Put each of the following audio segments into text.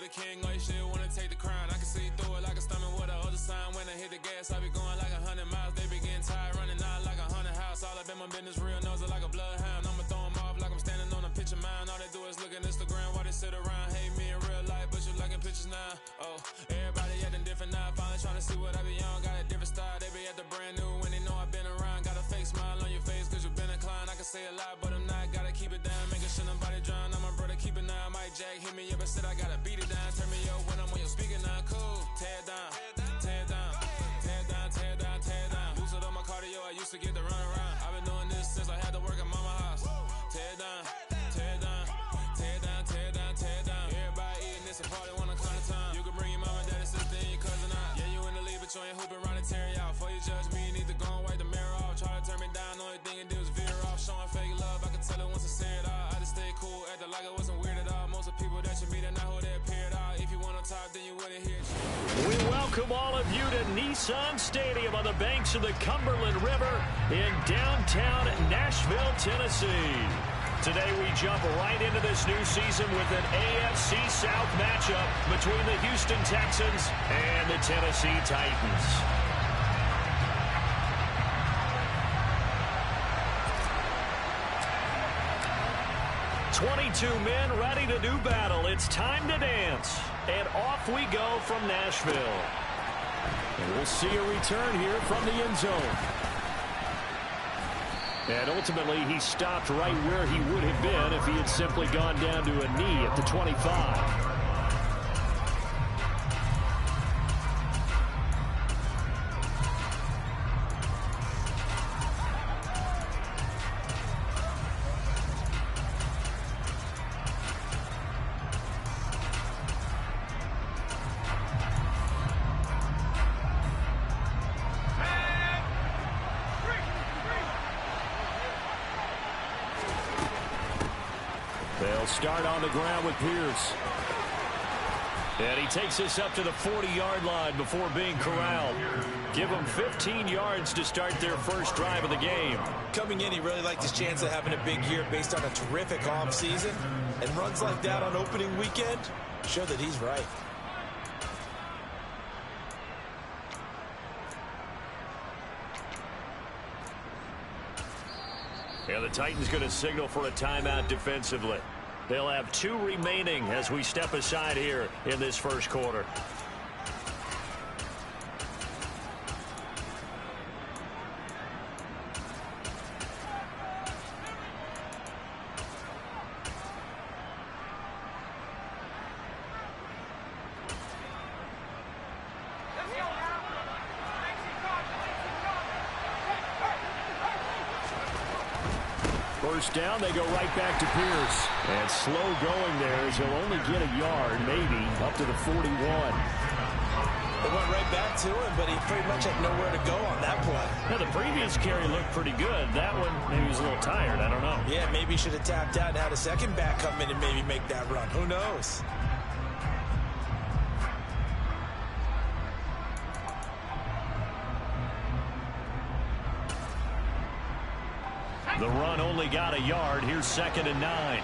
the king, like shit, wanna take the crown. I can see through it like a stomach with a other sign. When I hit the gas, I be going like 100 miles. They be getting tired, running out like a 100 house. All up in my business, real nose it like a bloodhound. I'ma throw them off like I'm standing on a picture mound. All they do is look at Instagram while they sit around. Hate me in real life, but you liking pictures now. Oh, everybody acting different now. Finally trying to see what I be on. Got a different style, they be at the brand new when they know I've been around. Got a fake smile on your face cause you been inclined. I can say a lot, but I'm not. Gotta keep it down, making sure nobody drown. I'm a brother, keep it now. Mike Jack hit me up and said I gotta beat it down. Turn me up when I'm on your speaker now. Cool, tear down, tear down, tear down, tear down, tear down. Boosted up my cardio, I used to get the run around. I've been doing this since I had to work at mama house. Tear down, tear down, tear down, tear down, tear down. Everybody eating this a party when I come to town. You can bring your mama, daddy, sister, and your cousin out. Yeah, you in the lead, but you ain't hooping around and tear you out. Before you judge me, you need to go and wipe the mirror off. Try to turn me down, only thing it do is veer off. Showing fake love, I can tell it once I see it all. I just stay cool, acting like it wasn't weird at all. Most of the people that you meet are not who they appear at all. If you want to talk, then you wouldn't hear shit. We welcome all of you to Nissan Stadium on the banks of the Cumberland River in downtown Nashville, Tennessee. Today we jump right into this new season with an AFC South matchup between the Houston Texans and the Tennessee Titans. "22 men ready to do battle. It's time to dance." And off we go from Nashville. And we'll see a return here from the end zone. And ultimately, he stopped right where he would have been if he had simply gone down to a knee at the 25. They'll start on the ground with Pierce. And he takes this up to the 40-yard line before being corralled. Give him 15 yards to start their first drive of the game. Coming in, he really liked his chance of having a big year based on a terrific offseason. And runs like that on opening weekend show that he's right. And the Titans going to signal for a timeout defensively. They'll have 2 remaining as we step aside here in this first quarter. First down, they go right back to Pierce. And slow going there as he'll only get a yard, maybe, up to the 41. They went right back to him, but he pretty much had nowhere to go on that play. Now, the previous carry looked pretty good. That one, maybe he was a little tired. I don't know. Yeah, maybe he should have tapped out and had a second back come in and maybe make that run. Who knows? The run only got a yard. Here's 2nd and 9.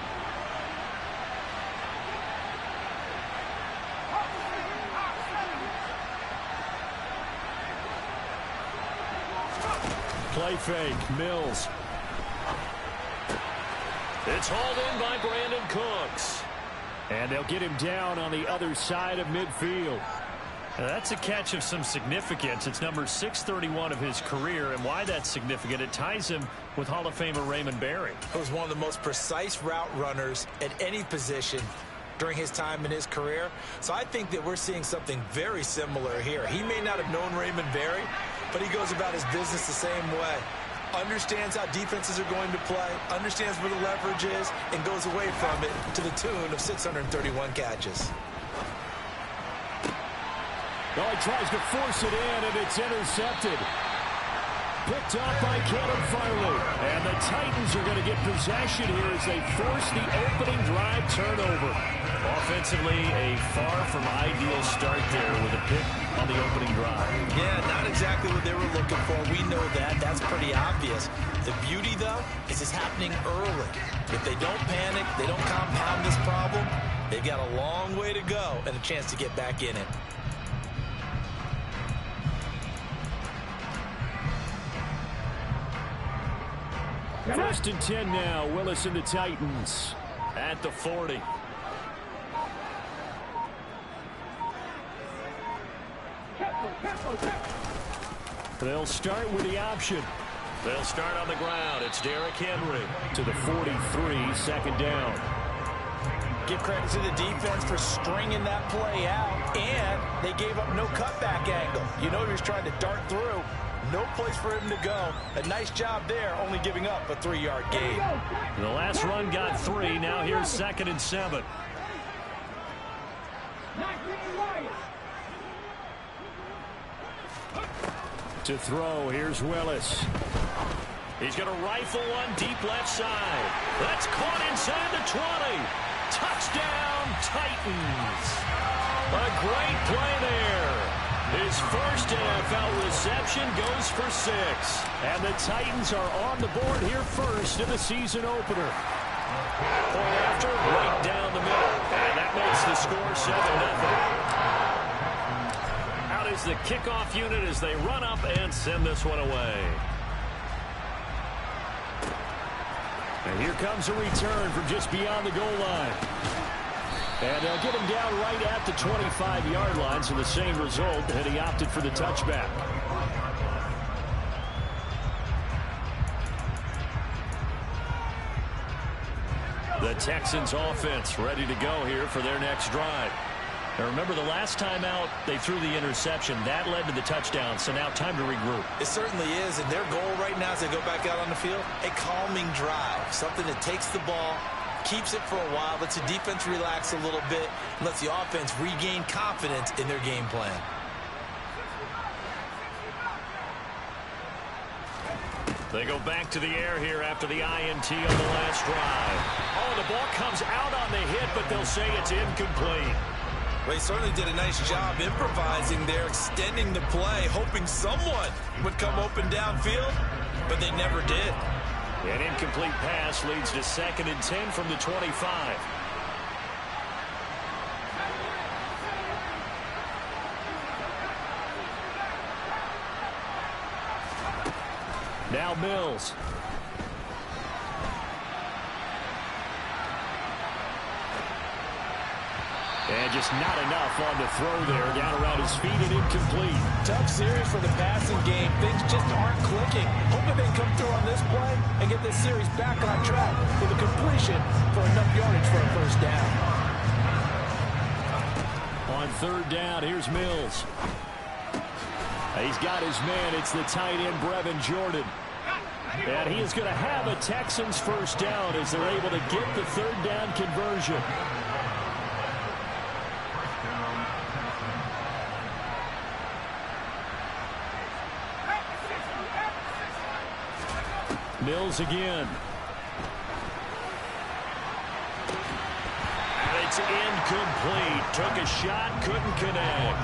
Play fake. Mills. It's hauled in by Brandon Cooks. And they'll get him down on the other side of midfield. Now that's a catch of some significance. It's number 631 of his career, and why that's significant, it ties him with Hall of Famer Raymond Berry. He was one of the most precise route runners at any position during his time in his career. So I think that we're seeing something very similar here. He may not have known Raymond Berry, but he goes about his business the same way. Understands how defenses are going to play, understands where the leverage is, and goes away from it to the tune of 631 catches. Oh, he tries to force it in, and it's intercepted. Picked up by Caleb Farley. And the Titans are going to get possession here as they force the opening drive turnover. Offensively, a far from ideal start there with a pick on the opening drive. Yeah, not exactly what they were looking for. We know that. That's pretty obvious. The beauty, though, is it's happening early. If they don't panic, they don't compound this problem, They've got a long way to go and a chance to get back in it. First and 10 now. Willis and the Titans at the 40. They'll start with the option. They'll start on the ground. It's Derrick Henry to the 43, second down. Give credit to the defense for stringing that play out, and they gave up no cutback angle. You know he was trying to dart through. No place for him to go. A nice job there, only giving up a 3-yard gain. The last run got 3. Now here's 2nd and 7. To throw, here's Willis. He's going to rifle one deep left side. That's caught inside the 20. Touchdown, Titans. A great play there. His first NFL reception goes for 6. And the Titans are on the board here first in the season opener. Point after, right down the middle. And that makes the score 7-0. Out is the kickoff unit as they run up and send this one away. And here comes a return from just beyond the goal line. And they'll get him down right at the 25-yard line, so the same result, and he opted for the touchback. The Texans offense ready to go here for their next drive. Now remember, the last time out, they threw the interception. That led to the touchdown, so now time to regroup. It certainly is, and their goal right now as they go back out on the field, a calming drive, something that takes the ball, keeps it for a while, lets the defense relax a little bit, and lets the offense regain confidence in their game plan. They go back to the air here after the INT on the last drive. Oh, the ball comes out on the hit, but they'll say it's incomplete. They certainly did a nice job improvising there, extending the play, hoping someone would come open downfield, but they never did. An incomplete pass leads to 2nd and 10 from the 25. Now Mills. And just not enough on the throw there. Down around his feet and incomplete. Tough series for the passing game. Things just aren't clicking. Hoping they come through on this play and get this series back on track with a completion for enough yardage for a first down. On 3rd down, here's Mills. He's got his man. It's the tight end, Brevin Jordan. And he is going to have a Texans first down as they're able to get the 3rd down conversion. Mills again. And it's incomplete. Took a shot, couldn't connect.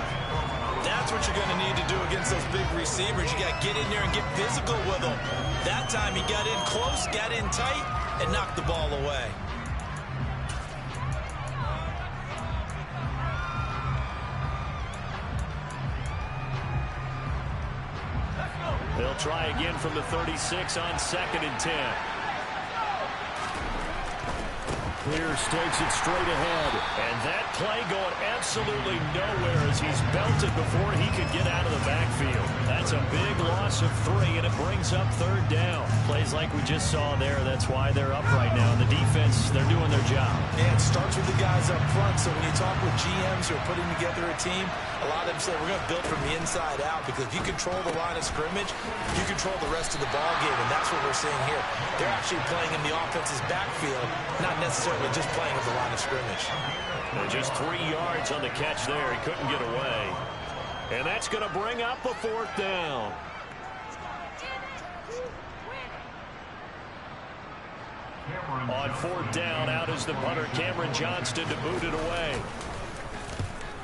That's what you're going to need to do against those big receivers. You got to get in there and get physical with them. That time he got in close, got in tight, and knocked the ball away. They'll try again from the 36 on 2nd and 10. Pierce takes it straight ahead. And that play going absolutely nowhere as he's belted before he could get out of the backfield. That's a big loss of 3, and it brings up 3rd down. Plays like we just saw there, that's why they're up right now. And the defense, they're doing their job. Yeah, it starts with the guys up front. So when you talk with GMs who are putting together a team, a lot of them say we're going to build from the inside out, because if you control the line of scrimmage, you control the rest of the ball game, and that's what we're seeing here. They're actually playing in the offense's backfield, not necessarily just playing at the line of scrimmage. And just 3 yards on the catch there. He couldn't get away. And that's going to bring up a 4th down. On 4th down, out is the punter, Cameron Johnston, to boot it away.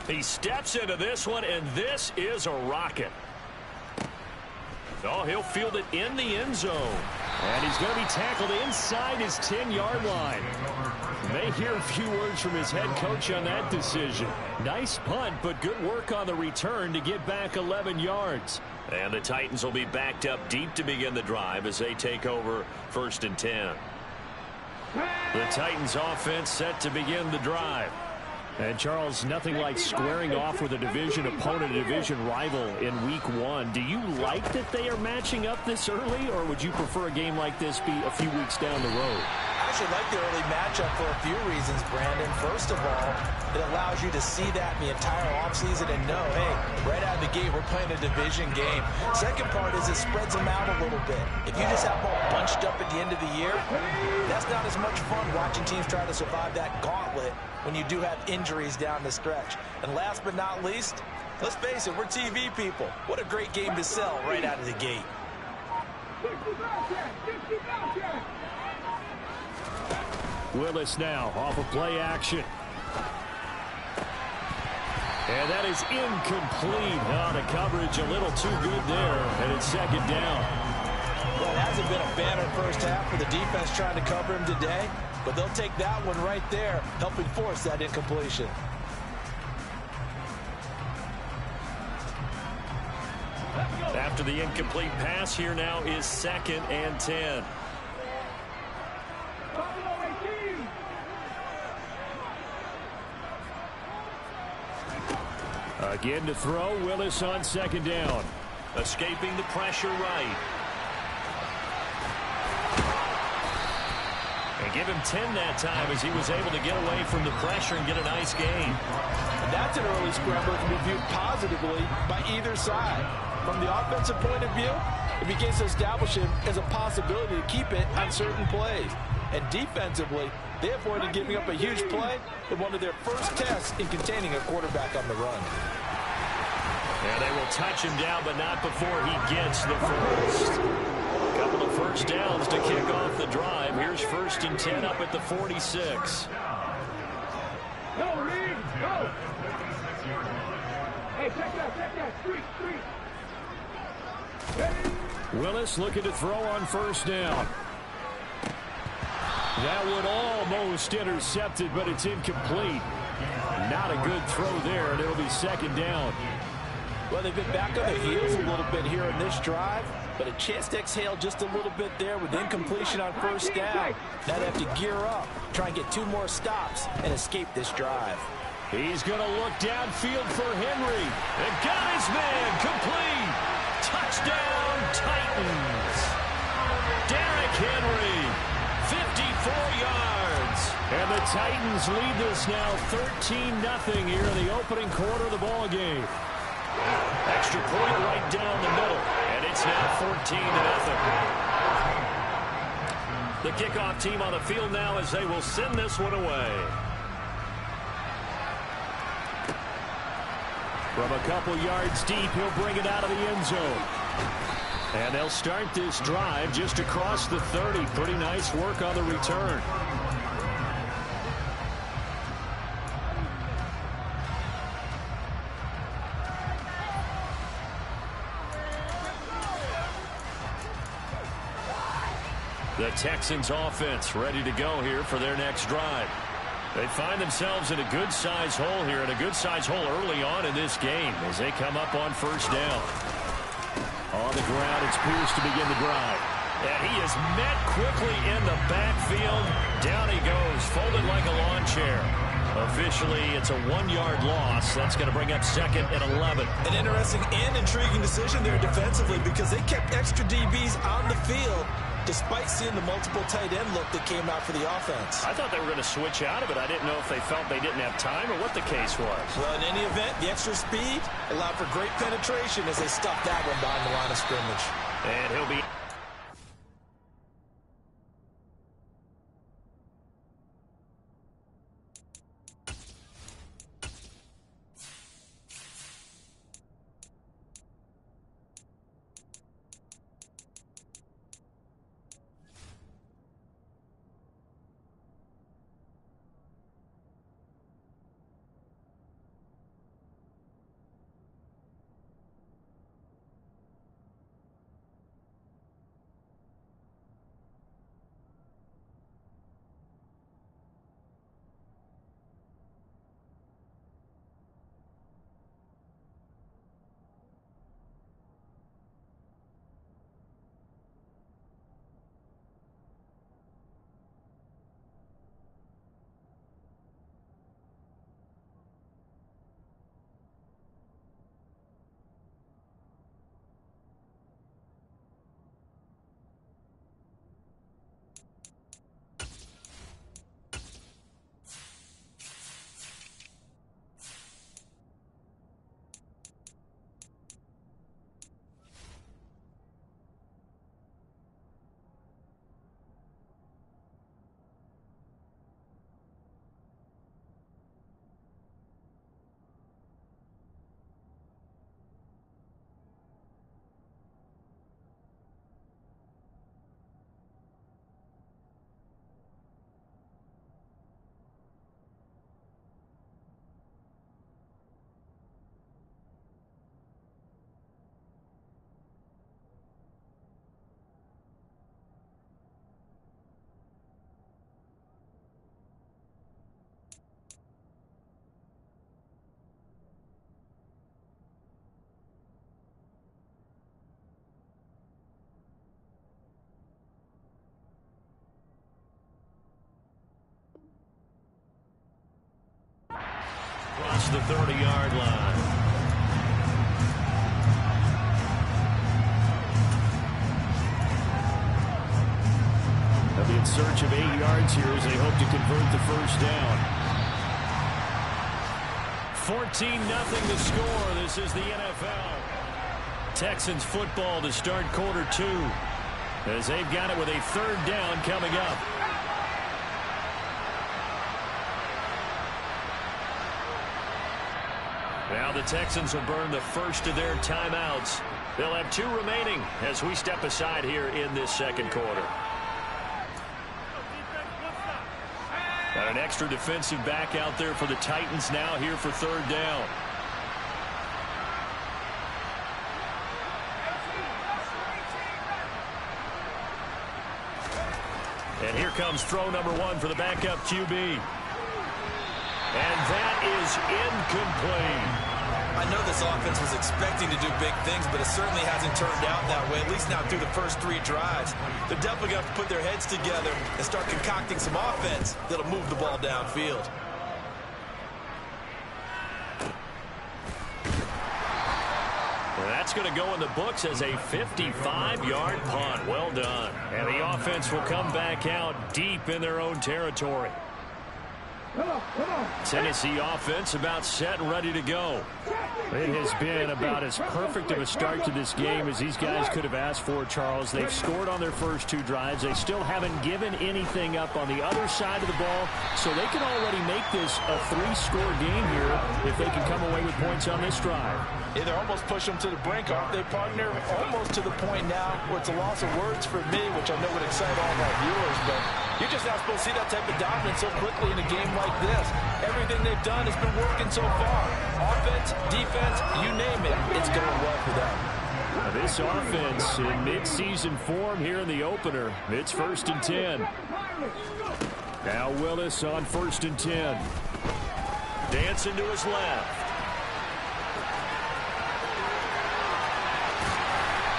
He steps into this one, and this is a rocket. Oh, he'll field it in the end zone. And he's going to be tackled inside his 10-yard line. May hear a few words from his head coach on that decision. Nice punt, but good work on the return to get back 11 yards. And the Titans will be backed up deep to begin the drive as they take over 1st and 10. The Titans offense set to begin the drive. And, Charles, nothing like squaring off with a division opponent, a division rival in Week 1. Do you like that they are matching up this early, or would you prefer a game like this be a few weeks down the road? I actually like the early matchup for a few reasons, Brandon. First of all, it allows you to see that in the entire offseason and know, hey, right out of the gate, we're playing a division game. Second part is it spreads them out a little bit. If you just have them all bunched up at the end of the year, that's not as much fun watching teams try to survive that gauntlet when you do have injuries down the stretch. And last but not least, let's face it, we're TV people. What a great game to sell right out of the gate. Willis now off of play action. And that is incomplete. Oh, the coverage a little too good there, and it's 2nd down. Well, it hasn't been a banner first half for the defense trying to cover him today, but they'll take that one right there, helping force that incompletion. After the incomplete pass, here now is 2nd and 10. Again to throw, Willis on 2nd down. Escaping the pressure right. And give him 10 that time as he was able to get away from the pressure and get a nice gain. And that's an early scramble that can be viewed positively by either side. From the offensive point of view, it begins to establish him as a possibility to keep it on certain plays. And defensively, they avoided giving up a huge play in one of their first tests in containing a quarterback on the run. And they will touch him down, but not before he gets the first. A couple of first downs to kick off the drive. Here's 1st and 10 up at the 46. Go, Reed, go! Hey, check that, street. Willis looking to throw on 1st down. That one almost intercepted, but it's incomplete. Not a good throw there, and it'll be 2nd down. Well, they've been back on their heels a little bit here in this drive, but a chance to exhale just a little bit there with incompletion on 1st down. Now they have to gear up, try and get 2 more stops, and escape this drive. He's going to look downfield for Henry. And got his man complete. Touchdown, Titans. Derrick Henry, 54 yards. And the Titans lead this now 13-0 here in the opening quarter of the ball game. Extra point right down the middle, and it's now 14-0. The kickoff team on the field now as they will send this one away. From a couple yards deep, he'll bring it out of the end zone. And they'll start this drive just across the 30. Pretty nice work on the return. The Texans offense ready to go here for their next drive. They find themselves in a good-sized hole here, and a good-sized hole early on in this game as they come up on 1st down. On the ground, it's Pierce to begin the drive. And he is met quickly in the backfield. Down he goes, folded like a lawn chair. Officially, it's a 1-yard loss. That's going to bring up 2nd and 11. An interesting and intriguing decision there defensively because they kept extra DBs on the field despite seeing the multiple tight end look that came out for the offense. I thought they were going to switch out of it. I didn't know if they felt they didn't have time or what the case was. Well, in any event, the extra speed allowed for great penetration as they stuffed that one behind the line of scrimmage. And he'll be... across the 30-yard line. They'll be in search of 8 yards here as they hope to convert the first down. 14-0 the score. This is the NFL. Texans football to start quarter 2 as they've got it with a third down coming up. Now the Texans will burn the first of their timeouts. They'll have 2 remaining as we step aside here in this second quarter. Got an extra defensive back out there for the Titans now here for third down. And here comes throw number 1 for the backup QB. And that is incomplete. I know this offense was expecting to do big things, but it certainly hasn't turned out that way, at least not through the first 3 drives. They're definitely going to have to put their heads together and start concocting some offense that'll move the ball downfield. That's going to go in the books as a 55-yard punt. Well done. And the offense will come back out deep in their own territory. Tennessee offense about set and ready to go. It has been about as perfect of a start to this game as these guys could have asked for, Charles. They've scored on their first 2 drives. They still haven't given anything up on the other side of the ball, so they can already make this a 3-score game here if they can come away with points on this drive. Yeah, they're almost pushing them to the brink, aren't they, partner? Almost to the point now where it's a loss of words for me, which I know would excite all of our viewers, but you're just not supposed to see that type of dominance so quickly in a game like this. Everything they've done has been working so far. Offense, defense, you name it, it's going well for them. Now this offense in mid-season form here in the opener. It's 1st and 10. Now Willis on 1st and 10. Dancing to his left.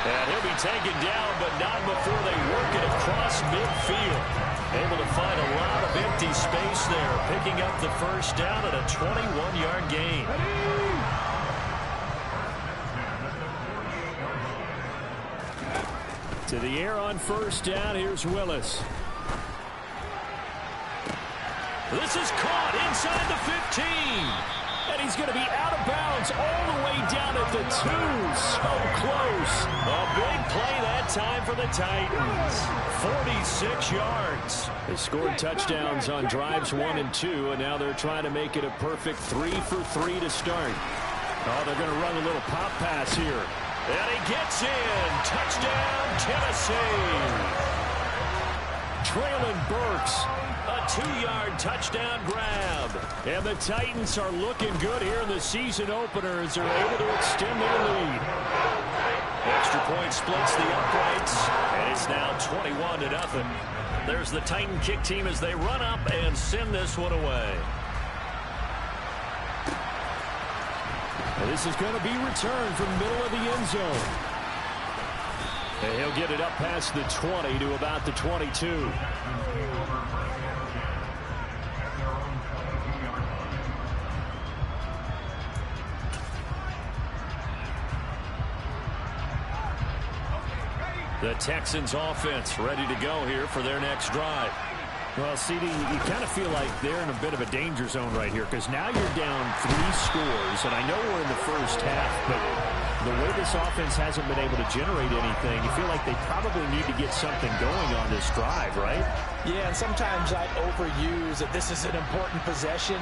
And he'll be taken down, but not before they work it across midfield. Able to find a lot of empty space there, picking up the first down at a 21-yard gain. To the air on first down, here's Willis. This is caught inside the 15. And he's going to be out of bounds all the way down at the 2. So close. A big play that time for the Titans. 46 yards. They scored touchdowns on drives 1 and 2, and now they're trying to make it a perfect 3 for 3 to start. Oh, they're going to run a little pop pass here. And he gets in. Touchdown, Tennessee. Traylon Burks. A 2-yard touchdown grab. And the Titans are looking good here in the season opener as they're able to extend their lead. Extra point splits the uprights, and it's now 21-0. There's the Titan kick team as they run up and send this one away. And this is going to be returned from the middle of the end zone. And he'll get it up past the 20 to about the 22. The Texans offense ready to go here for their next drive. Well, CD, you kind of feel like they're in a bit of a danger zone right here because now you're down 3 scores, and I know we're in the first half, but the way this offense hasn't been able to generate anything, you feel like they probably need to get something going on this drive, right? Yeah, and sometimes I overuse that this is an important possession.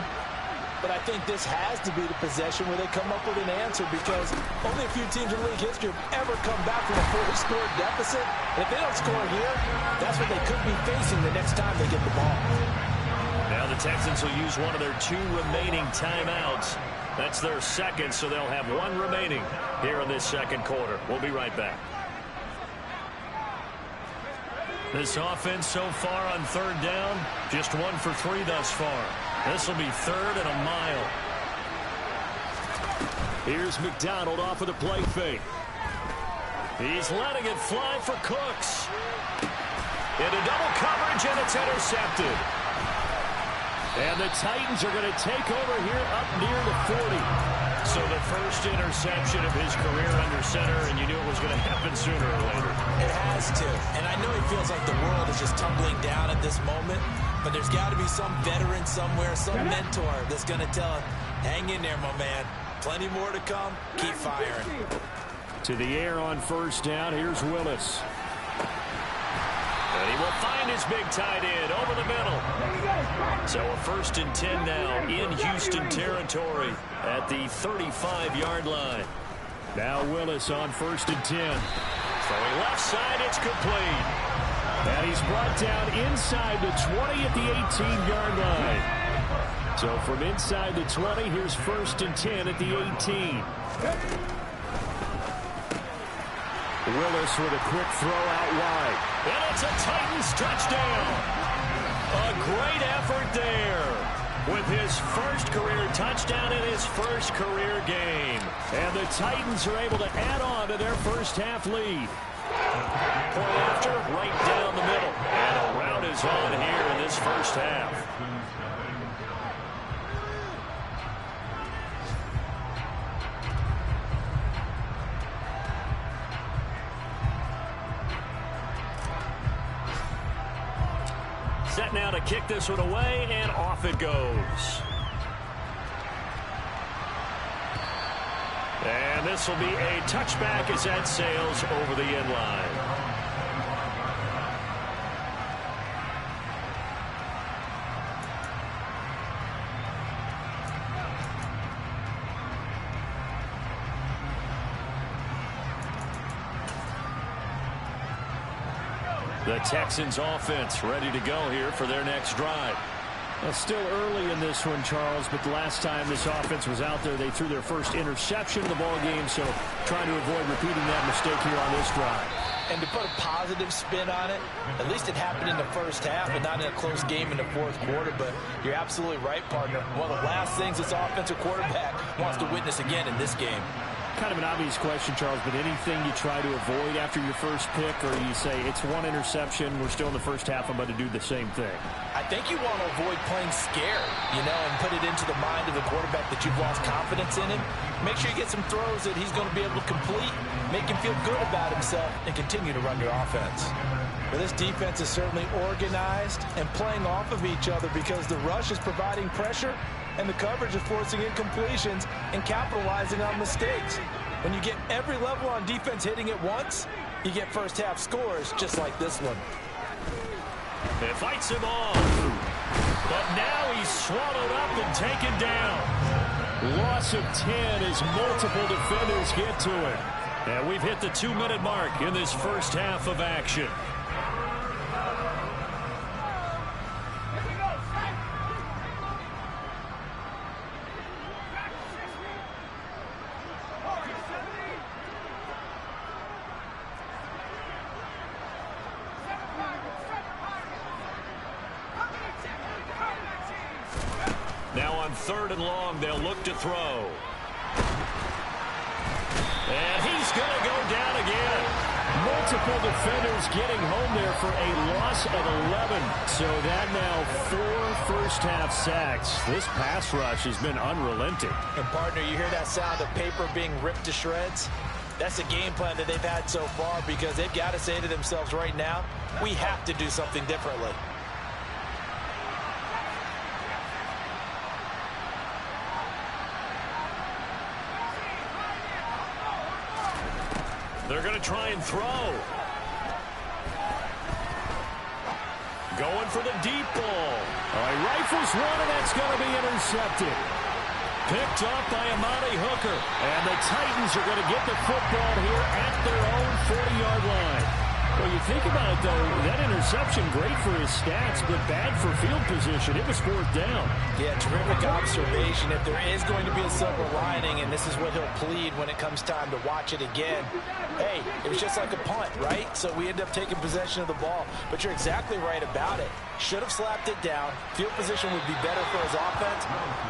But I think this has to be the possession where they come up with an answer because only a few teams in league history have ever come back from a 4-score deficit. And if they don't score here, that's what they could be facing the next time they get the ball. Now the Texans will use one of their 2 remaining timeouts. That's their second, so they'll have 1 remaining here in this second quarter. We'll be right back. This offense so far on third down, just 1 for 3 thus far. This will be 3rd and a mile. Here's McDonald off of the play fake. He's letting it fly for Cooks. Into double coverage, and it's intercepted. And the Titans are going to take over here up near the 40. So the first interception of his career under center, and you knew it was going to happen sooner or later. It has to. And I know he feels like the world is just tumbling down at this moment, but there's got to be some veteran somewhere, some mentor that's going to tell him, hang in there, my man. Plenty more to come. Keep firing. To the air on first down. Here's Willis. And he will find his big tight end over the middle. So a 1st and 10 now in Houston territory at the 35-yard line. Now Willis on 1st and 10. Throwing left side, it's complete. And he's brought down inside the 20 at the 18-yard line. So from inside the 20, here's 1st and 10 at the 18. Willis with a quick throw out wide. And it's a Titans touchdown. A great effort there with his first career touchdown in his first career game. And the Titans are able to add on to their first half lead. Point after, right down the middle. And a rout is on here in this first half. Set now to kick this one away, and off it goes. And this will be a touchback as that sails over the end line. The Texans offense ready to go here for their next drive. Well, still early in this one, Charles, but the last time this offense was out there, they threw their first interception of the ball game, so trying to avoid repeating that mistake here on this drive. And to put a positive spin on it, at least it happened in the first half and not in a close game in the fourth quarter, but you're absolutely right, partner. One of the last things this offensive quarterback wants to witness again in this game. Kind of an obvious question, Charles, but anything you try to avoid after your first pick, or you say it's one interception, we're still in the first half, I'm about to do the same thing? I think you want to avoid playing scared, and put it into the mind of the quarterback that you've lost confidence in him. Make sure you get some throws that he's going to be able to complete, make him feel good about himself, and continue to run your offense. But this defense is certainly organized and playing off of each other because the rush is providing pressure and the coverage is forcing incompletions and capitalizing on mistakes. When you get every level on defense hitting at once, you get first half scores just like this one. It fights him off. But now he's swallowed up and taken down. Loss of 10 as multiple defenders get to it. And we've hit the 2-minute mark in this first half of action. Now on 3rd and long, they'll look to throw. And he's going to go down again. Multiple defenders getting home there for a loss of 11. So that now 4 first-half sacks. This pass rush has been unrelenting. And, partner, you hear that sound of paper being ripped to shreds? That's the game plan that they've had so far because they've got to say to themselves right now, we have to do something differently. They're going to try and throw. Going for the deep ball. He rifles one, and that's going to be intercepted. Picked up by Amani Hooker. And the Titans are going to get the football here at their own 40-yard line. Well, you think about it, though, that interception, great for his stats, but bad for field position. It was 4th down. Yeah, terrific observation. If there is going to be a silver lining, and this is what he'll plead when it comes time to watch it again, hey, it was just like a punt, right? So we end up taking possession of the ball. But you're exactly right about it. Should have slapped it down. Field position would be better for his offense.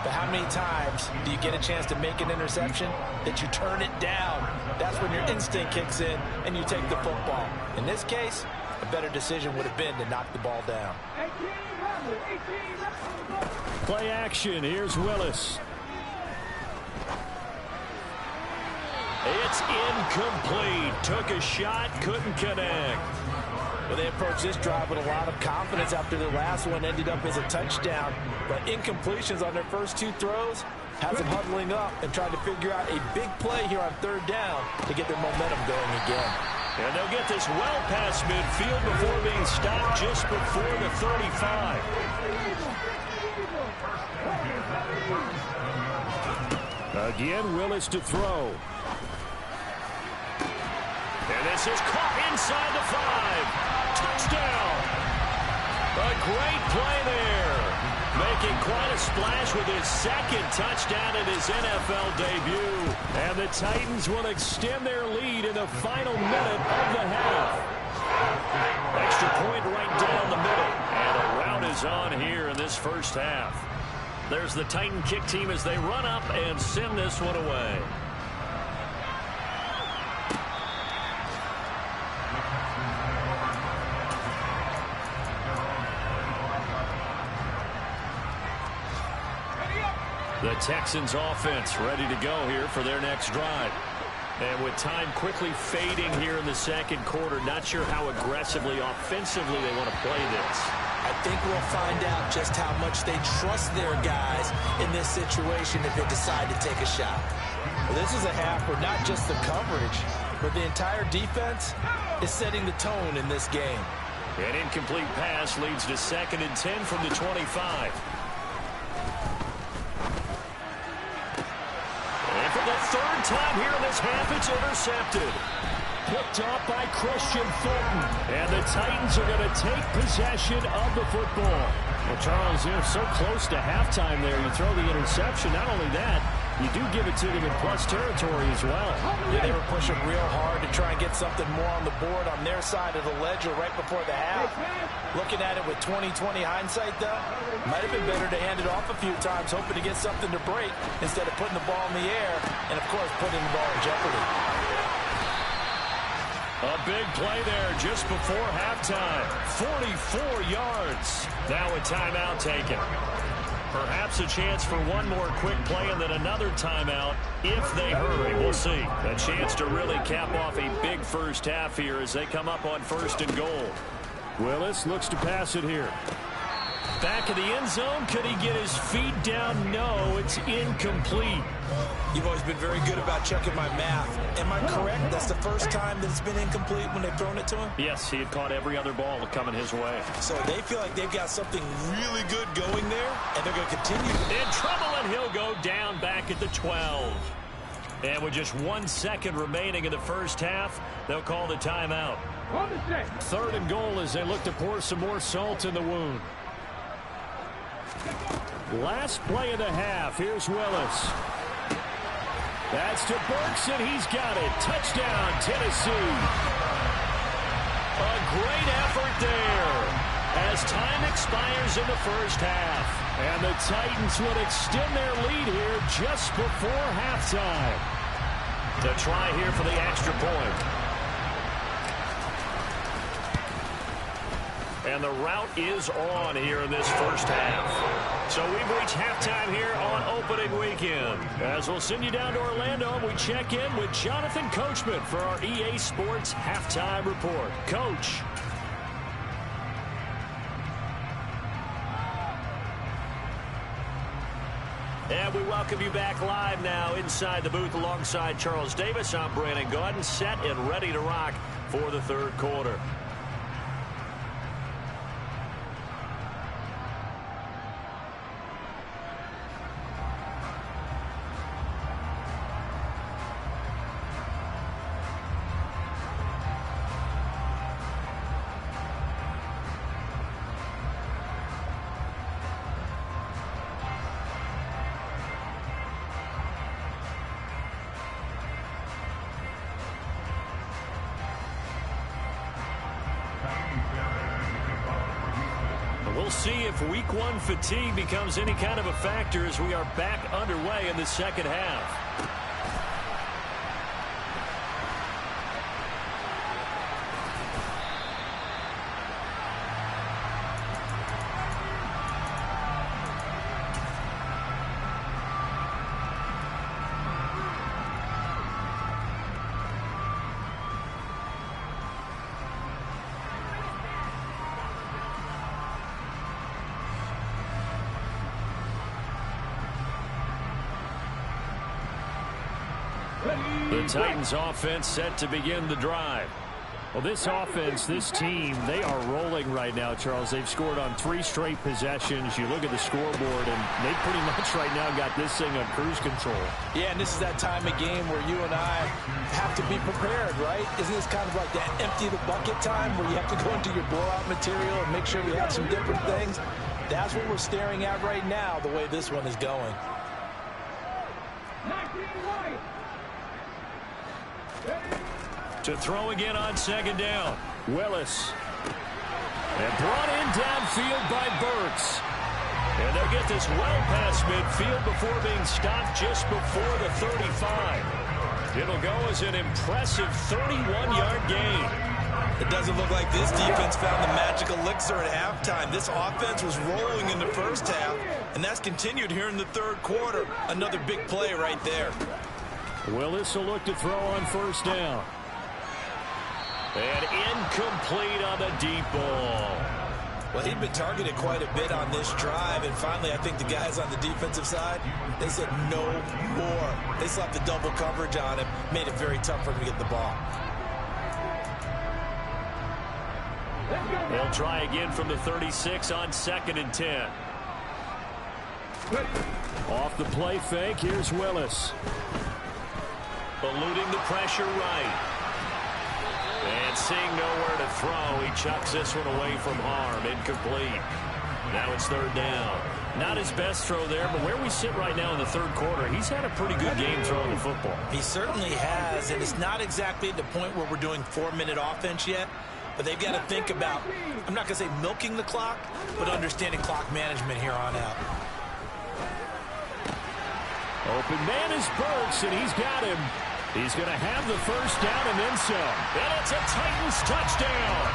But how many times do you get a chance to make an interception that you turn it down? That's when your instinct kicks in and you take the football. In this case, a better decision would have been to knock the ball down. Play action. Here's Willis. It's incomplete. Took a shot, couldn't connect. Well, they approached this drive with a lot of confidence after the last one ended up as a touchdown. But incompletions on their first 2 throws has them huddling up and trying to figure out a big play here on 3rd down to get their momentum going again. And they'll get this well past midfield before being stopped just before the 35. Again, Willis to throw. And this is caught inside the 5. Touchdown. A great play there. Making quite a splash with his 2nd touchdown in his NFL debut. And the Titans will extend their lead in the final minute of the half. Extra point right down the middle. And a rout is on here in this first half. There's the Titan kick team as they run up and send this one away. The Texans offense ready to go here for their next drive. And with time quickly fading here in the 2nd quarter, not sure how aggressively, offensively they want to play this. I think we'll find out just how much they trust their guys in this situation if they decide to take a shot. Well, this is a half where not just the coverage, but the entire defense is setting the tone in this game. An incomplete pass leads to 2nd and 10 from the 25. And for the 3rd time here in this half, it's intercepted. Picked off by Christian Fulton. And the Titans are going to take possession of the football. Well, Charles, they're so close to halftime there. You throw the interception. Not only that, you do give it to them in plus territory as well. Yeah, they were pushing real hard to try and get something more on the board on their side of the ledger right before the half. Looking at it with 20/20 hindsight, though, might have been better to hand it off a few times, hoping to get something to break instead of putting the ball in the air and, of course, putting the ball in jeopardy. A big play there just before halftime. 44 yards. Now a timeout taken. Perhaps a chance for one more quick play and then another timeout if they hurry. We'll see. A chance to really cap off a big first half here as they come up on 1st and goal. Willis looks to pass it here. Back of the end zone. Could he get his feet down? No, it's incomplete. You've always been very good about checking my math. Am I correct? That's the first time that it's been incomplete when they've thrown it to him? Yes, he had caught every other ball coming his way. So they feel like they've got something really good going there, and they're going to continue. In trouble, and he'll go down back at the 12. And with just 1 second remaining in the first half, they'll call the timeout. 3rd and goal as they look to pour some more salt in the wound. Last play of the half. Here's Willis. That's to Burks, and he's got it. Touchdown, Tennessee. A great effort there as time expires in the first half. And the Titans would extend their lead here just before halftime. To try here for the extra point. And the route is on here in this first half. So we've reached halftime here on opening weekend. As we'll send you down to Orlando, we check in with Jonathan Coachman for our EA Sports Halftime Report. Coach. And we welcome you back live now inside the booth alongside Charles Davis. I'm Brandon Gaudin, set and ready to rock for the 3rd quarter. We'll see if week 1 fatigue becomes any kind of a factor as we are back underway in the second half. The Titans offense set to begin the drive. Well, this offense, this team, they are rolling right now, Charles. They've scored on 3 straight possessions. You look at the scoreboard, and they pretty much right now got this thing on cruise control. Yeah, and this is that time of game where you and I have to be prepared, right? Isn't this kind of like that empty the bucket time where you have to go into your blowout material and make sure we have some different things? That's what we're staring at right now, the way this one is going. To throw again on second down. Willis. And brought in downfield by Burks. And they'll get this well past midfield before being stopped just before the 35. It'll go as an impressive 31-yard gain. It doesn't look like this defense found the magical elixir at halftime. This offense was rolling in the first half, and that's continued here in the third quarter. Another big play right there. Willis will look to throw on first down. And incomplete on the deep ball. Well, he'd been targeted quite a bit on this drive, and finally I think the guys on the defensive side, they said no more. They slapped the double coverage on him, made it very tough for him to get the ball. They'll try again from the 36 on 2nd and 10. Off the play fake, here's Willis. Eluding the pressure right. And seeing nowhere to throw, he chucks this one away from harm. Incomplete. Now it's 3rd down. Not his best throw there, but where we sit right now in the third quarter, he's had a pretty good game throwing the football. He certainly has, and it's not exactly at the point where we're doing 4-minute offense yet, but they've got to think about, I'm not going to say milking the clock, but understanding clock management here on out. Open man is Burks, and he's got him. He's going to have the first down and then some. And it's a Titans touchdown.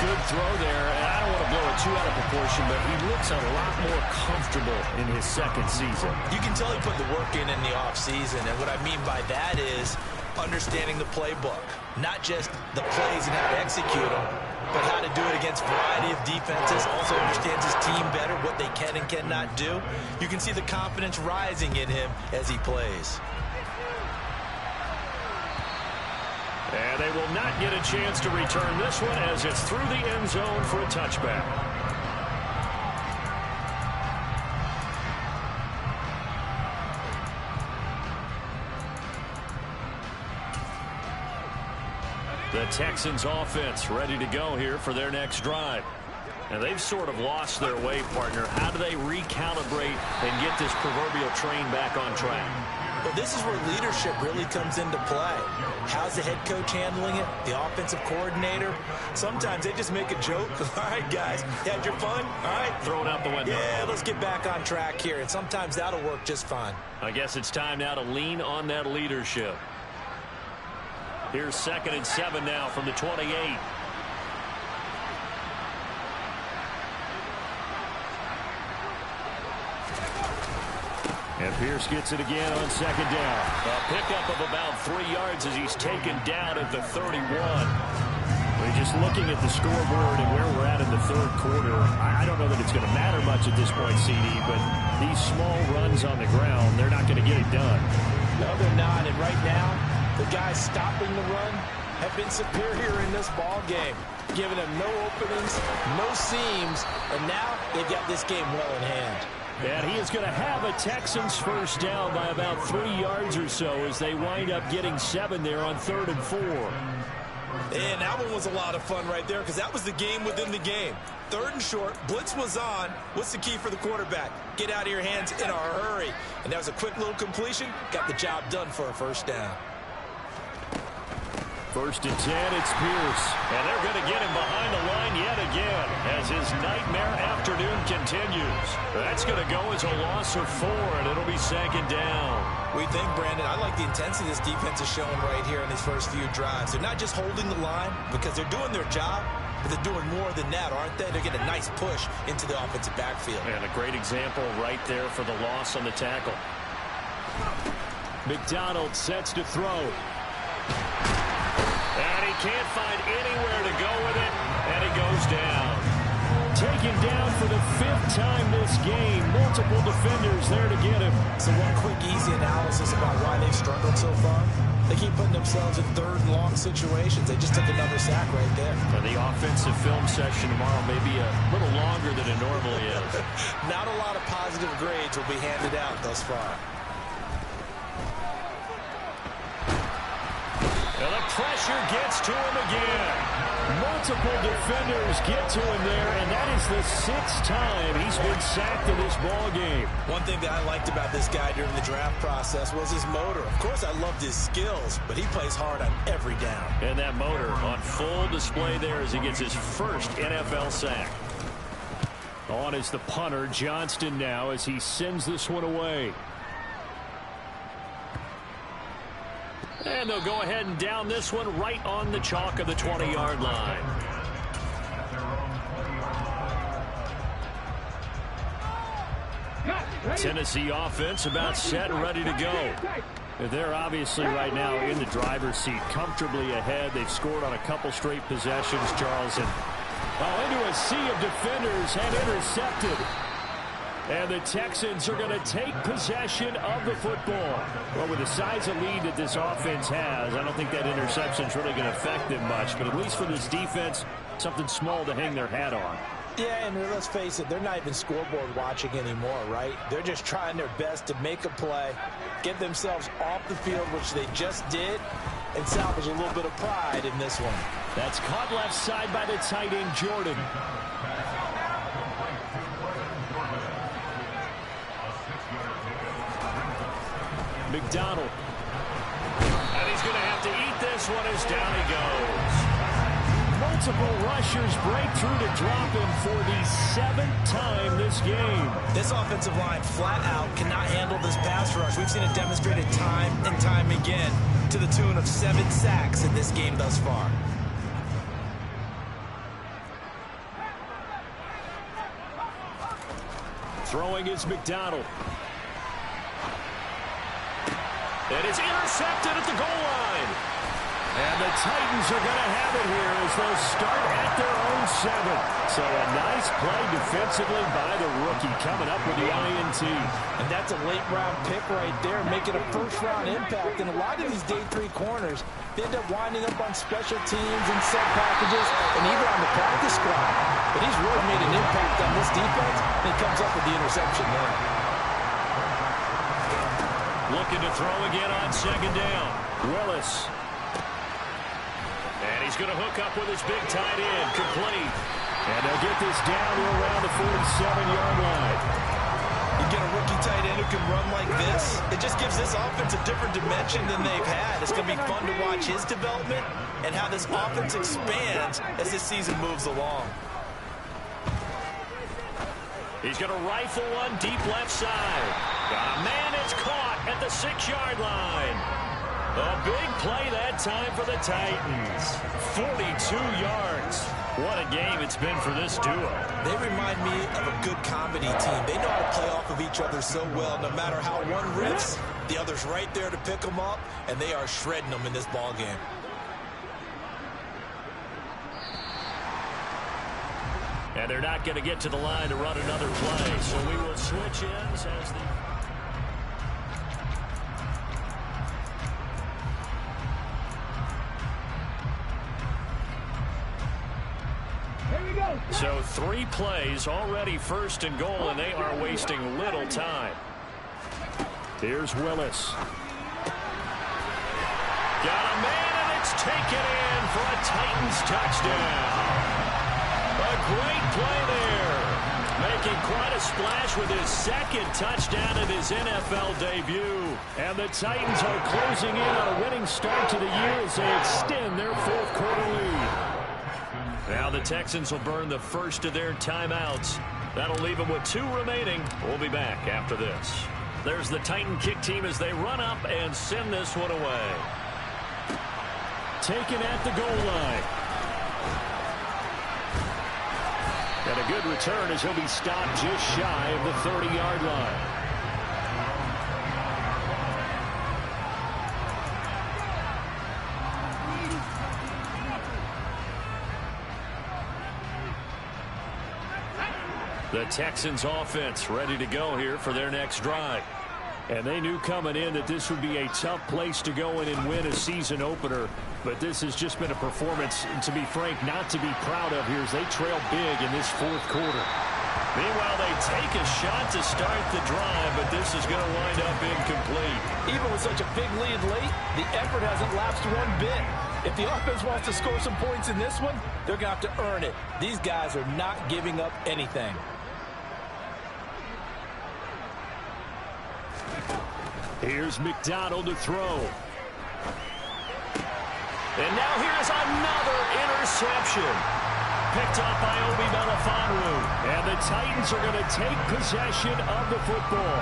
Good throw there, and I don't want to blow it too out of proportion, but he looks a lot more comfortable in his second season. You can tell he put the work in the offseason, and what I mean by that is understanding the playbook. Not just the plays and how to execute them, but how to do it against a variety of defenses. Also understands his team better, what they can and cannot do. You can see the confidence rising in him as he plays. And they will not get a chance to return this one as it's through the end zone for a touchback. The Texans offense ready to go here for their next drive. And they've sort of lost their way, partner. How do they recalibrate and get this proverbial train back on track? Well, this is where leadership really comes into play. How's the head coach handling it? The offensive coordinator? Sometimes they just make a joke. All right, guys, you had your fun? All right. Throw it out the window. Yeah, let's get back on track here. And sometimes that'll work just fine. I guess it's time now to lean on that leadership. Here's 2nd and 7 now from the 28. And Pierce gets it again on 2nd down. A pickup of about 3 yards as he's taken down at the 31. We're just looking at the scoreboard and where we're at in the third quarter. I don't know that it's going to matter much at this point, CD, but these small runs on the ground, they're not going to get it done. No, they're not. And right now, the guys stopping the run have been superior in this ball game, giving them no openings, no seams, and now they've got this game well in hand. And he is going to have a Texans first down by about 3 yards or so as they wind up getting 7 there on 3rd and 4. And that one was a lot of fun right there because that was the game within the game. 3rd and short, blitz was on. What's the key for the quarterback? Get out of your hands in a hurry. And that was a quick little completion. Got the job done for a first down. 1st and 10, it's Pierce. And they're going to get him behind the line yet again as his nightmare afternoon continues. That's going to go as a loss of 4, and it'll be 2nd down. We think, Brandon, I like the intensity this defense is showing right here in these first few drives. They're not just holding the line because they're doing their job, but they're doing more than that, aren't they? They're getting a nice push into the offensive backfield. And a great example right there for the loss on the tackle. McDonald sets to throw. And he can't find anywhere to go with it, and he goes down. taken down for the 5th time this game. Multiple defenders there to get him. So one quick, easy analysis about why they've struggled so far. They keep putting themselves in 3rd and long situations. They just took another sack right there. And the offensive film session tomorrow may be a little longer than it normally is. Not a lot of positive grades will be handed out thus far. And the pressure gets to him again. Multiple defenders get to him there, and that is the 6th time he's been sacked in this ball game. One thing that I liked about this guy during the draft process was his motor. Of course, I loved his skills, but he plays hard on every down. And that motor on full display there as he gets his first NFL sack. On is the punter, Johnston, now as he sends this one away. And they'll go ahead and down this one right on the chalk of the 20-yard line. Tennessee offense about set and ready to go. They're obviously right now in the driver's seat, comfortably ahead. They've scored on a couple straight possessions, Charles. And into a sea of defenders and intercepted. And the Texans are going to take possession of the football. Well, with the size of lead that this offense has, I don't think that interception is really going to affect them much. But at least for this defense, something small to hang their hat on. Yeah, and let's face it, they're not even scoreboard watching anymore, right? They're just trying their best to make a play, get themselves off the field, which they just did, and salvage a little bit of pride in this one. That's caught left side by the tight end, Jordan. McDonald. And he's going to have to eat this one as down he goes. Multiple rushers break through to drop him for the 7th time this game. This offensive line flat out cannot handle this pass rush. We've seen it demonstrated time and time again to the tune of 7 sacks in this game thus far. Throwing is McDonald. And it's intercepted at the goal line. And the Titans are going to have it here as they'll start at their own 7. So a nice play defensively by the rookie coming up with the INT. And that's a late-round pick right there, making a first-round impact. And a lot of these day 3 corners, they end up winding up on special teams and set packages and even on the practice squad. But he's really made an impact on this defense, and he comes up with the interception there. Looking to throw again on 2nd down. Willis. And he's going to hook up with his big tight end, complete. And they'll get this down to around the 47-yard line. You get a rookie tight end who can run like this, it just gives this offense a different dimension than they've had. It's going to be fun to watch his development and how this offense expands as this season moves along. He's going to rifle one deep left side. Got a man, it's caught at the 6-yard line. A big play that time for the Titans. 42 yards. What a game it's been for this duo. They remind me of a good comedy team. They know how to play off of each other so well. No matter how one rips, the other's right there to pick them up, and they are shredding them in this ball game. And they're not going to get to the line to run another play, so we will switch ends as the... So 3 plays, already 1st and goal, and they are wasting little time. Here's Willis. Got a man, and it's taken in for a Titans touchdown. A great play there. Making quite a splash with his 2nd touchdown of his NFL debut. And the Titans are closing in on a winning start to the year as they extend their 4th quarter lead. Now the Texans will burn the first of their timeouts. That'll leave them with 2 remaining. We'll be back after this. There's the Titan kick team as they run up and send this one away. Taken at the goal line. And a good return as he'll be stopped just shy of the 30-yard line. The Texans offense ready to go here for their next drive. And they knew coming in that this would be a tough place to go in and win a season opener. But this has just been a performance, to be frank, not to be proud of here as they trail big in this fourth quarter. Meanwhile, they take a shot to start the drive, but this is going to wind up incomplete. Even with such a big lead late, the effort hasn't lapsed one bit. If the offense wants to score some points in this one, they're going to have to earn it. These guys are not giving up anything. Here's McDonald to throw. And now here's another interception. Picked up by Obi Melifonwu. And the Titans are going to take possession of the football.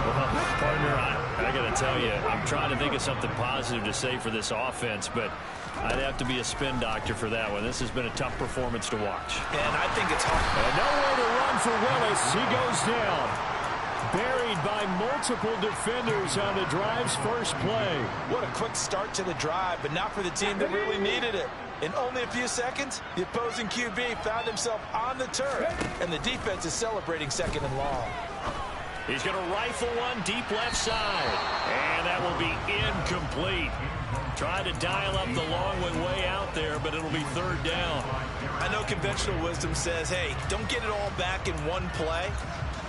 Well, partner, I got to tell you, I'm trying to think of something positive to say for this offense, but I'd have to be a spin doctor for that one. This has been a tough performance to watch. And I think it's hard. And nowhere to run for Willis. He goes down. Buried by multiple defenders on the drive's first play. What a quick start to the drive, but not for the team that really needed it. In only a few seconds, the opposing QB found himself on the turf, and the defense is celebrating second and long. He's going to rifle one deep left side, and that will be incomplete. Trying to dial up the long one way out there, but it'll be third down. I know conventional wisdom says, hey, don't get it all back in one play.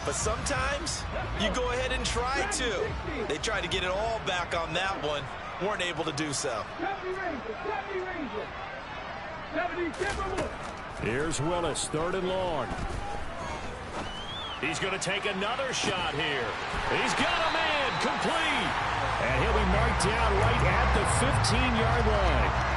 But sometimes you go ahead and try to. They tried to get it all back on that one. Weren't able to do so. Here's Willis, third and long. He's going to take another shot here. He's got a man complete. And he'll be marked down right at the 15-yard line.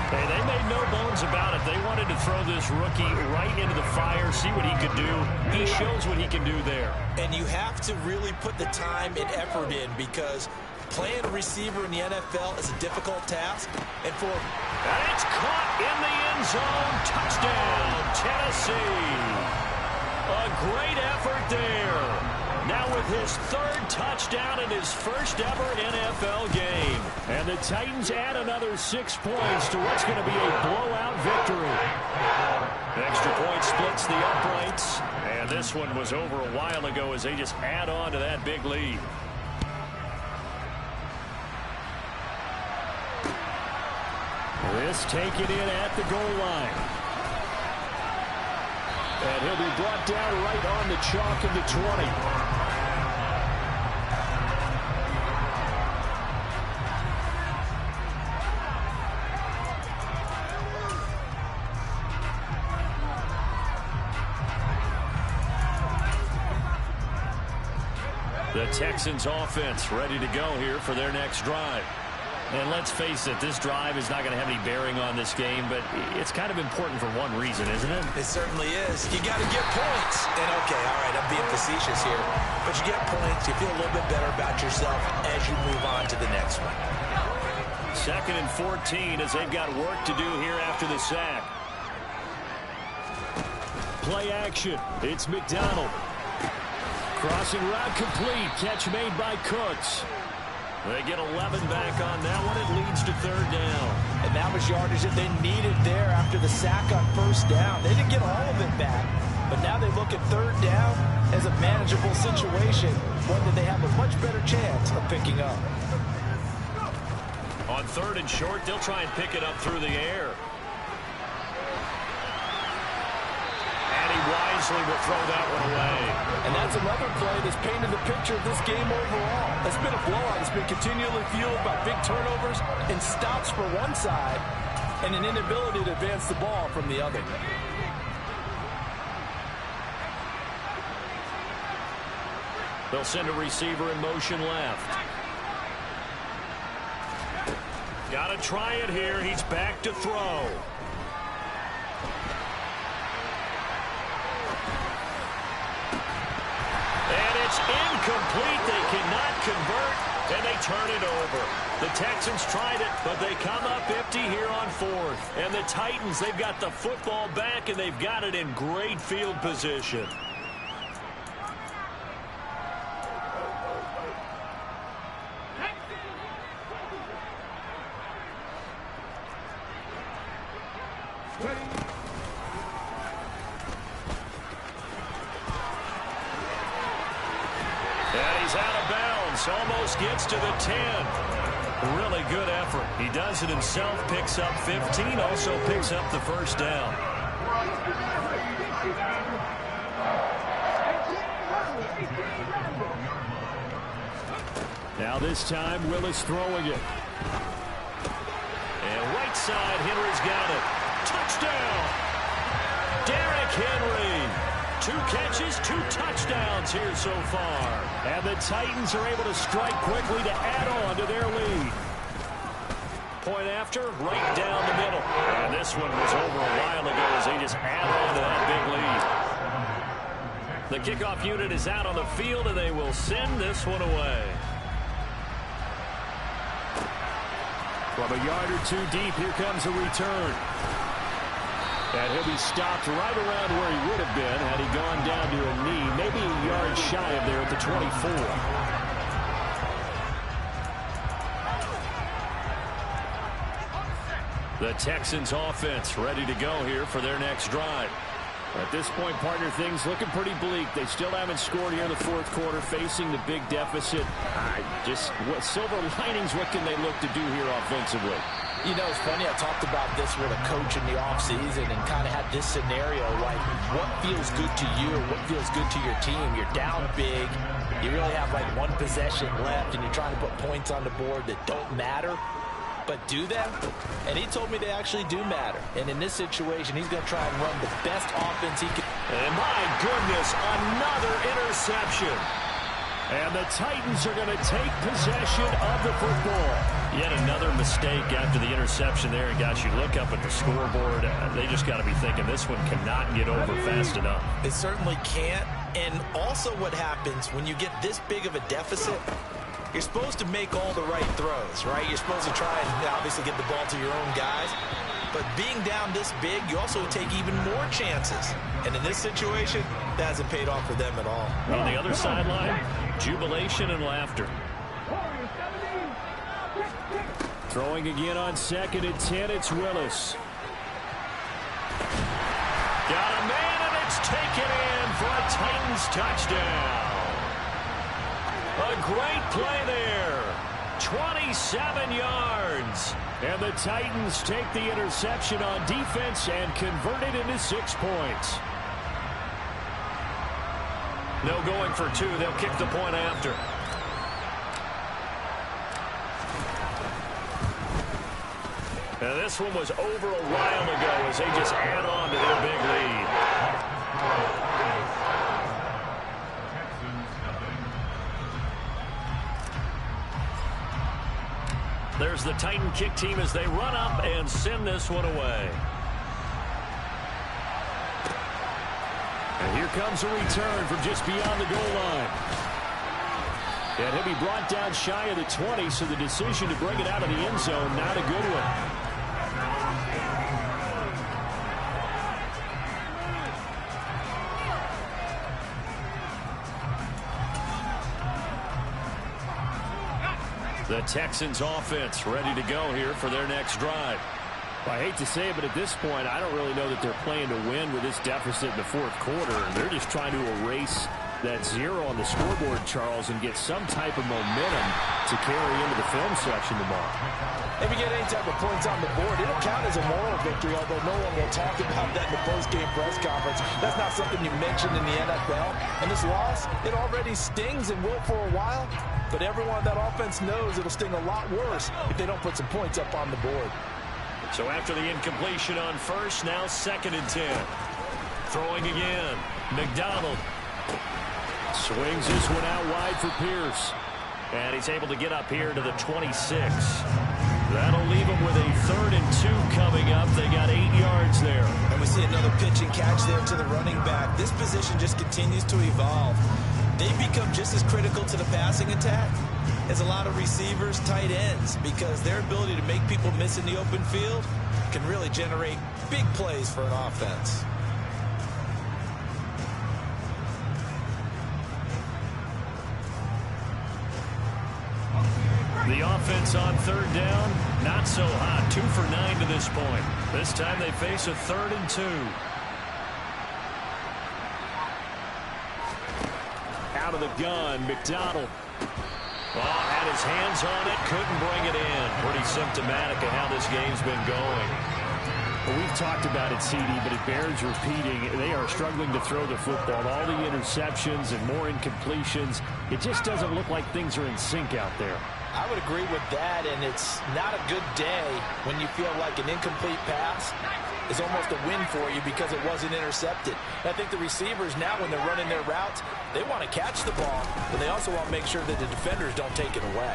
Hey, they made no bones about it. They wanted to throw this rookie right into the fire, see what he could do. He shows what he can do there. And you have to really put the time and effort in because playing a receiver in the NFL is a difficult task. And it's caught in the end zone. Touchdown, Tennessee. A great effort there. Now with his third touchdown in his first ever NFL game. And the Titans add another 6 points to what's going to be a blowout victory. Extra point splits the uprights. And this one was over a while ago as they just add on to that big lead. This taken in at the goal line. And he'll be brought down right on the chalk of the 20. The Texans offense ready to go here for their next drive. And let's face it, this drive is not going to have any bearing on this game, but it's kind of important for one reason, isn't it? It certainly is. You got to get points. And okay, all right, I'm being facetious here. But you get points, you feel a little bit better about yourself as you move on to the next one. 2nd and 14 as they've got work to do here after the sack. Play action. It's McDonald. Crossing route complete. Catch made by Cooks. They get 11 back on that one. It leads to third down. And that was yardage that they needed there after the sack on first down. They didn't get all of it back, but now they look at third down as a manageable situation, one that they have a much better chance of picking up. On 3rd and short, they'll try and pick it up through the air. And he wisely will throw that one away. And that's another play that's painted the picture of this game overall. It's been a blowout. It's been continually fueled by big turnovers and stops for one side and an inability to advance the ball from the other. They'll send a receiver in motion left. Got to try it here. He's back to throw. And it's incomplete. They cannot convert, and they turn it over. The Texans tried it, but they come up empty here on 4th. And the Titans, they've got the football back, and they've got it in great field position. He's out of bounds. Almost gets to the 10. Really good effort. He does it himself, picks up 15, also picks up the first down. Now this time, Willis throwing it. And right side, Henry's got it. Touchdown! Derrick Henry. 2 catches, 2 touchdowns here so far. And the Titans are able to strike quickly to add on to their lead. Point after, right down the middle. And this one was over a while ago as they just add on to that big lead. The kickoff unit is out on the field, and they will send this one away. From a yard or 2 deep, here comes a return. And he'll be stopped right around where he would have been had he gone down to a knee, maybe a yard shy of there at the 24. The Texans offense ready to go here for their next drive. At this point, partner, things looking pretty bleak. They still haven't scored here in the fourth quarter, facing the big deficit. What silver linings, what can they look to do here offensively? You know, it's funny, I talked about this with a coach in the offseason and kind of had this scenario, like what feels good to you or what feels good to your team. You're down big. You really have like 1 possession left, and you're trying to put points on the board that don't matter. But do them? And he told me they actually do matter. And in this situation, he's going to try and run the best offense he can. And my goodness, another interception. And the Titans are going to take possession of the football. Yet another mistake after the interception there. And guys, you look up at the scoreboard, they just got to be thinking this one cannot get over fast enough. It certainly can't. And also what happens when you get this big of a deficit, you're supposed to make all the right throws, right? You're supposed to try and obviously get the ball to your own guys. But being down this big, you also take even more chances. And in this situation, that hasn't paid off for them at all. On the other sideline, jubilation and laughter. Throwing again on 2nd and 10, it's Willis. Got a man, and it's taken in for a Titans touchdown. A great play there. 27 yards. And the Titans take the interception on defense and convert it into 6 points. No going for 2. They'll kick the point after. And this one was over a while ago as they just add on to their big lead. There's the Titan kick team as they run up and send this one away. And here comes a return from just beyond the goal line. And he'll be brought down shy of the 20, so the decision to bring it out of the end zone, not a good one. The Texans offense ready to go here for their next drive. I hate to say it, but at this point, I don't really know that they're playing to win with this deficit in the fourth quarter. They're just trying to erase that 0 on the scoreboard, Charles, and get some type of momentum to carry into the film section tomorrow. If you get any type of points on the board, it'll count as a moral victory, although no one will talk about that in the post-game press conference. That's not something you mentioned in the NFL. And this loss, it already stings and will for a while. But everyone on that offense knows it'll sting a lot worse if they don't put some points up on the board. So after the incompletion on first, now 2nd and 10. Throwing again. McDonald. Swings this one out wide for Pierce. And he's able to get up here to the 26. That'll leave him with a 3rd and 2 coming up. They got 8 yards there. And we see another pitch and catch there to the running back. This position just continues to evolve. They become just as critical to the passing attack as a lot of receivers, tight ends, because their ability to make people miss in the open field can really generate big plays for an offense. The offense on 3rd down, not so hot. 2 for 9 to this point. This time they face a 3rd and 2. Out of the gun, McDonald. Oh, had his hands on it, couldn't bring it in. Pretty symptomatic of how this game's been going. Well, we've talked about it, CD, but it bears repeating. They are struggling to throw the football. All the interceptions and more incompletions. It just doesn't look like things are in sync out there. I would agree with that, and it's not a good day when you feel like an incomplete pass is almost a win for you because it wasn't intercepted. And I think the receivers now, when they're running their routes, they want to catch the ball, but they also want to make sure that the defenders don't take it away.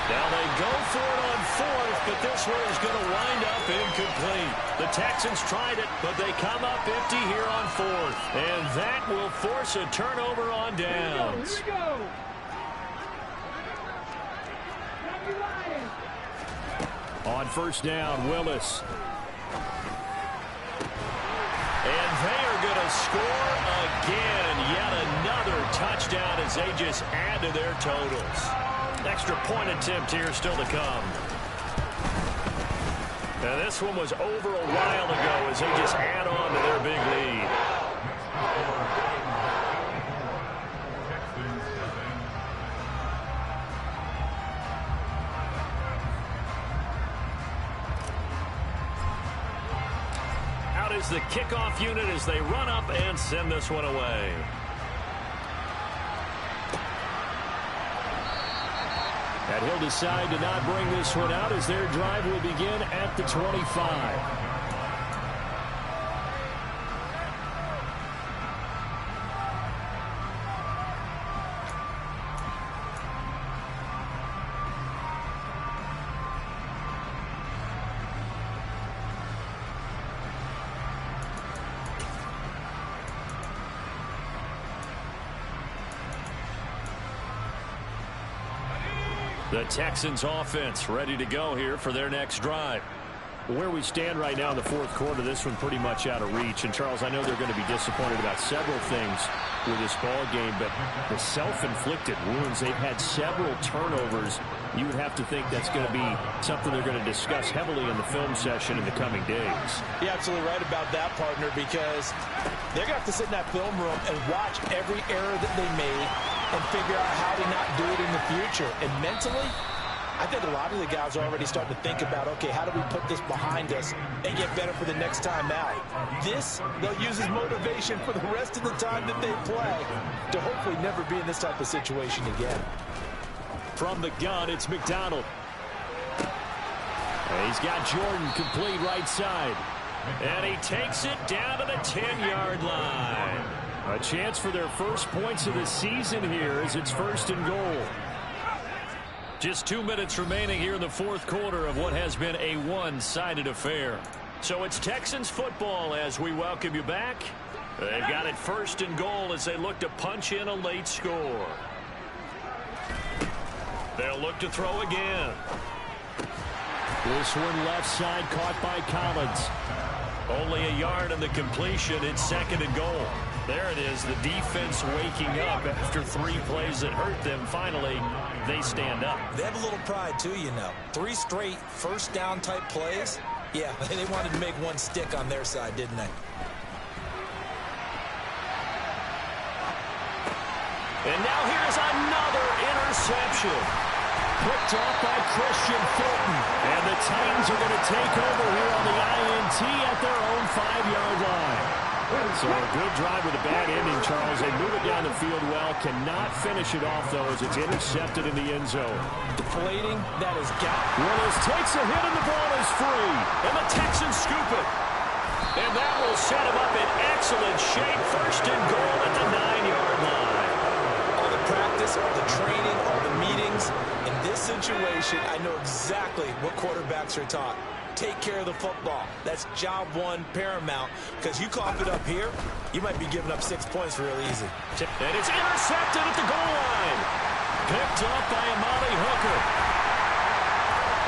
Now they go for it on fourth, but this one is going to wind up incomplete. The Texans tried it, but they come up empty here on fourth. And that will force a turnover on downs. Here we go. On first down, Willis. And they are going to score again. Yet another touchdown as they just add to their totals. Extra point attempt here still to come. Now this one was over a while ago as they just add on to their big lead. Out is the kickoff unit as they run up and send this one away. And he'll decide to not bring this one out as their drive will begin at the 25. The Texans offense ready to go here for their next drive. Where we stand right now in the fourth quarter, this one pretty much out of reach. And, Charles, I know they're going to be disappointed about several things with this ball game, but the self-inflicted wounds, they've had several turnovers. You would have to think that's going to be something they're going to discuss heavily in the film session in the coming days. You're absolutely right about that, partner, because they're going to have to sit in that film room and watch every error that they made and figure out how to not do it in the future. And mentally, I think a lot of the guys are already starting to think about, okay, how do we put this behind us and get better for the next time out? This, they'll use as motivation for the rest of the time that they play to hopefully never be in this type of situation again. From the gun, it's McDonald. And he's got Jordan complete right side. And he takes it down to the 10-yard line. A chance for their first points of the season here as it's first and goal. Just 2 minutes remaining here in the fourth quarter of what has been a one-sided affair. So it's Texans football as we welcome you back. They've got it first and goal as they look to punch in a late score. They'll look to throw again. This one left side caught by Collins. Only a yard on the completion. It's second and goal. There it is, the defense waking up after 3 plays that hurt them. Finally, they stand up. They have a little pride, too, you know. 3 straight first down type plays. Yeah, they wanted to make one stick on their side, didn't they? And now here's another interception. Picked off by Christian Fulton. And the Titans are going to take over here on the INT at their own 5-yard line. So a good drive with a bad ending, Charles. They move it down the field well. Cannot finish it off, though, as it's intercepted in the end zone. Deflating, that is got. Willis takes a hit and the ball is free. And the Texans scoop it. And that will set him up in excellent shape. First and goal at the 9-yard line. All the practice, all the training, all the meetings. In this situation, I know exactly what quarterbacks are taught. Take care of the football. That's job one paramount, because you cough it up here, you might be giving up 6 points real easy. And it's intercepted at the goal line. Picked up by Amari Hooker.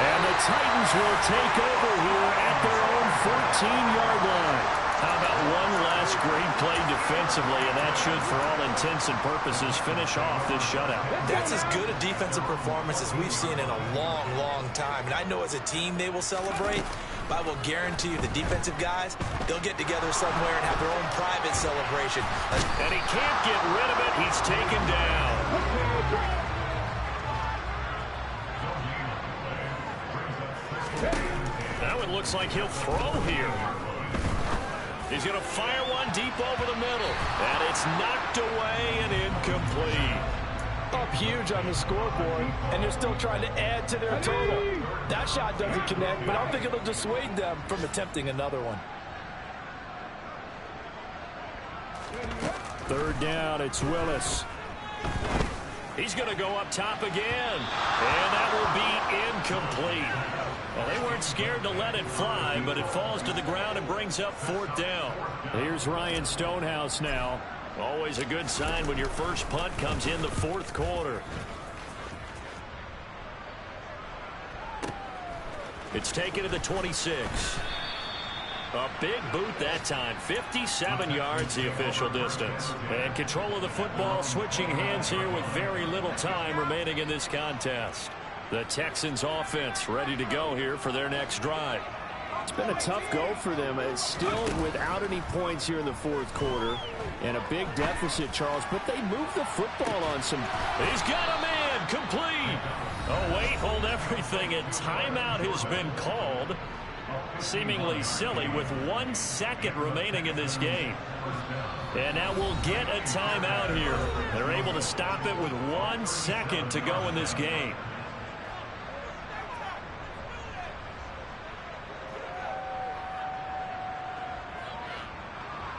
And the Titans will take over here at their own 14-yard line. How about one last great play defensively, and that should, for all intents and purposes, finish off this shutout. That's as good a defensive performance as we've seen in a long, long time. And I know as a team they will celebrate, but I will guarantee you the defensive guys, they'll get together somewhere and have their own private celebration. And he can't get rid of it. He's taken down. Now it looks like he'll throw here. He's going to fire one deep over the middle. And it's knocked away and incomplete. Up huge on the scoreboard, and they're still trying to add to their total. That shot doesn't connect, but I don't think it'll dissuade them from attempting another one. Third down, it's Willis. He's going to go up top again. And that will be incomplete. Well, they weren't scared to let it fly, but it falls to the ground and brings up fourth down. Here's Ryan Stonehouse now. Always a good sign when your first punt comes in the fourth quarter. It's taken to the 26. A big boot that time. 57 yards the official distance. And control of the football switching hands here with very little time remaining in this contest. The Texans offense ready to go here for their next drive. It's been a tough go for them. It's still without any points here in the fourth quarter. And a big deficit, Charles. But they moved the football on some. He's got a man. Complete. Oh, wait. Hold everything. And timeout has been called. Seemingly silly with 1 second remaining in this game. And now we'll get a timeout here. They're able to stop it with 1 second to go in this game.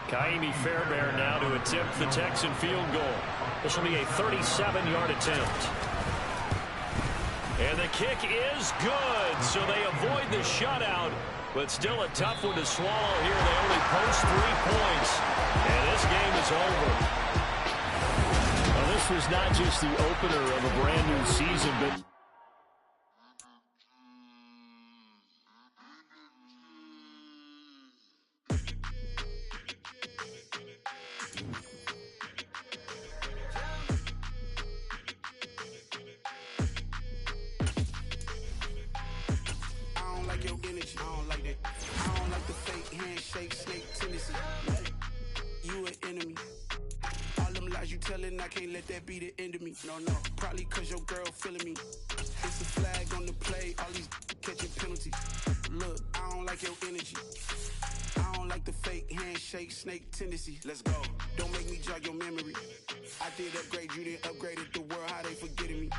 Kaimi Fairbairn now to attempt the Texan field goal. This will be a 37-yard attempt. And the kick is good, so they avoid the shutout, but still a tough one to swallow here. They only post 3 points, and this game is over. Well, this was not just the opener of a brand new season, but I can't let that be the end of me. No, probably cause your girl feeling me. It's a flag on the play, all these catching penalties. Look, I don't like your energy. I don't like the fake handshake, snake tendency. Let's go. Don't make me jog your memory. I did upgrade, you didn't upgrade it. The world, how they forgetting me.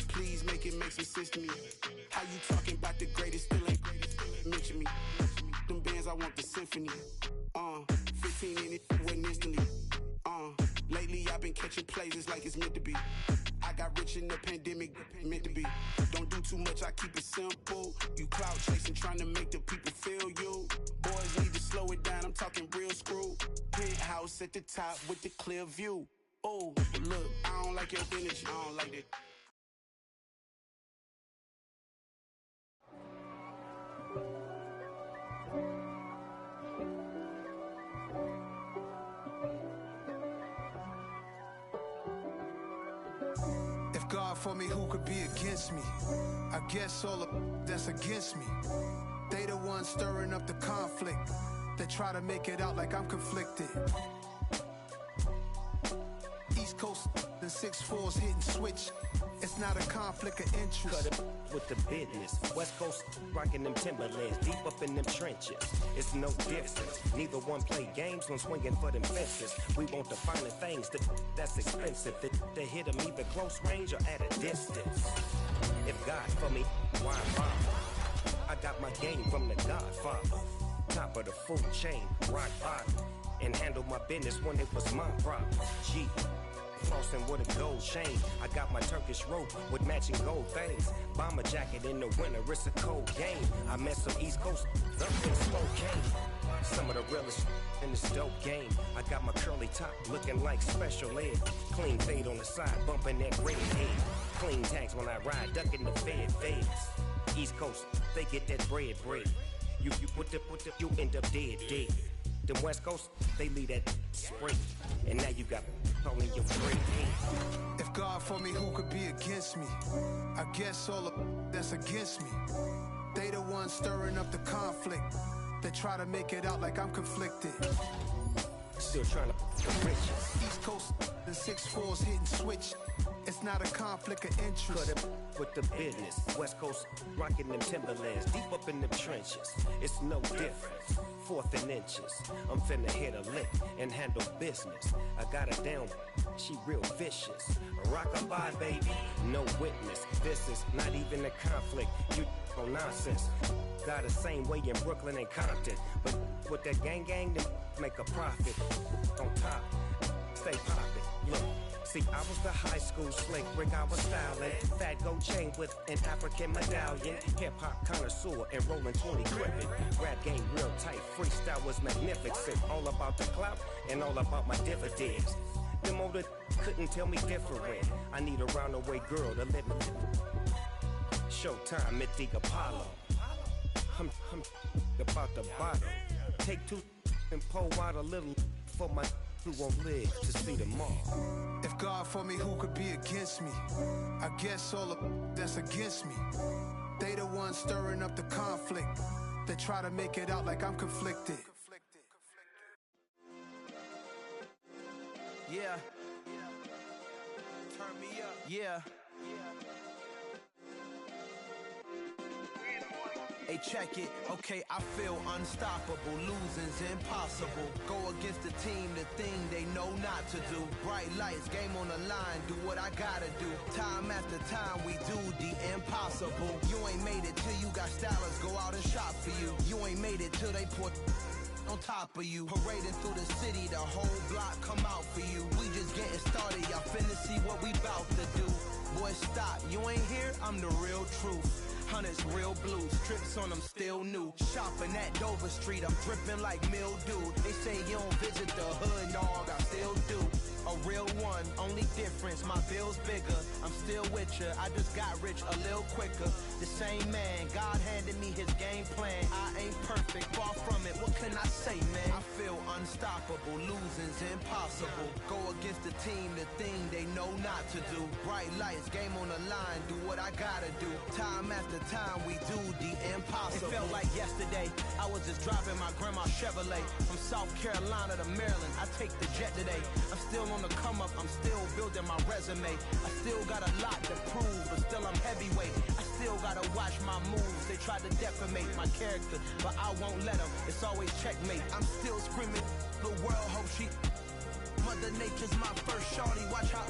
Please make it make some sense to me. How you talking about the greatest, still ain't greatest, mention me. Them bands, I want the symphony. 15 in it, went instantly. Lately I've been catching plays, it's like it's meant to be. I got rich in the pandemic, meant to be. Don't do too much, I keep it simple. You clout chasing, trying to make the people feel you. Boys need to slow it down, I'm talking real screw. Penthouse at the top with the clear view. Oh, look, I don't like your energy, I don't like that. God for me, who could be against me? I guess all of that's against me. They the ones stirring up the conflict. They try to make it out like I'm conflicted. East Coast and 6'4's hitting switch. It's not a conflict of interest. Cut it with the business. West Coast rocking them Timberlands, deep up in them trenches. It's no difference. Neither one play games when swinging for them fences. We want the finer things that's expensive. That hit them either close range or at a distance. If God for me, why bother? I got my game from the Godfather. Top of the food chain, rock bottom. And handle my business when it was my problem. G. Flossing with a gold chain. I got my Turkish rope with matching gold things. Bomber jacket in the winter, it's a cold game. I met some East Coast up in Spokane. Some of the realest in this dope game. I got my curly top looking like special ed. Clean fade on the side, bumping that red head. Clean tags when I ride, ducking the feds. East Coast, they get that bread. You you end up dead. Them West Coast, they leave that spring. And now you got only your friend. If God for me, who could be against me? I guess all of that's against me. They the ones stirring up the conflict. They try to make it out like I'm conflicted. still trying to the riches. East Coast and 6'4s hitting switch. It's not a conflict of interest. Cut it with the business. West Coast rocking them Timberlands, deep up in them trenches. It's no difference. 4th and inches. I'm finna hit a lick and handle business. I got her down, she real vicious. Rock-a-bye, baby, no witness. This is not even a conflict. You on nonsense. Got the same way in Brooklyn and Compton, but with that gang, then make a profit. On top, stay poppin'. Look. See, I was the high school slick Rick, I was styling. Fat gold chain with an African medallion. Hip-hop connoisseur and rolling 20 gripping. Rap game real tight, freestyle was magnificent. All about the clout and all about my dividends. Them older couldn't tell me different. I need a roundaway girl to let me. Showtime at the Apollo. I'm about the bottle. Take 2 and pour out a little for my who won't live to see tomorrow. If God for me, who could be against me? I guess all of that's against me. They the ones stirring up the conflict. They try to make it out like I'm conflicted. Yeah. Turn me up. Yeah. Hey, check it. Okay, I feel unstoppable. Losing's impossible. Go against the team, the thing they know not to do. Bright lights, game on the line, do what I gotta do. Time after time, we do the impossible. You ain't made it till you got stylists go out and shop for you. You ain't made it till they put on top of you. Parading through the city, the whole block come out for you. We just getting started, y'all finna see what we bout to do. Boy, stop, you ain't here, I'm the real truth. Hunters, real blue, strips on them still new. Shopping at Dover Street, I'm dripping like mildew. They say you don't visit the hood, dog, I still do. A real one, only difference, my bill's bigger. I'm still with ya, I just got rich a little quicker. The same man, God handed me his game plan. I ain't perfect, far from it, what can I say, man? I feel unstoppable, losing's impossible. Go against the team, the thing they know not to do. Bright lights, game on the line, do what I gotta do. Time after time, we do the impossible. It felt like yesterday, I was just driving my grandma's Chevrolet. From South Carolina to Maryland, I take the jet today. I'm still on the come up, I'm still building my resume. I still got a lot to prove, but still I'm heavyweight. I still gotta watch my moves. They try to defamate my character, but I won't let them. It's always checkmate. I'm still screaming, the world hope she. Mother Nature's my first shorty, watch how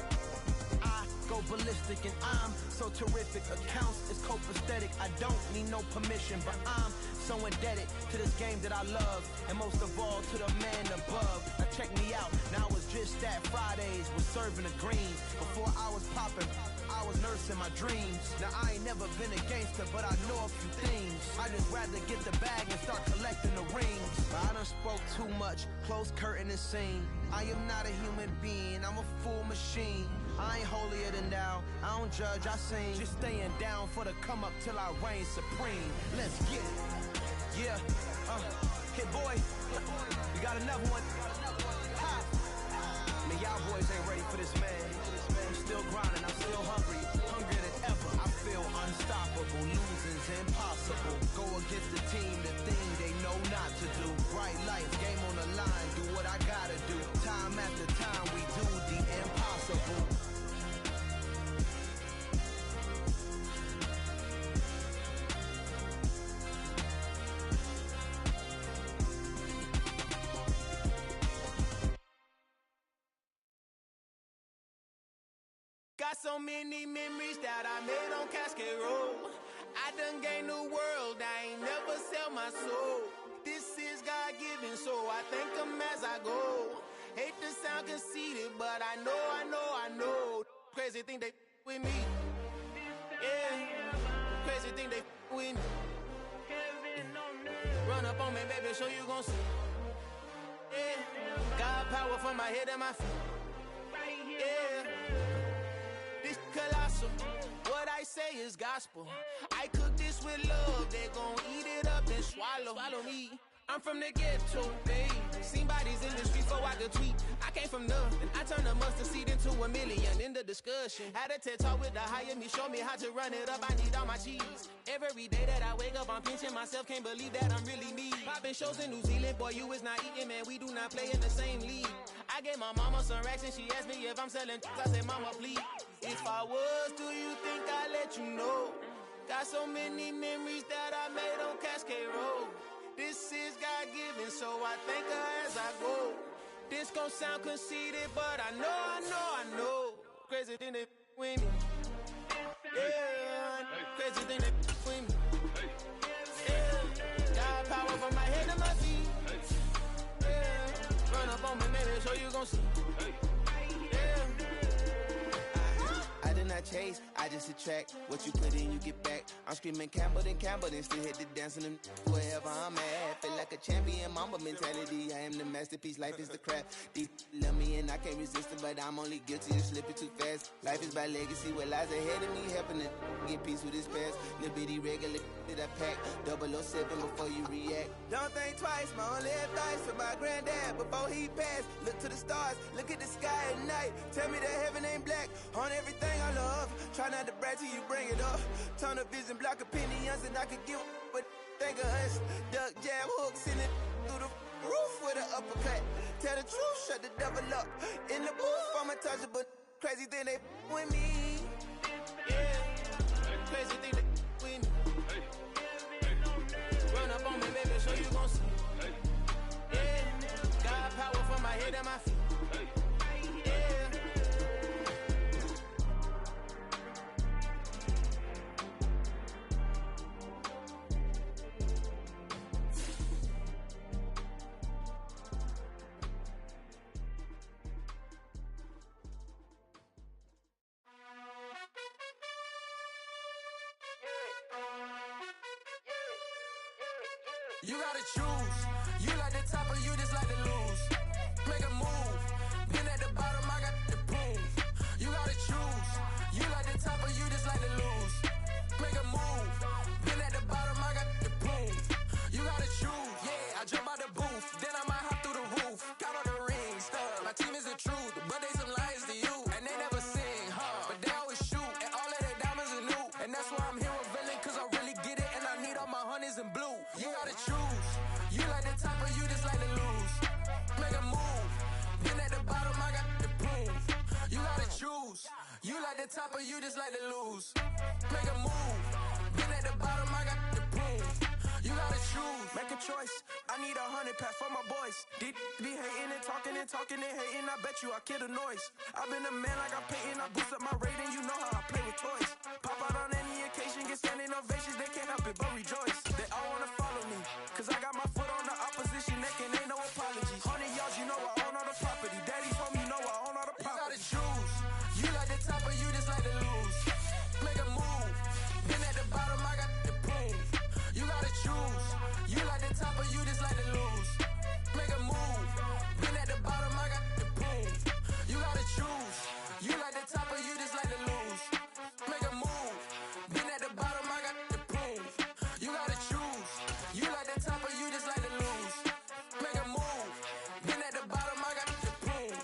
I go ballistic and I'm so terrific. Accounts is copacetic, I don't need no permission, but I'm so indebted to this game that I love, and most of all to the man above. Now check me out, now it's just that Fridays was serving the greens. Before I was popping, I was nursing my dreams. Now I ain't never been a gangster, but I know a few things. I just rather get the bag and start collecting the rings. But I done spoke too much, close curtain and scene. I am not a human being, I'm a full machine. I ain't holier than thou, I don't judge, I sing. Just staying down for the come up till I reign supreme. Let's get it. Yeah, Hit Boy, we got another one. Ha! Man, y'all boys ain't ready for this, man. I'm still grinding, I'm still hungry, hungrier than ever. I feel unstoppable, losing's impossible. Go against the team, the thing they know not to do. Bright lights, game on the line, do what I gotta do. Time after time, we do the impossible. Got so many memories that I made on Cascade Road. I done gained the world, I ain't never sell my soul. This is God-given, so I thank him as I go. Hate to sound conceited, but I know. Crazy thing they with me. Yeah, crazy thing they with me. Run up on me, baby, so you gon' see. Yeah, got power from my head and my feet. Yeah. Colossal, what I say is gospel. I cook this with love, they gon' eat it up and swallow me. I'm from the ghetto, babe. Seen bodies in the streets, so I could tweet. I I came from nothing. I turned a mustard seed into $1 million in the discussion. Had a TED talk with the hire me, show me how to run it up. I need all my cheese. Every day that I wake up, I'm pinching myself. Can't believe that I'm really me. Popping shows in New Zealand, boy, you is not eating, man. We do not play in the same league. I gave my mama some racks and she asked me if I'm selling. I said, mama, please. If I was, do you think I'd let you know? Got so many memories that I made on Cascade Road. This is God-given, so I thank her as I go. This gon' sound conceited, but I know. Crazy thing that with me. Yeah, crazy thing that with me. Yeah, got power from my head to my feet. Yeah, run up on me, maybe, so you gon' see. I did not chase, I just attract. What you put in, you get back. I'm screaming Campbell, then still hit the dancing and wherever I'm at. Feel like a champion, mamba mentality. I am the masterpiece, life is the crap. These love me and I can't resist it, but I'm only guilty of slipping too fast. Life is by legacy, what lies ahead of me, helping to get peace with this past. Little bitty regular that I pack, 007 before you react. Don't think twice, my only advice for my granddad before he passed. Look to the stars, look at the sky at night. Tell me that heaven ain't black on everything I love. Try not to brag till you bring it up. Tunnel vision, block opinions, and I could give but think of us. Duck jab hooks in it through the roof with an uppercut. Tell the truth, shut the devil up. In the booth, I'm untouchable. Crazy thing they with me. Yeah, crazy thing they with me. Run up on me, baby, so you gon' see. Yeah, got power from my head and my feet. You gotta choose. You like the top or you just like to lose. Make a move. Been at the bottom, I got the proof. You gotta choose. You like the top or you just like to lose. Make a move. Been at the bottom, I got the proof. You gotta choose. Yeah, I jump out the booth. Then I might hop through the roof. Count on the rings. My team is the truth, but they some liars to you. And they never sing, but they always shoot. And all of their diamonds are new. And that's why I'm here revealing, cause I really get it. And I need all my honeys in blue. You gotta choose. You like the top or you just like to lose. Make a move. Been at the bottom, I got the proof. You gotta choose. You like the top or you just like to lose. Make a move. Been at the bottom, I got the proof. You gotta choose. Make a choice. I need 100 pack for my boys. Deep be hating and talking and hating. I bet you I kill the noise. I've been a man like I'm painting. I boost up my rating. You know how I play with toys. Pop out on any occasion, get standing ovations. They can't help it but rejoice. They all wanna follow me, cause I got my foot on the opposition neck and ain't no apologies. 100 yards, you know I own all the property. Daddy told me, you know I own all the property. You gotta choose. You like the top or you just like to lose. Make a move. Been at the bottom, I got the proof. You gotta choose. You like the top or you just like to lose. Make a move. Been at the bottom, I got the proof. You gotta choose. You like the top or you just like to lose. Make a move. Been at the bottom, I got the proof. You gotta choose. You like the top or you just like to lose. Make a move. Been at the bottom, I got the proof.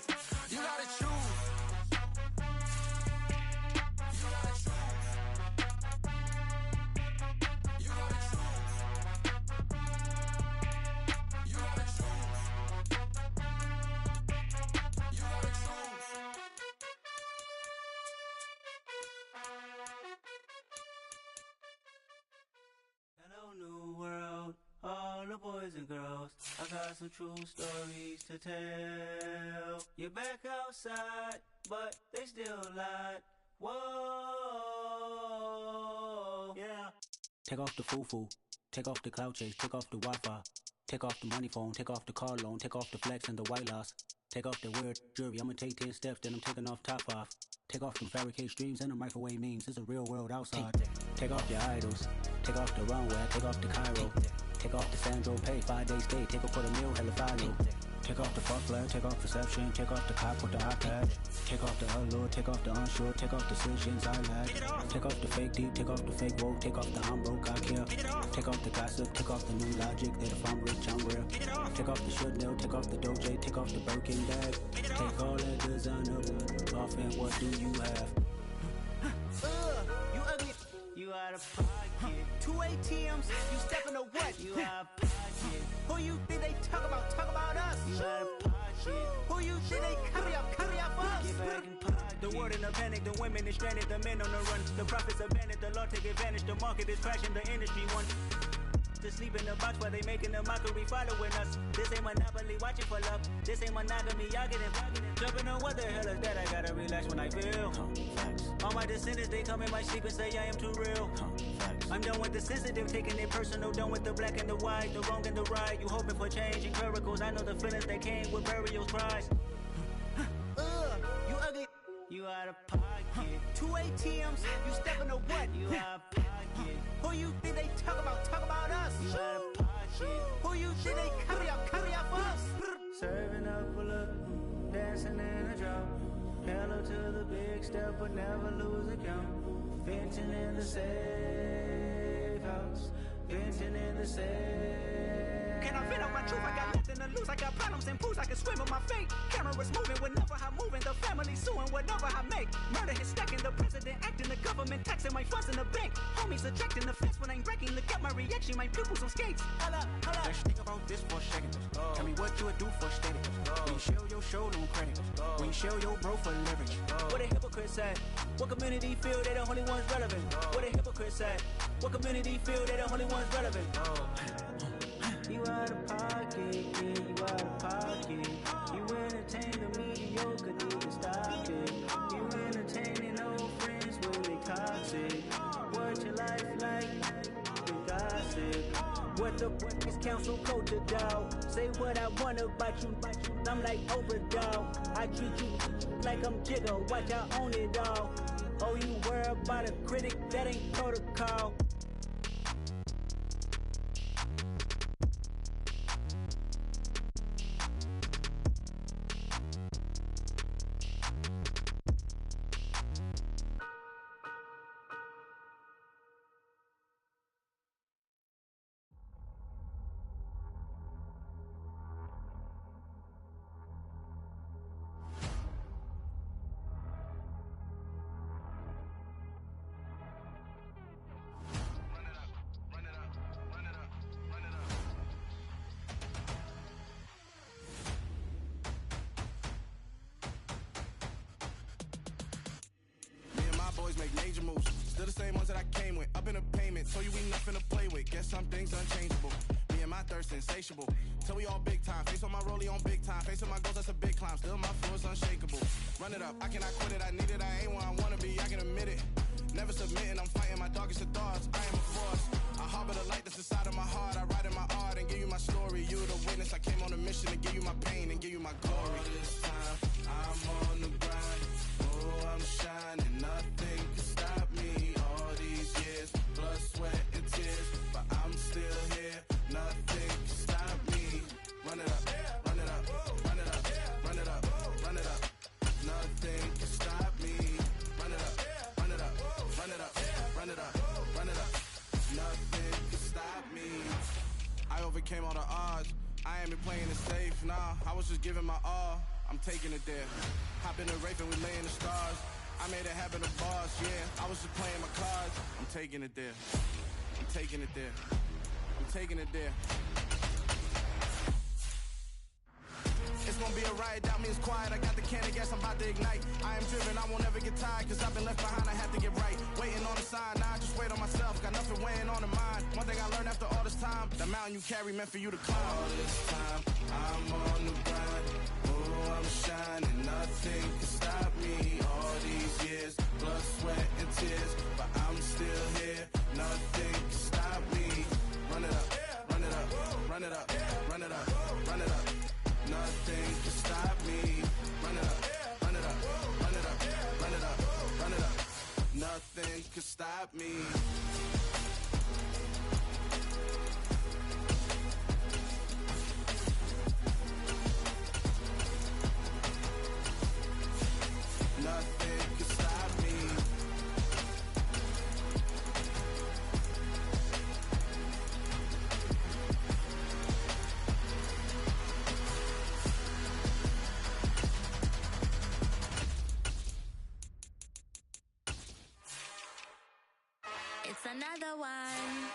You gotta choose. You gotta choose. You gotta choose. You gotta choose. You gotta choose. Hello, new world, all the boys and girls. I got some true stories to tell. You're back outside, but they still lied. Whoa, yeah. Take off the foo-foo, take off the cloud chase, take off the Wi-Fi, take off the money phone, take off the car loan, take off the flex and the white loss. Take off the weird jewelry, I'ma take 10 steps, then I'm taking off top 5. Take off them fabricate streams and the microwave memes, it's a real world outside. Take off your idols, take off the runway, take off the Cairo. Take off the Sandro pay, 5 days stay, take a $250,000 hella follow. Take off the fuck flag, take off perception, take off the cop with the iPad. Take off the allure, take off the unsure, take off decisions I lack. Take off the fake deep, take off the fake woke, take off the I'm broke, I care. Take off the gossip, take off the new logic that if I'm rich, I'm real. Take off the should know, take off the Doja, take off the Birkin bag. Take all that designer off and what do you have? You ugly. You out of pocket. 2 ATMs, you stepping to what? You out of pocket. Who you think they talk about us? You out of pocket. Who you think they carry up for us? Get back in pocket. The world in a panic, the women is stranded, the men on the run. The profits abandoned, the law take advantage, the market is crashing, the industry won. To sleep in the box while they making a mockery following us. This ain't Monopoly, watching for love. This ain't monogamy, y'all getting jumping on what the hell is that? I gotta relax when I feel. All my descendants, they come in my sleep and say I am too real. I'm done with the sensitive, taking it personal. Done with the black and the white, the wrong and the right. You hoping for change and miracles. I know the feelings that came with burials, cries. You ugly. You out of pocket. 2 ATMs, you stepping to what? You out of pocket. Who you think they talk about us? You out of pocket. Who you think they carry up for us? Serving up a look, dancing in a drop. Hello to the big step, but never lose a count. Venting in the safe house. Venting in the safe. Can I vent out my truth? I got nothing to lose. I got problems and booze. I can swim with my fate. Cameras moving whenever I'm moving. The family suing whatever I make. Murder is stacking. The president acting. The government taxing my funds in the bank. Homies ejecting the fence when I'm breaking. Look at my reaction. My pupils on skates. Holla. Let's think about this for a second. Tell me what you would do for steady. When you show your show, no credit. When you show your bro for leverage. What a hypocrite said. What community feel they the only ones relevant? What a hypocrite said. What community feel they the only ones relevant? You out of pocket, yeah, you out of pocket. You entertain the mediocre, need to stop it. You entertaining old friends when they toxic. What your life like? The gossip. What the fuck is council culture, dog? Say what I want about you. I'm like overdog. I treat you like I'm Jigga. Watch I own it all. Oh, you worry about a critic? That ain't protocol. Make major moves, still the same ones that I came with. Up in a payment, so you we nothing to play with. Guess some things unchangeable. Me and my thirst insatiable. Till we all big time. Face on my rollie on big time. Face on my goals, that's a big climb. Still my flow is unshakable. Run it up, I cannot quit it. I need it, I ain't where I wanna be. I can admit it. Never submitting, I'm fighting my darkest of thoughts. I am a force. I harbor the light that's inside of my heart. I write in my art and give you my story. You the witness. I came on a mission to give you my pain and give you my glory. All this time, I'm on the grind. Oh, I'm shining. Nothing can stop me. All these years, blood, sweat, and tears. But I'm still here. Nothing can stop me. Run it up, run it up, run it up, run it up, run it up. Nothing can stop me. Run it up, run it up, run it up, run it up, run it up. Nothing can stop me. I overcame all the odds. I ain't been playing it safe, nah. I was just giving my all. I'm taking it there. Hop in the Wraith and we lay in the stars. I made it happen to bars, yeah. I was just playing my cards. I'm taking it there. I'm taking it there. I'm taking it there. It's gonna be a riot, doubt me it's quiet. I got the can of gas, I'm about to ignite. I am driven, I won't ever get tired. Cause I've been left behind, I have to get right. Waiting on the sign, now I just wait on myself. Got nothing weighing on the mind. One thing I learned after all this time, the mountain you carry meant for you to climb. All this time, I'm on the grind. Oh, I'm shining, nothing can stop me. All these years, blood, sweat, and tears. But I'm still here, nothing can stop me. Run it up, run it up, run it up, run it up, run it up. Nothing can stop me. Run it up, run it up, run it up, run it up, run it up. Nothing can stop me. another one.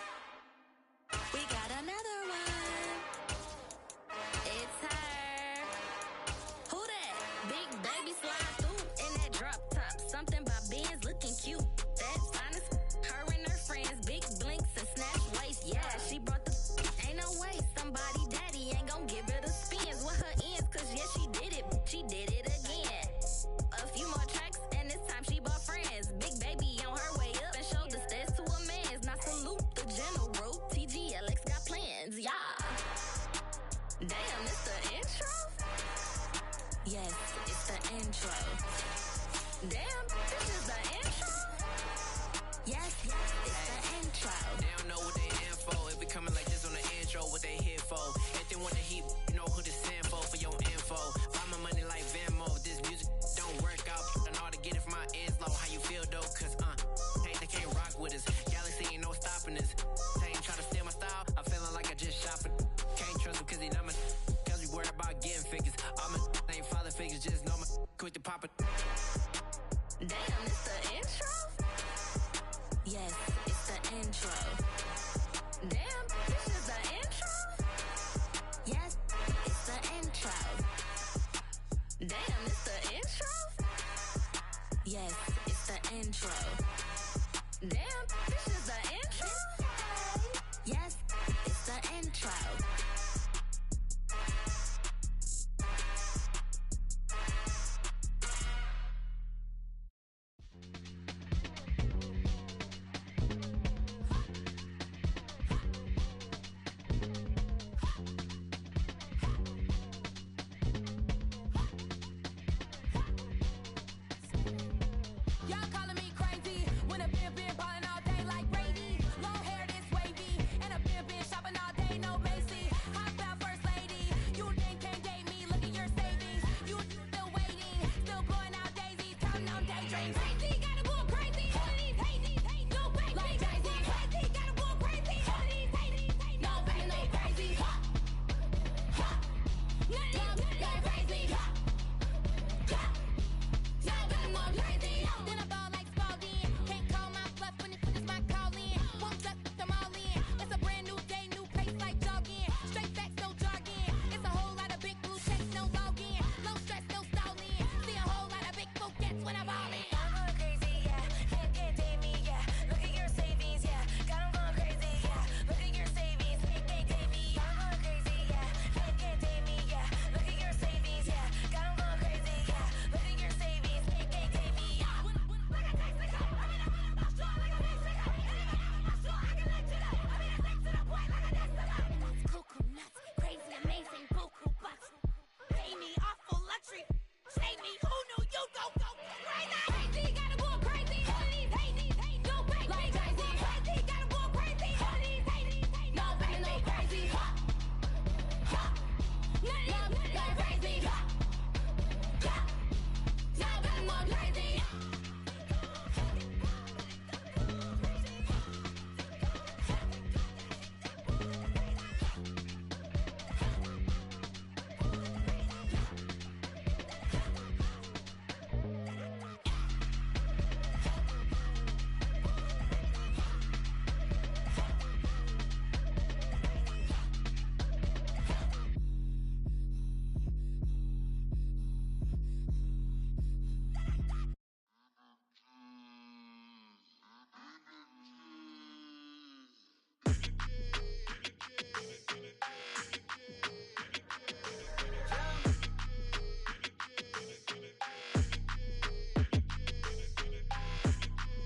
We got another one. It's her. Who that? Big baby slide through in that drop top. Something about Benz looking cute. That's honest. Her and her friends, big blinks and snatch waist. Yeah, she brought the. Ain't no way somebody daddy ain't gon' give her the spins with her ends. Cause yeah, she did it. She did it again. A few more tracks and this time she bought friends. Big baby on her way up and showed the stairs to a man's. Now salute the general. TGLX got plans, yeah. Damn, it's the intro? Yes, it's the intro. Damn, this is the intro? Yes, it's the intro. They don't know what they in for. It be coming like this on the intro, what they here for. If they want to heat, you know who to send for your info. Buy my money like Venmo. This music don't work out. I know how to get it from my ends low. How you feel though? Cause hey, they can't rock with us. Galaxy ain't no stopping us. They ain't try to steal my style. I'm feeling like I just shopping. Can't trust him cause he not my. Cause we worried about getting figures. All my ain't father figures. Just know my quit the pop it. Damn, it's the intro? Yes, it's the intro. Damn, this is the intro? Yes, it's the intro. Damn, it's the intro? Yes, it's the intro. Damn, this is the intro? Yes, it's the intro. Y'all calling me crazy when a been ballin' all day like Brady. Long hair this wavy, and a been shopping all day, no Macy. Hop out first lady, you think can't date me? Look at your savings, you still waiting, still blowing out daisies, counting on daydreams. Crazy, gotta go crazy. All of these hate, no baby. Like Jay-Z, crazy, gotta go crazy. All of these hate, no baby, no crazy. None of these go crazy. Then I ball like Spalding. Can't call my bluff when it's my calling. Won't duck them all in. It's a brand new day, new pace like jogging. Straight facts, no jargon. It's a whole lot of big blue checks, no login. Low stress, no stalling. See a whole lot of big focus when I ball in. I'm going crazy, yeah. Can't date me, yeah. Look at your savings, yeah. Got 'em going crazy, yeah. Look at your savings, can't date me. I'm going crazy, yeah. Can't date me, yeah. Look at your savings, yeah. Got 'em going crazy, yeah. Look at your savings, can't date me. Cuckoo nuts, crazy, amazing, buku bucks. Pay me awful luxury. Save me, who knew you go crazy? Crazy, gotta go crazy. All of these hate, no baby. Like Jay-Z, crazy, gotta go crazy. All of these hate, no baby, no crazy. None of these go crazy. Now I'm more crazy.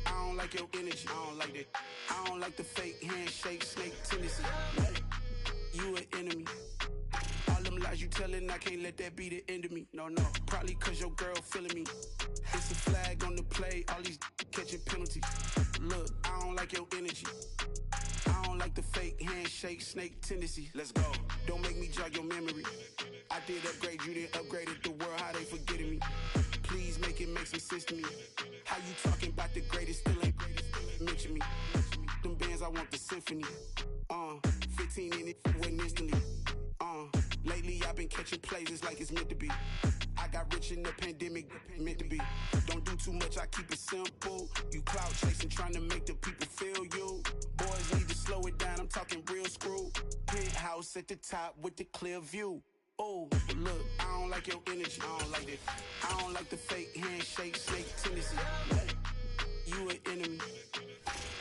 I don't like your energy. I don't like that. I don't like the fake handshake, snake tendency. You an enemy. All them lies you telling, I can't let that be the end of me. No, probably cause your girl feeling me. It's a flag on the play, all these catching penalties. Look, I don't like your energy. I don't like the fake handshake, snake tendency. Let's go. Don't make me jog your memory. I did upgrade, you didn't upgrade it. The world, how they forgetting me. Please make it make some sense to me. How you talking about the greatest, still ain't greatest? Mention me. Them bands, I want the symphony. 15 in it, wasn't instantly. Lately I've been catching plays, it's like it's meant to be. I I got rich in the pandemic, meant to be. Don't do too much, I keep it simple. You clout chasing, trying to make the people feel you. Boys need to slow it down, I'm talking real screw. Penthouse at the top with the clear view. Oh, look, I don't like your energy, I don't like it. I don't like the fake handshake, snake tendency. You an enemy.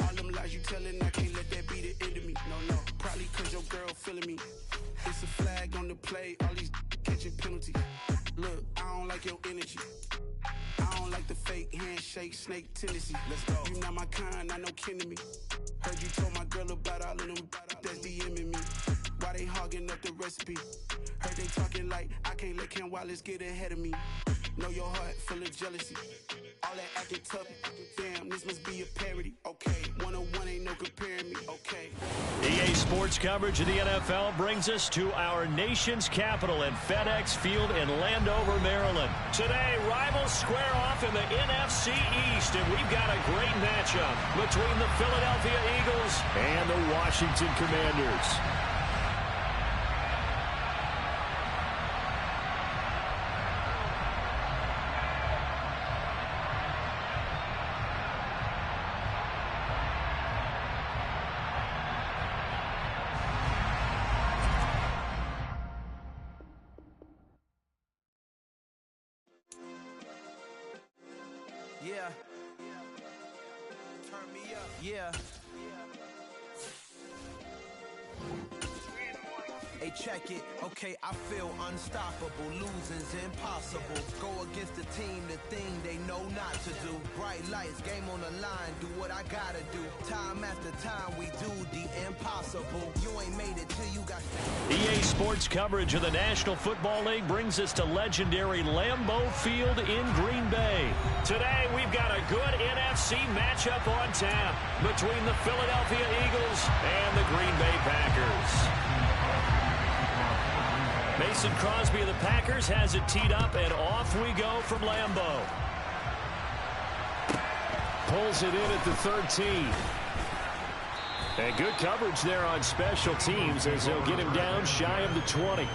All them lies you telling, I can't let that be the end of me. No, probably cause your girl feeling me. It's a flag on the play, all these catching penalties. Look, I don't like your energy. I don't like the fake handshake, snake tendency. Let's go. You not my kind, I know kin to me. Heard you told my girl about all of them that's DMing me. Why they hogging up the recipe? Heard they talking like I can't let Ken Wallace get ahead of me. Know your heart full of jealousy. All that acting tough, damn, this must be a parody. Okay, 101 ain't no comparing me, okay. EA Sports coverage of the NFL brings us to our nation's capital at FedEx Field in Landover, Maryland. Today, rivals square off in the NFC East, and we've got a great matchup between the Philadelphia Eagles and the Washington Commanders. Yeah. Turn me up. Yeah. Hey, check it. Okay, I feel unstoppable. Losing's impossible. Go against the team, the thing they know not to do. Bright lights, game on the line. Do what I gotta do. Time after time, we do the impossible. You ain't made it till you got... EA Sports coverage of the National Football League brings us to legendary Lambeau Field in Green Bay. Today, we've got a good NFC matchup on tap between the Philadelphia Eagles and the Green Bay Packers. Mason Crosby of the Packers has it teed up, and off we go from Lambeau. Pulls it in at the 13. And good coverage there on special teams as they'll get him down shy of the 20.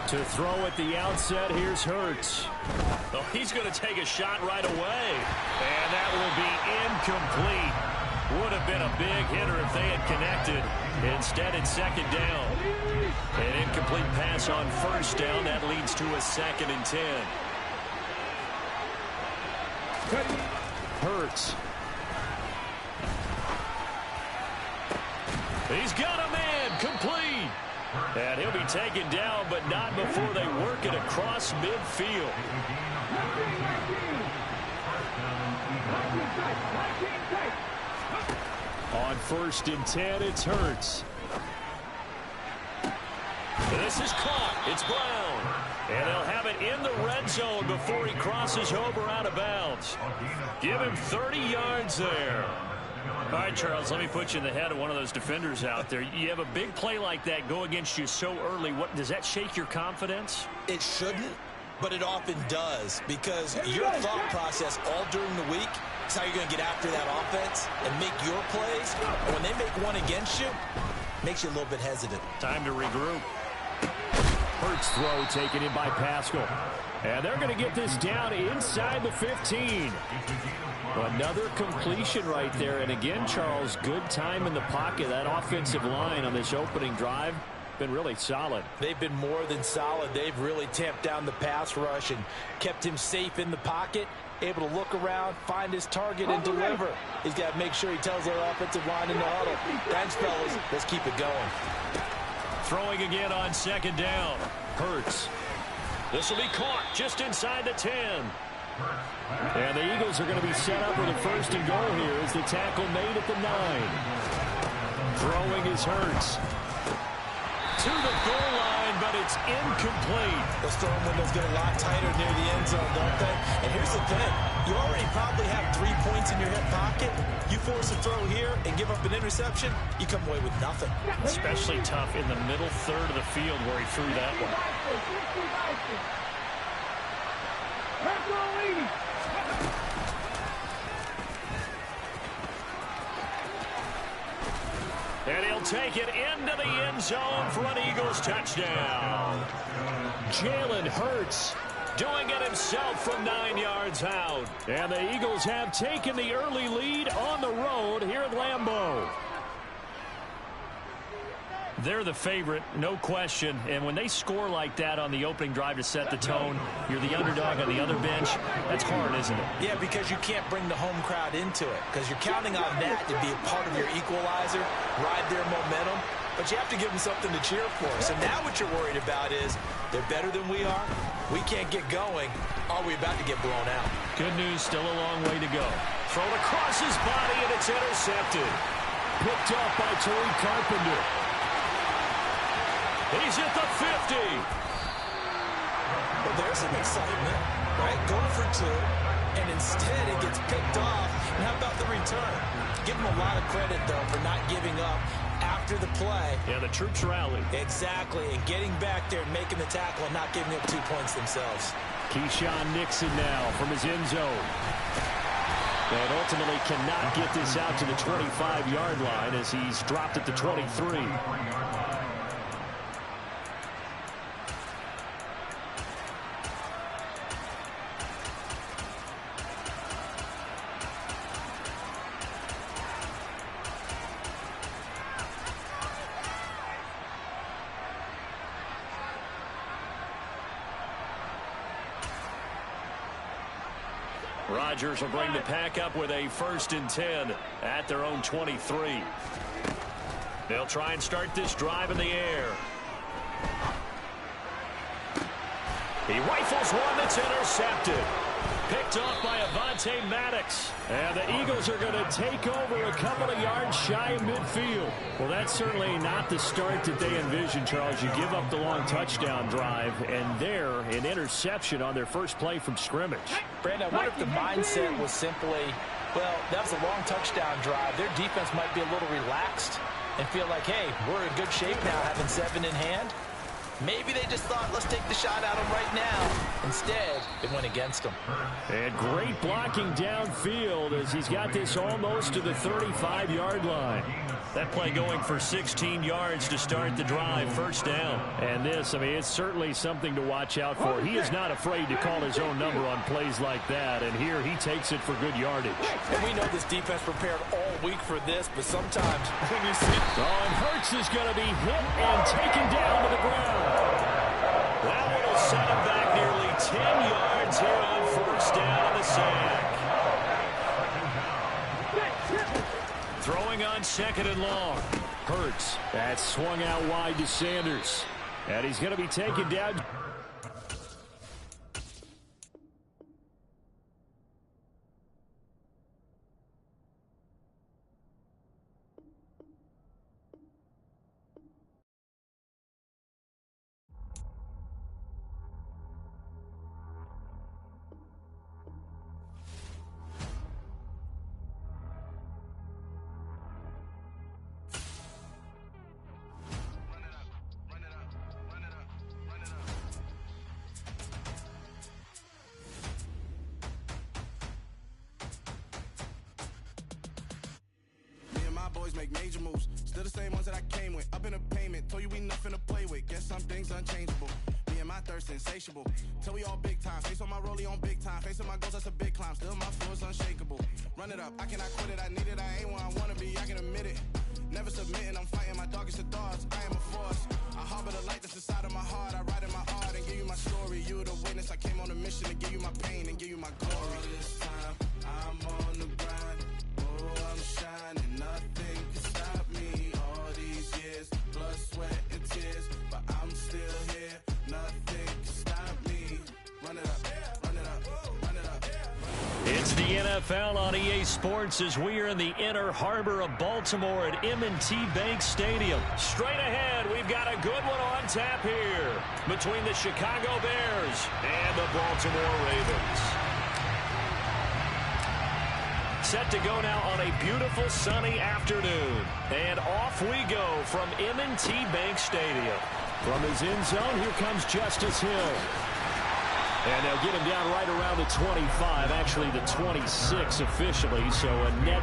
To throw at the outset, here's Hurts. Oh, he's going to take a shot right away. And that will be incomplete. Would have been a big hitter if they had connected. Instead, it's second down. An incomplete pass on first down. That leads to a 2nd and 10. Hurts. He's got a man. Complete. And he'll be taken down, but not before they work it across midfield. On 1st and 10, it's Hurts. This is caught. It's Brown. And they'll have it in the red zone before he crosses over out of bounds. Give him 30 yards there. All right, Charles, let me put you in the head of one of those defenders out there. You have a big play like that go against you so early. What does that shake your confidence? It shouldn't, but it often does, because your thought process all during the week is how you're going to get after that offense and make your plays. And when they make one against you, it makes you a little bit hesitant. Time to regroup. Hurts throw taken in by Pascal. And they're going to get this down inside the 15. Another completion right there. And again, Charles, good time in the pocket. That offensive line on this opening drive been really solid. They've been more than solid. They've really tamped down the pass rush and kept him safe in the pocket, able to look around, find his target, and deliver. He's got to make sure he tells their offensive line in the huddle, thanks, fellas, let's keep it going. Throwing again on 2nd down. Hurts. This will be caught just inside the 10. And the Eagles are going to be set up with a 1st and goal here as the tackle made at the 9. Throwing is Hurts. To the goal line, but it's incomplete. The storm windows get a lot tighter near the end zone, don't they? And here's the thing. You already probably have 3 points in your hip pocket. You force a throw here and give up an interception, you come away with nothing. Especially tough in the middle third of the field where he threw that one. And he'll take it into the end zone for an Eagles touchdown. Jalen Hurts doing it himself from 9 yards out. And the Eagles have taken the early lead on the road here at Lambeau. They're the favorite, no question. And when they score like that on the opening drive to set the tone, you're the underdog on the other bench. That's hard, isn't it? Yeah, because you can't bring the home crowd into it. Because you're counting on that to be a part of your equalizer, ride their momentum. But you have to give them something to cheer for. So now what you're worried about is they're better than we are. We can't get going. Are we about to get blown out? Good news, still a long way to go. Thrown across his body, and it's intercepted. Picked up by Tariq Carpenter. He's at the 50. Well, there's some excitement, right? Going for 2, and instead it gets picked off. And how about the return? Give him a lot of credit, though, for not giving up after the play. Yeah, the troops rallied. Exactly, and getting back there and making the tackle and not giving up 2 points themselves. Keyshawn Nixon now from his end zone. And ultimately cannot get this out to the 25-yard line as he's dropped at the 23. Rodgers will bring the pack up with a 1st and 10 at their own 23. They'll try and start this drive in the air. He rifles one that's intercepted. Picked off by Avonte Maddox. And the Eagles are going to take over a couple of yards shy of midfield. Well, that's certainly not the start that they envisioned, Charles. You give up the long touchdown drive, and there, an interception on their first play from scrimmage. Brandon, I wonder if the mindset was simply, well, that was a long touchdown drive. Their defense might be a little relaxed and feel like, hey, we're in good shape now having 7 in hand. Maybe they just thought, let's take the shot at him right now. Instead, it went against him. And great blocking downfield as he's got this almost to the 35-yard line. That play going for 16 yards to start the drive, 1st down. And this, I mean, it's certainly something to watch out for. He is not afraid to call his own number on plays like that, and here he takes it for good yardage. And we know this defense prepared all week for this, but sometimes when you see... Oh, and Hurts is going to be hit and taken down to the ground. That one will set him back nearly 10 yards here on 1st down on the sack. Throwing on 2nd and long. Hurts. That swung out wide to Sanders. And he's going to be taken down. Boys make major moves, still the same ones that I came with. Up in a payment, told you we nothing to play with. Guess some things unchangeable. Me and my thirst insatiable. Till we all big time. Face on my rollie on big time. Facing my goals, that's a big climb. Still my floor is unshakable. Run it up, I cannot quit it. I need it, I ain't where I wanna be. I can admit it. Never submitting, I'm fighting my darkest of thoughts. I am a force. I harbor the light that's inside of my heart. I write in my art and give you my story. You the witness. I came on a mission to give you my pain and give you my glory. All this time, I'm on the grind. Oh, I'm shining. Nothing can stop me. All these years, blood, sweat, and tears. But I'm still here. Nothing can stop me. Run it up, run it up, run it up. It's the NFL on EA Sports as we are in the inner harbor of Baltimore at M&T Bank Stadium. Straight ahead, we've got a good one on tap here between the Chicago Bears and the Baltimore Ravens. Set to go now on a beautiful sunny afternoon. And off we go from M&T Bank Stadium. From his end zone, here comes Justice Hill. And they'll get him down right around the 25, actually the 26 officially, so a net.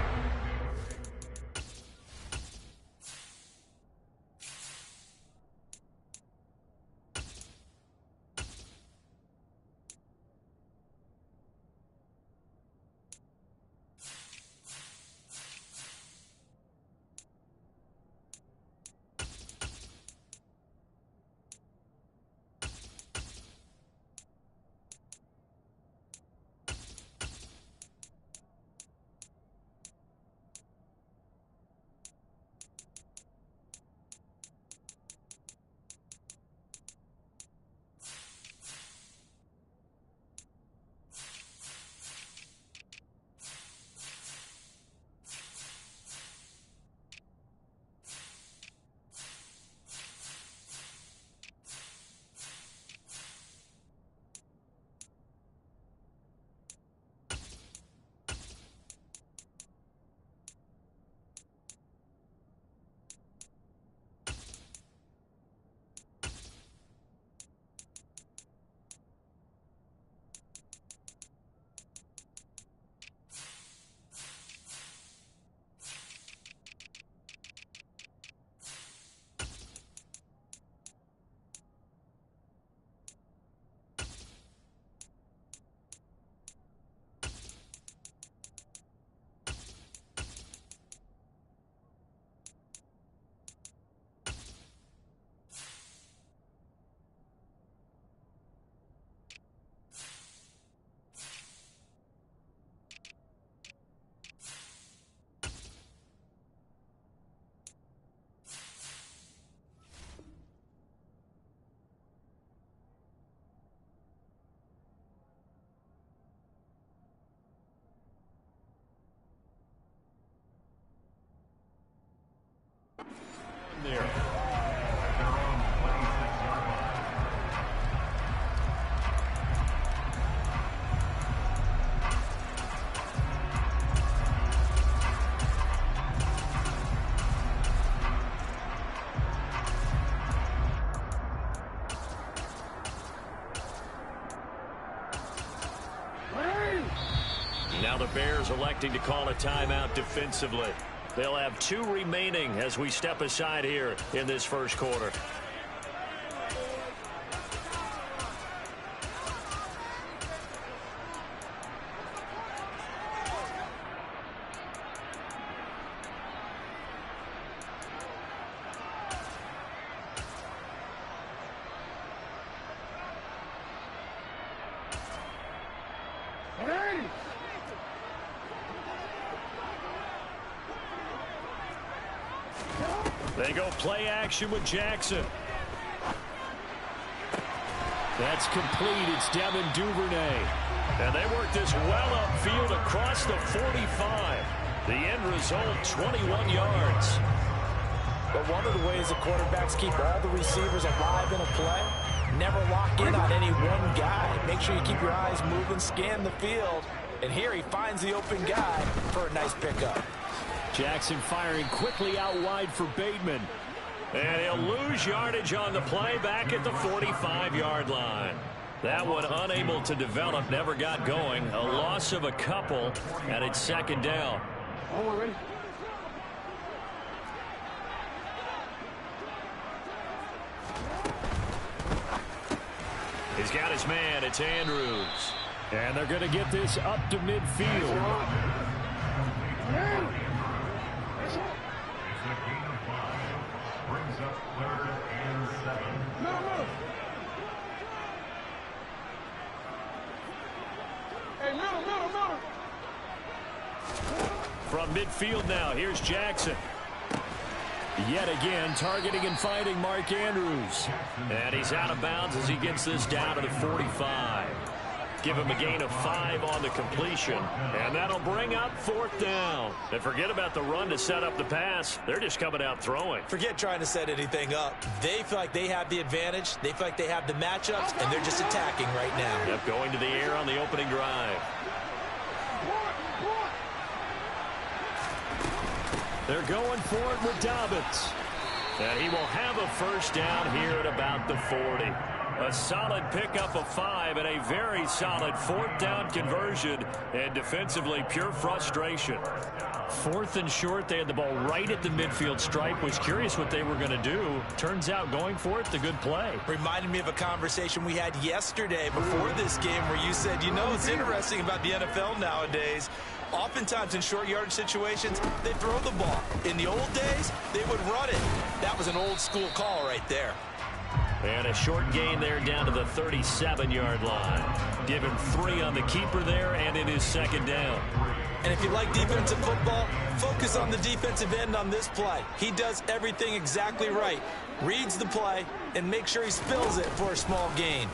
There. Now the Bears electing to call a timeout defensively. They'll have 2 remaining as we step aside here in this first quarter. They go play action with Jackson. That's complete. It's Devin Duvernay. And they work this well upfield across the 45. The end result, 21 yards. But one of the ways the quarterbacks keep all the receivers alive in a play, never lock in on any one guy. Make sure you keep your eyes moving, scan the field. And here he finds the open guy for a nice pickup. Jackson firing quickly out wide for Bateman. And he'll lose yardage on the play back at the 45-yard line. That one unable to develop, never got going. A loss of a couple, and it's second down. He's got his man. It's Andrews. And they're going to get this up to midfield. Brings up 3rd and 7. Hey, middle. From midfield now, here's Jackson. Yet again, targeting and finding Mark Andrews. And he's out of bounds as he gets this down to the 45. give him a gain of 5 on the completion. And that'll bring up 4th down. And forget about the run to set up the pass. They're just coming out throwing. Forget trying to set anything up. They feel like they have the advantage. They feel like they have the matchups, and they're just attacking right now. Yep, going to the air on the opening drive. They're going for it with Dobbins. And he will have a first down here at about the 40. A solid pickup of 5 and a very solid 4th down conversion. And defensively, pure frustration. 4th and short, they had the ball right at the midfield stripe. Was curious what they were going to do. Turns out going for it, the good play. Reminded me of a conversation we had yesterday before this game where you said, you know, it's interesting about the NFL nowadays. Oftentimes in short yardage situations, they throw the ball. In the old days, they would run it. That was an old school call right there. And a short gain there down to the 37-yard line. Given 3 on the keeper there, and it is 2nd down. And if you like defensive football, focus on the defensive end on this play. He does everything exactly right. Reads the play and makes sure he spills it for a small gain.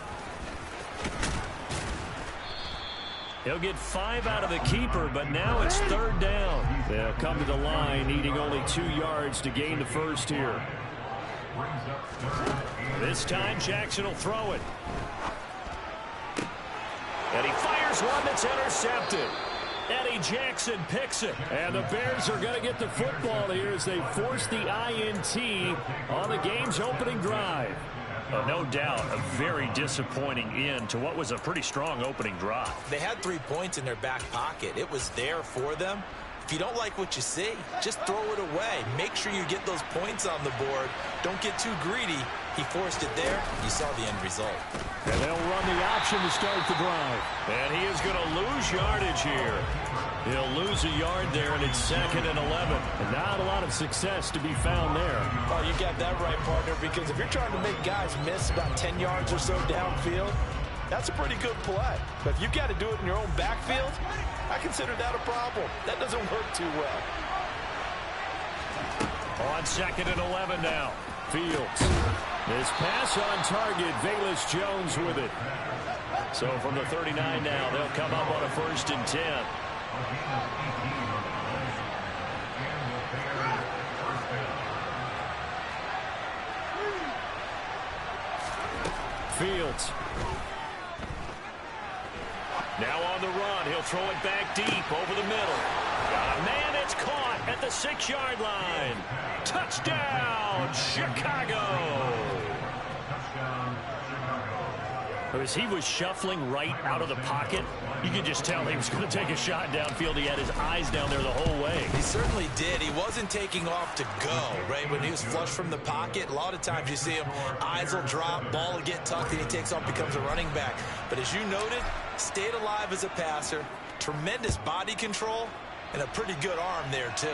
He'll get 5 out of the keeper, but now it's 3rd down. They'll come to the line, needing only 2 yards to gain the first here. This time, Jackson will throw it. And he fires one that's intercepted. Eddie Jackson picks it. And the Bears are going to get the football here as they force the INT on the game's opening drive. No doubt, a very disappointing end to what was a pretty strong opening drive. They had 3 points in their back pocket. It was there for them. If you don't like what you see, just throw it away. Make sure you get those points on the board. Don't get too greedy. He forced it there. You saw the end result. And they'll run the option to start the drive. And he is going to lose yardage here. He'll lose a yard there, and it's 2nd and 11. And not a lot of success to be found there. Oh, you got that right, partner, because if you're trying to make guys miss about 10 yards or so downfield, that's a pretty good play. But if you've got to do it in your own backfield, I consider that a problem. That doesn't work too well. On 2nd and 11 now. Fields. This pass on target. Velus Jones with it. So from the 39 now, they'll come up on a 1st and 10. Fields. Now on the run, he'll throw it back deep over the middle. Got a man, it's caught at the 6-yard line. Touchdown, Chicago. As he was shuffling right out of the pocket, you could just tell he was going to take a shot downfield. He had his eyes down there the whole way. He certainly did. He wasn't taking off to go, right? When he was flush from the pocket, a lot of times you see him, eyes will drop, ball will get tucked, and he takes off, becomes a running back. But as you noted, stayed alive as a passer, tremendous body control, and a pretty good arm there, too.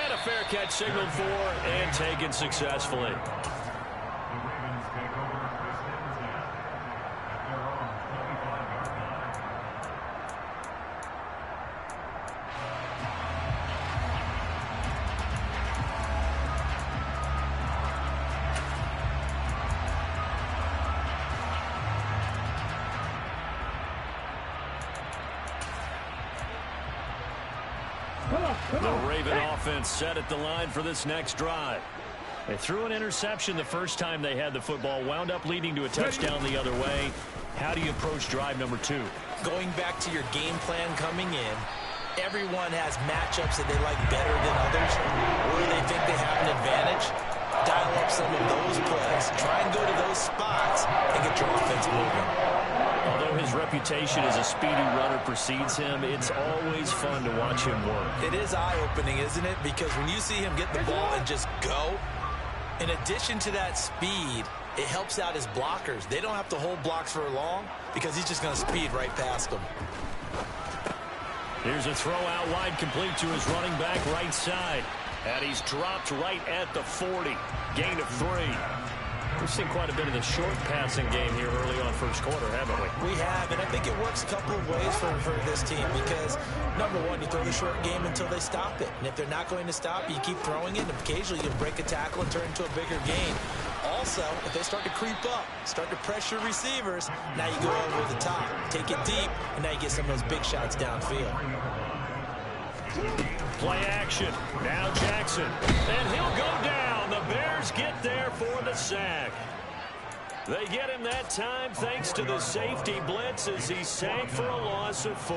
And a fair catch signaled for and taken successfully. The Raven offense set at the line for this next drive. They threw an interception the first time they had the football, wound up leading to a touchdown the other way. How do you approach drive number 2? Going back to your game plan coming in, everyone has matchups that they like better than others, or they think they have an advantage. Dial up some of those plays. Try and go to those spots and get your offense moving. Although his reputation as a speedy runner precedes him, it's always fun to watch him work. It is eye-opening, isn't it? Because when you see him get the ball and just go, in addition to that speed, it helps out his blockers. They don't have to hold blocks for long because he's just going to speed right past them. Here's a throw out wide complete to his running back right side. And he's dropped right at the 40. Gain of 3. We've seen quite a bit of the short passing game here early on first quarter, haven't we? We have, and I think it works a couple of ways for this team because, number one, you throw the short game until they stop it. And if they're not going to stop it, you keep throwing it, and occasionally you break a tackle and turn it into a bigger gain. Also, if they start to creep up, start to pressure receivers, now you go over the top, take it deep, and now you get some of those big shots downfield. Play action. Now Jackson. And he'll go down. The Bears get there for the sack. They get him that time thanks to the safety blitz as he sank for a loss of 4.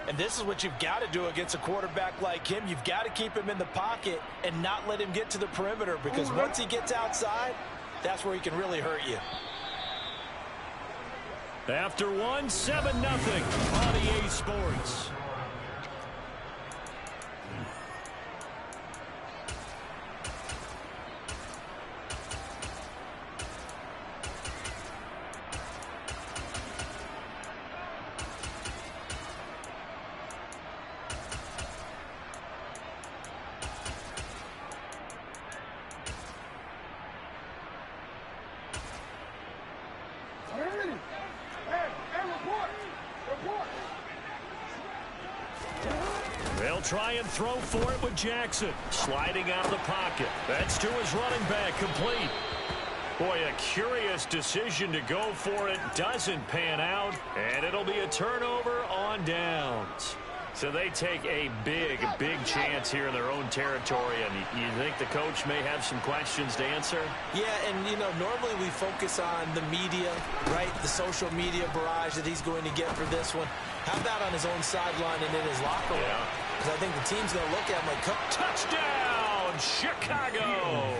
And this is what you've got to do against a quarterback like him. You've got to keep him in the pocket and not let him get to the perimeter because once he gets outside, that's where he can really hurt you. After 1, 7-0 on EA Sports. They'll try and throw for it with Jackson. Sliding out of the pocket. That's to his running back, complete. Boy, a curious decision to go for it. Doesn't pan out, and it'll be a turnover on downs. So they take a big chance here in their own territory, and you think the coach may have some questions to answer? Yeah, and, you know, normally we focus on the media, right, the social media barrage that he's going to get for this one. How about on his own sideline and in his locker room? Yeah. Because I think the team's going to look at him like, touchdown, Chicago!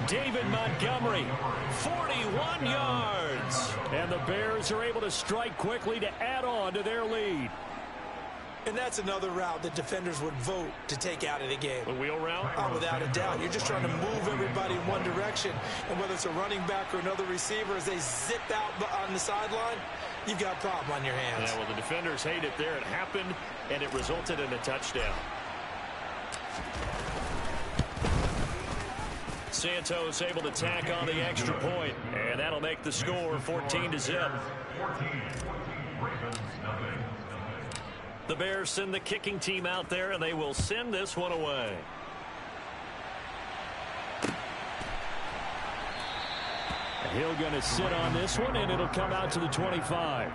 David Montgomery, 41 yards. And the Bears are able to strike quickly to add on to their lead. And that's another route that defenders would vote to take out of the game. The wheel route? Oh, without a doubt. You're just trying to move everybody in one direction. And whether it's a running back or another receiver, as they zip out on the sideline, you've got a problem on your hands. Yeah, well, the defenders hate it there. It happened, and it resulted in a touchdown. Santos able to tack on the extra point, and that'll make the score 14-0. The Bears send the kicking team out there, and they will send this one away. Hill going to sit on this one, and it'll come out to the 25.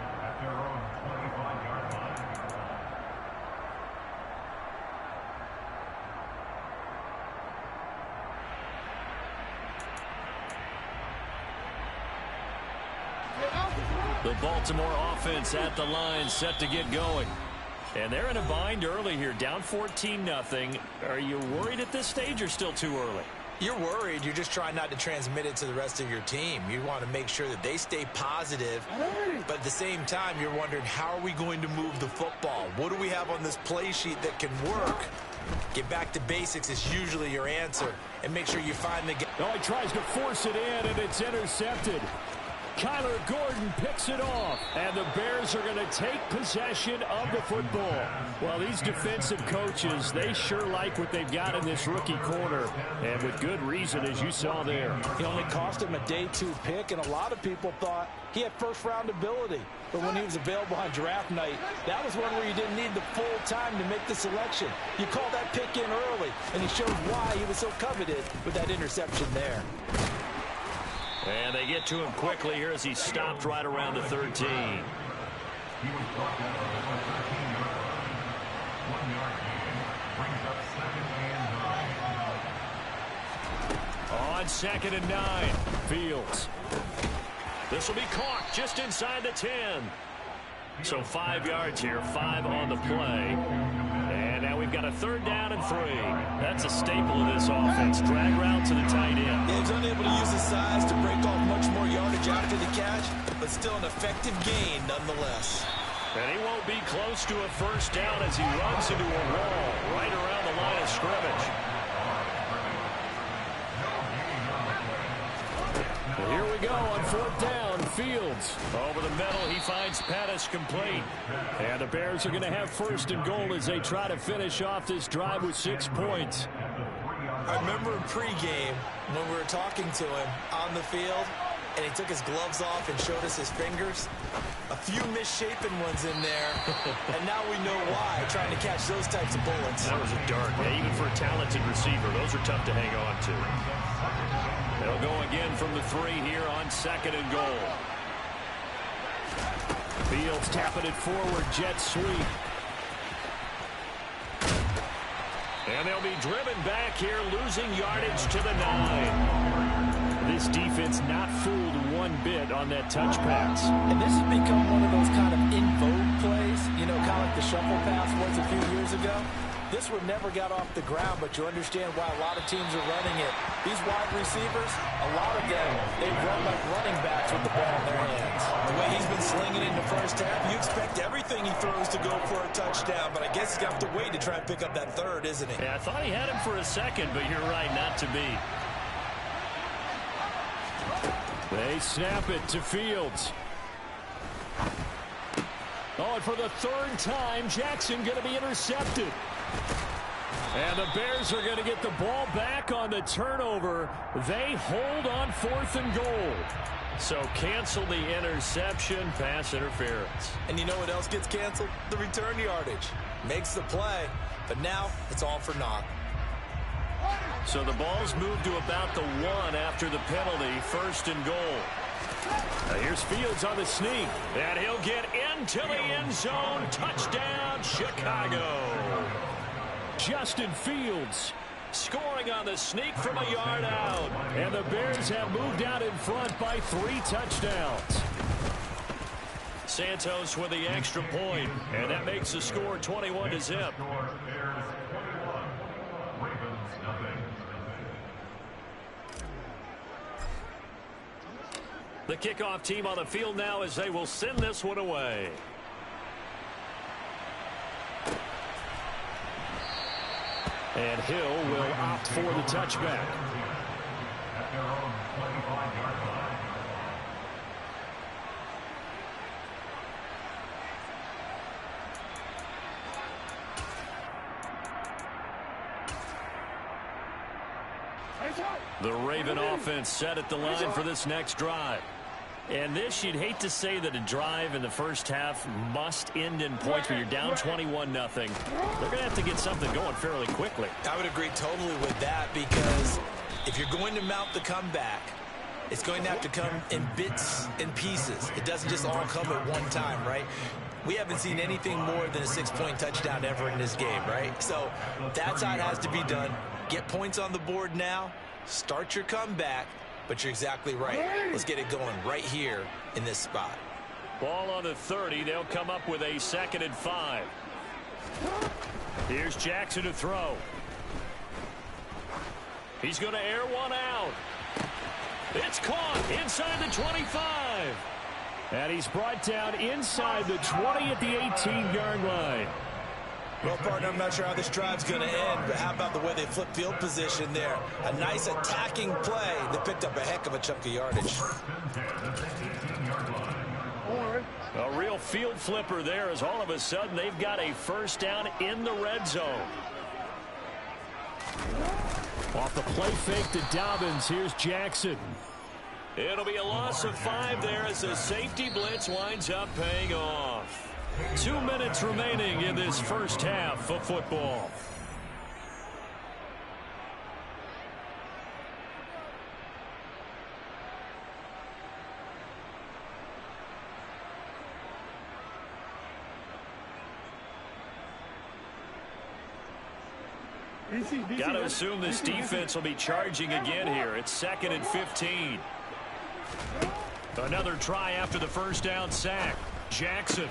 The Baltimore offense at the line, set to get going. And they're in a bind early here, down 14-0. Are you worried at this stage or still too early? You're worried. You're just trying not to transmit it to the rest of your team. You want to make sure that they stay positive. But at the same time, you're wondering, how are we going to move the football? What do we have on this play sheet that can work? Get back to basics is usually your answer. And make sure you find the guy. Oh, he tries to force it in, and it's intercepted. Kyler Gordon picks it off, and the Bears are going to take possession of the football. Well, these defensive coaches, they sure like what they've got in this rookie corner, and with good reason, as you saw there. He only cost him a day 2 pick, and a lot of people thought he had first-round ability. But when he was available on draft night, that was one where you didn't need the full time to make the selection. You call that pick in early, and he showed why he was so coveted with that interception there. And they get to him quickly here as he stopped right around the 13. He was brought down for a 13-yard, 1-yard gain. Brings up 2nd and 9. On 2nd and 9, Fields. This will be caught just inside the 10. So 5 yards here, 5 on the play. And now we've got a 3rd down and 3. That's a staple of this offense. Drag route to the tight end. Yeah, he's unable to use his size to break off much more yardage after the catch, but still an effective gain nonetheless. And he won't be close to a 1st down as he runs into a wall right around the line of scrimmage. Well, here we go on 4th down. Fields over the middle. He finds Pettis complete. And the Bears are going to have 1st and goal as they try to finish off this drive with 6 points. I remember in pregame when we were talking to him on the field, and he took his gloves off and showed us his fingers. A few misshapen ones in there, and now we know why, trying to catch those types of bullets. That was a dart. Yeah, even for a talented receiver, those are tough to hang on to. They'll go again from the 3 here on 2nd and goal. Fields tapping it forward, jet sweep. And they'll be driven back here, losing yardage to the 9. This defense not fooled one bit on that touch pass. And this has become one of those kind of in vogue plays, you know, kind of like the shuffle pass was a few years ago. This one never got off the ground, but you understand why a lot of teams are running it. These wide receivers, a lot of them, they run like running backs with the ball in their hands. The way he's been slinging in the first half, you expect everything he throws to go for a touchdown, but I guess he's going to have to wait to try and pick up that third, isn't he? Yeah, I thought he had him for a second, but you're right, not to be. They snap it to Fields. Oh, and for the 3rd time, Jackson going to be intercepted. And the Bears are going to get the ball back on the turnover. They hold on 4th and goal. So cancel the interception, pass interference. And you know what else gets canceled? The return yardage. Makes the play, but now it's all for naught. So the ball's moved to about the 1 after the penalty, 1st and goal. Now here's Fields on the sneak. And he'll get into the end zone. Touchdown, Chicago. Justin Fields scoring on the sneak from a yard out. And the Bears have moved out in front by 3 touchdowns. Santos with the extra point, and that makes the score 21-0. The kickoff team on the field now as they will send this one away. And Hill will opt for the touchback. At their own 25-yard line. The Raven offense set at the line for this next drive. And this, you'd hate to say that a drive in the first half must end in points when you're down 21-0. They're going to have to get something going fairly quickly. I would agree totally with that, because if you're going to mount the comeback, it's going to have to come in bits and pieces. It doesn't just all come at one time, right? We haven't seen anything more than a 6-point touchdown ever in this game, right? So that's how it has to be done. Get points on the board now, start your comeback, but you're exactly right. Let's get it going right here in this spot. Ball on the 30. They'll come up with a 2nd and 5. Here's Jackson to throw. He's going to air one out. It's caught inside the 25. And he's brought down inside the 20 at the 18-yard line. Well, partner, I'm not sure how this drive's going to end, but how about the way they flip field position there? A nice attacking play that picked up a heck of a chunk of yardage. A real field flipper there, as all of a sudden they've got a 1st down in the red zone. Off the play fake to Dobbins, here's Jackson. It'll be a loss of 5 there as the safety blitz winds up paying off. 2 minutes remaining in this first half of football. Got to assume this defense will be charging again here. It's 2nd and 15. Another try after the 1st down sack. Jackson.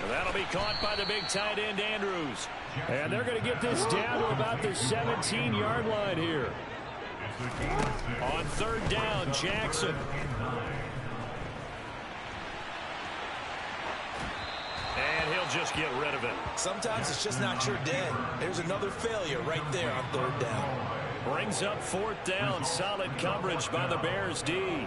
And that'll be caught by the big tight end, Andrews. And they're going to get this down to about the 17-yard line here. On 3rd down, Jackson. And he'll just get rid of it. Sometimes it's just not your day. There's another failure right there on 3rd down. Brings up 4th down. Solid coverage by the Bears D.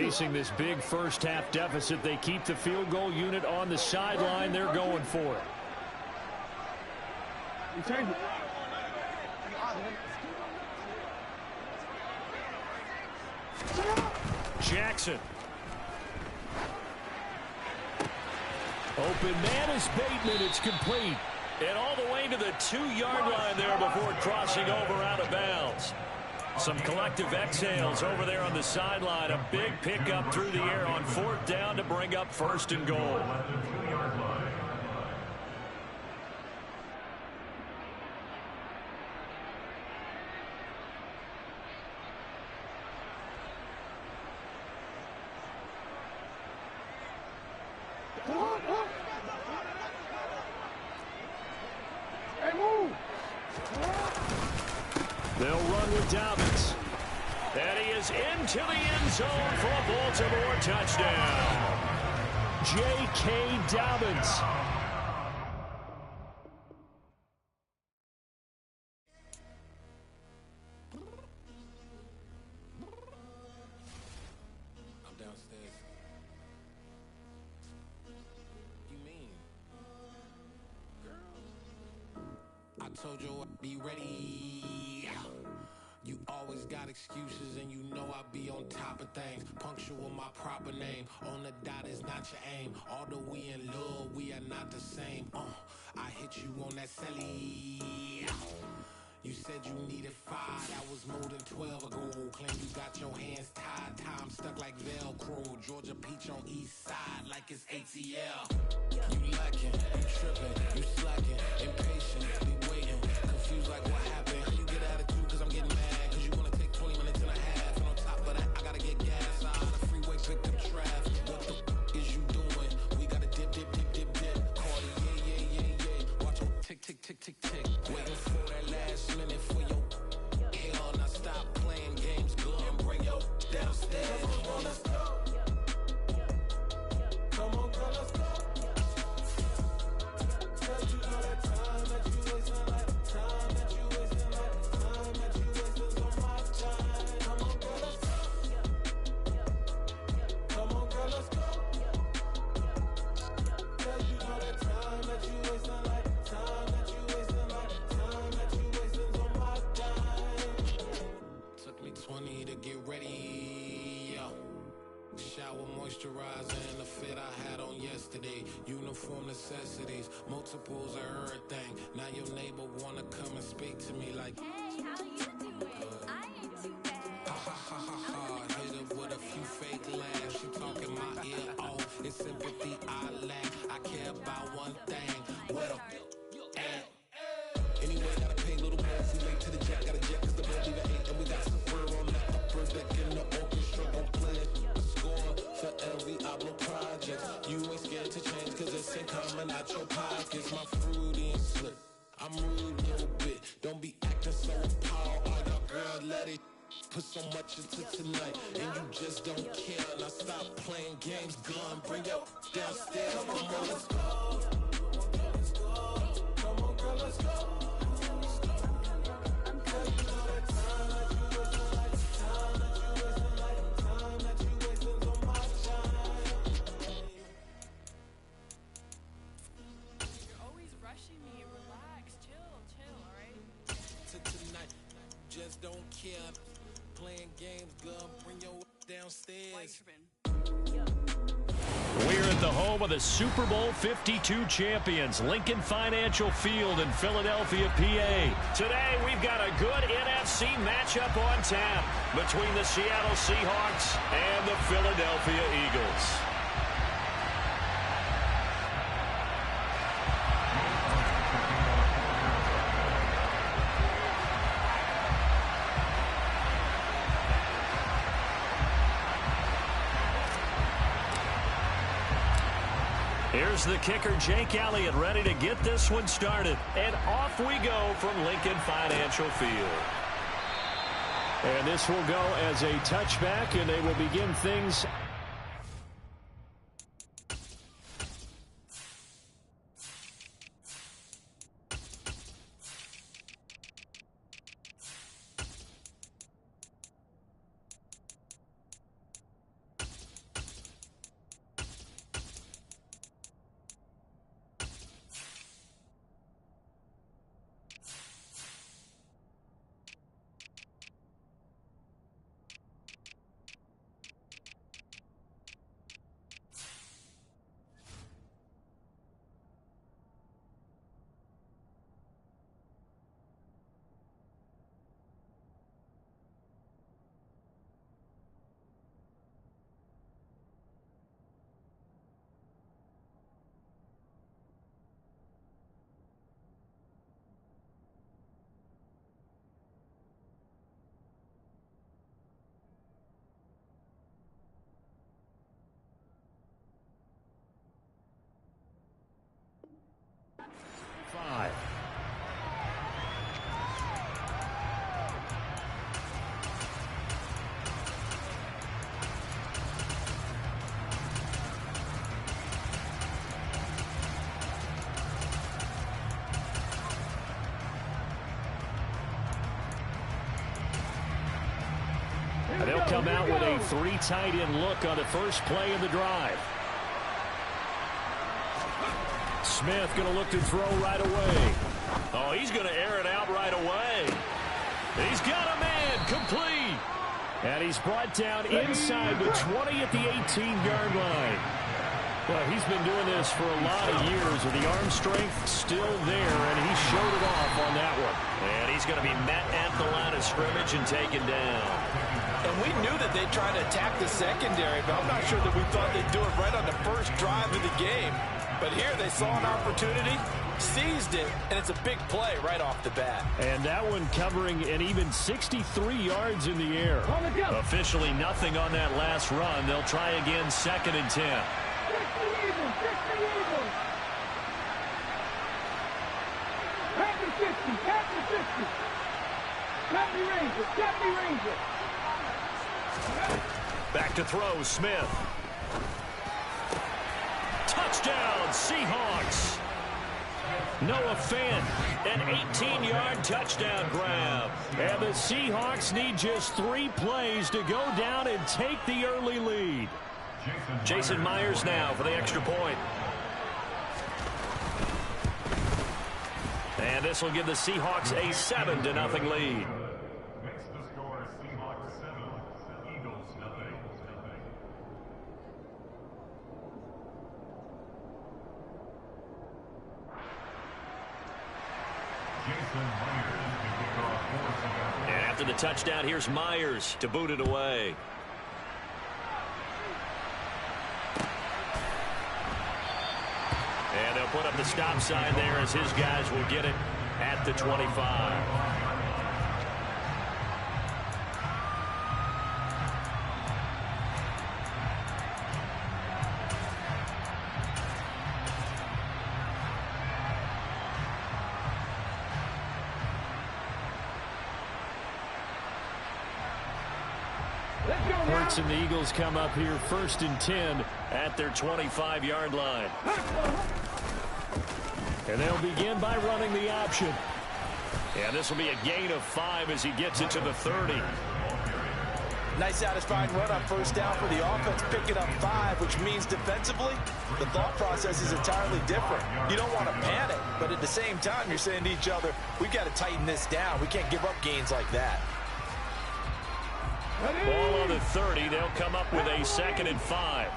facing this big first-half deficit. They keep the field goal unit on the sideline. They're going for it. Jackson. Open man is Bateman. It's complete. And all the way to the 2-yard line there before crossing over out of bounds. Some collective exhales over there on the sideline. A big pickup through the air on 4th down to bring up 1st and goal. They'll run with Dobbins. And he is into the end zone for a Baltimore touchdown. J.K. Dobbins. I'm downstairs. You mean? Girl. I told you I'd be ready. You always got excuses and you know I be on top of things. Punctual my proper name. On the dot is not your aim. Although we in love, we are not the same. I hit you on that celly. You said you needed 5, that was more than 12 ago. Claim you got your hands tied, time stuck like Velcro. Georgia Peach on east side like it's ATL. You lacking, you tripping, you slacking, impatient, be waiting, confused like what happened. You get attitude cause I'm getting mad, cause you wanna take 20 minutes and a half. And on top of that, I gotta get gas out of the freeway, pick up traffic. What the is you doing? We gotta dip, dip, dip, dip, dip. Cardi, yeah. Watch your tick, tick, tick, tick, tick. Waiting for that last minute for your hell. Now stop playing games, go and bring your downstairs. Come on, let's go. Come on, girl, let's go. Girl, you know that time that you wasting, like time that you wasting, like time that you wasting on my time. Come on, girl, let's go. Come on, girl, let's go. Girl, you know that time that you wasting, like time that you wasting, like time that you wasting on my time. Took me 20 to get ready. Yo. Shower moisturizer and the fit I had on yesterday. Uniform necessities, multiples of everything. Now your neighbor wanna come and speak to me like, Hey, how you doing? I ain't too bad. ha ha ha ha ha. Hit her with a few fake laughs. She talking my ear off. It's sympathy I lack. I care about one thing. What up? Anyway, gotta pay a little more. If we late to the jet, gotta jet cause the bill leave at 8. And we got some fur on the upper deck in the orchestra. Gon' play a score for every album project. You ain't scared to change cause it's ain't coming out your pockets. My fruity and slip. I'm rude a little bit. Don't be acting so appalled. All y'all girl, let it put so much into tonight. And you just don't care. Now stop playing games, gun. Bring your downstairs. Come on, let's go. Come on, girl, let's go. Don't care, playing games, gun, bring your downstairs. We're at the home of the Super Bowl 52 champions, Lincoln Financial Field in Philadelphia, PA. Today, we've got a good NFC matchup on tap between the Seattle Seahawks and the Philadelphia Eagles. Here's the kicker, Jake Elliott, ready to get this one started. And off we go from Lincoln Financial Field. And this will go as a touchback, and they will begin things. come out with a 3 tight end look on the first play of the drive. Smith going to look to throw right away. Oh, he's going to air it out right away. He's got a man, complete. And he's brought down inside the 20 at the 18-yard line. Well, he's been doing this for a lot of years, and the arm strength still there, and he showed it off on that one. And he's going to be met at the line of scrimmage and taken down. And we knew that they'd try to attack the secondary, but I'm not sure that we thought they'd do it right on the first drive of the game. But here they saw an opportunity, seized it, and it's a big play right off the bat. And that one covering an even 63 yards in the air. Officially nothing on that last run. They'll try again, 2nd and 10. Back to throw, Smith. Touchdown, Seahawks. Noah Fant, an 18-yard touchdown grab. And the Seahawks need just 3 plays to go down and take the early lead. Jason Myers now for the extra point. And this will give the Seahawks a 7-0 lead. Makes the score Seahawks 7, Eagles nothing. Jason Myers to kick off for Seattle. And after the touchdown, here's Myers to boot it away. And they'll put up the stop sign there as his guys will get it at the 25. Hurts and the Eagles come up here 1st and 10 at their 25-yard line. And they'll begin by running the option. And this will be a gain of 5 as he gets it to the 30. Nice satisfying run on first down for the offense, picking up 5, which means defensively, the thought process is entirely different. You don't want to panic, but at the same time, you're saying to each other, we've got to tighten this down. We can't give up gains like that. Ball on the 30. They'll come up with a 2nd and 5.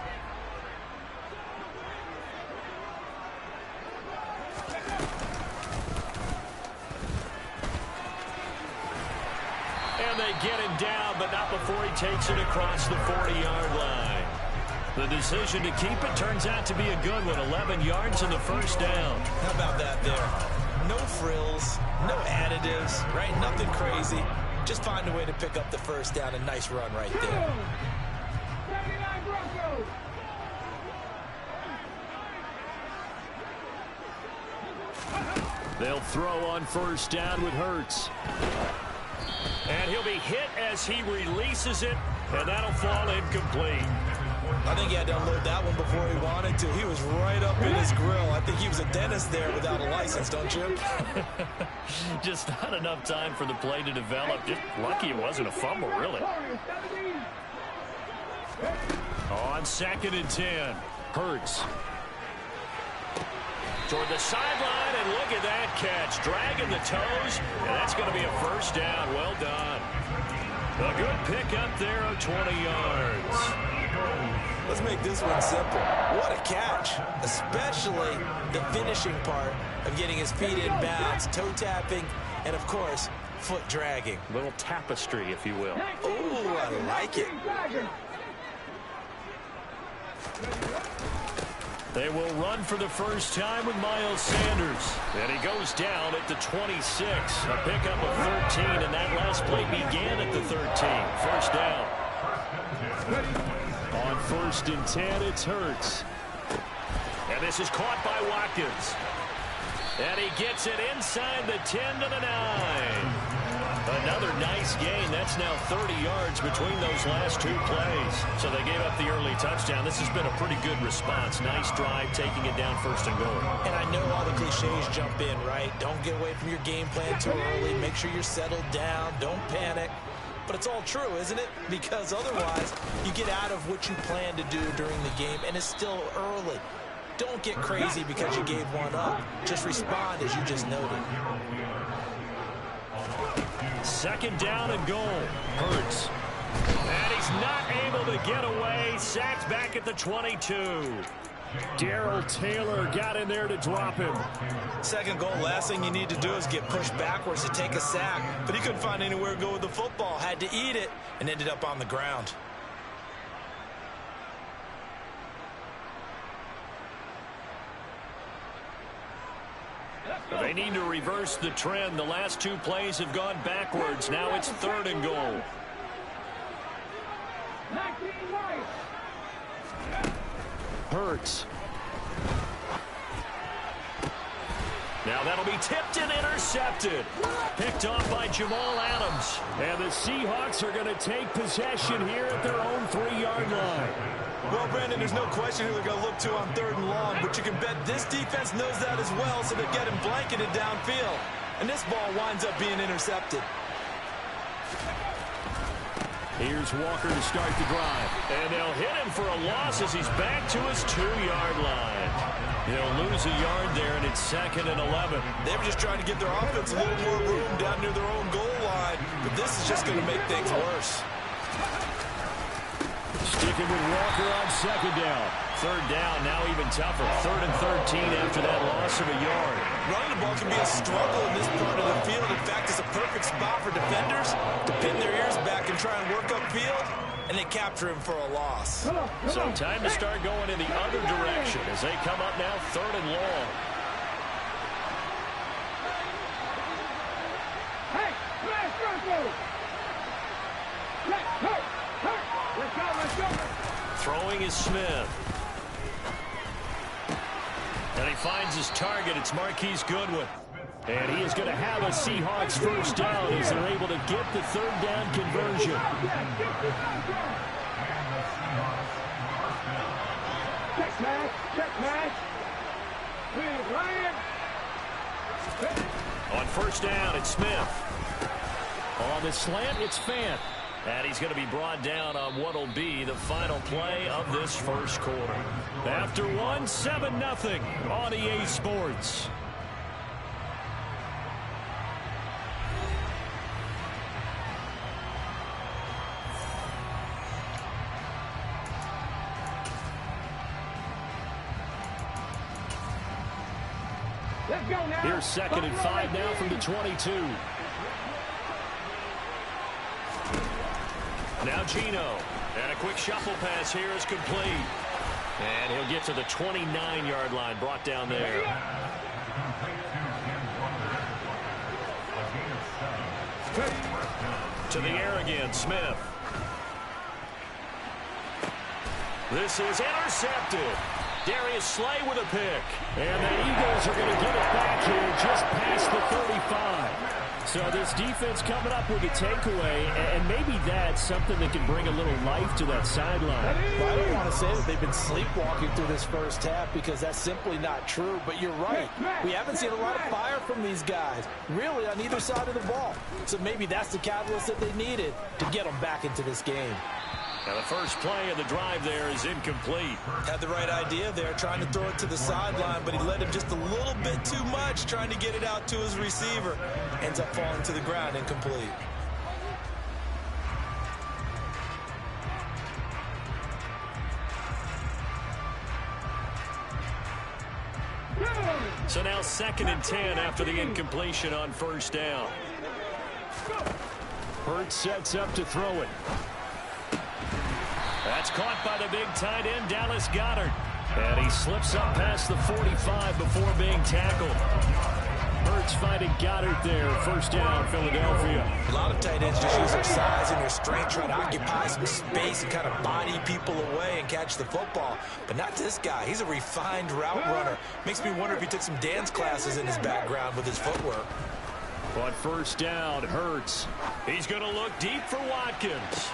And they get him down, but not before he takes it across the 40-yard line. The decision to keep it turns out to be a good one. 11 yards in the first down. How about that there? No frills, no additives, right? Nothing crazy. Just find a way to pick up the first down. A nice run right there. They'll throw on first down with Hurts. And he'll be hit as he releases it, and that'll fall incomplete. I think he had to unload that one before he wanted to. He was right up in his grill. I think he was a dentist there without a license, don't you? Just not enough time for the play to develop. Just lucky it wasn't a fumble, really. On 2nd and 10, Hurts. Toward the sideline, and look at that catch. Dragging the toes, and that's going to be a first down. Well done. A good pickup there of 20 yards. Let's make this one simple. What a catch, especially the finishing part of getting his feet in bounds, toe tapping, and of course, foot dragging. A little tapestry, if you will. Ooh, I like it. They will run for the first time with Miles Sanders. And he goes down at the 26. A pickup of 13, and that last play began at the 13. First down. On 1st and 10, it's Hurts. And this is caught by Watkins. And he gets it inside the 10 to the 9. Another nice gain. That's now 30 yards between those last 2 plays. So they gave up the early touchdown. This has been a pretty good response. Nice drive, taking it down 1st and goal. And I know all the cliches jump in, right? Don't get away from your game plan too early. Make sure you're settled down. Don't panic. But it's all true, isn't it? Because otherwise, you get out of what you plan to do during the game, and it's still early. Don't get crazy because you gave one up. Just respond as you just noted. Second down and goal. Hurts. And he's not able to get away. Sacked back at the 22. Darrell Taylor got in there to drop him. Second goal, last thing you need to do is get pushed backwards to take a sack. But he couldn't find anywhere to go with the football. Had to eat it and ended up on the ground. They need to reverse the trend. The last two plays have gone backwards. Now it's third and goal. Hurts. Now that'll be tipped and intercepted. Picked off by Jamal Adams. And the Seahawks are going to take possession here at their own 3-yard line. Well, Brandon, there's no question who they're going to look to on third and long, but you can bet this defense knows that as well, so they get him blanketed downfield. And this ball winds up being intercepted. Here's Walker to start the drive. And they'll hit him for a loss as he's back to his 2-yard line. They'll lose a yard there, and it's 2nd and 11. They were just trying to give their offense a little more room down near their own goal line, but this is just going to make things worse. Sticking with Walker on second down. Third down, now even tougher. 3rd and 13 after that loss of a yard. Running the ball can be a struggle in this part of the field. In fact, it's a perfect spot for defenders to pin their ears back and try and work upfield, and they capture him for a loss. So time to start going in the other direction as they come up now 3rd and long. Throwing is Smith. And he finds his target. It's Marquise Goodwin. And he is going to have a Seahawks first down as they're able to get the third down conversion. On first down, it's Smith. On the slant, it's Fant. And he's going to be brought down on what will be the final play of this first quarter. After 7-0 on EA Sports. Here's 2nd and 5 now from the 22. Now Gino. And a quick shuffle pass here is complete. And he'll get to the 29-yard line, brought down there. To the air again, Smith. This is intercepted. Darius Slay with a pick. And the Eagles are going to get it back here just past the 35. So this defense coming up with a takeaway, and maybe that's something that can bring a little life to that sideline. Well, I don't want to say that they've been sleepwalking through this first half because that's simply not true, but you're right. We haven't seen a lot of fire from these guys, really, on either side of the ball. So maybe that's the catalyst that they needed to get them back into this game. Now the first play of the drive there is incomplete. Had the right idea there, trying to throw it to the sideline, but he led him just a little bit too much, trying to get it out to his receiver. Ends up falling to the ground, incomplete. So now 2nd and 10 after the incompletion on first down. Hurts sets up to throw it. That's caught by the big tight end, Dallas Goedert. And he slips up past the 45 before being tackled. Hurts finding Goedert there. First down, Philadelphia. A lot of tight ends just use their size and their strength, trying to occupy some space and kind of body people away and catch the football. But not this guy. He's a refined route runner. Makes me wonder if he took some dance classes in his background with his footwork. On first down, Hurts. He's going to look deep for Watkins.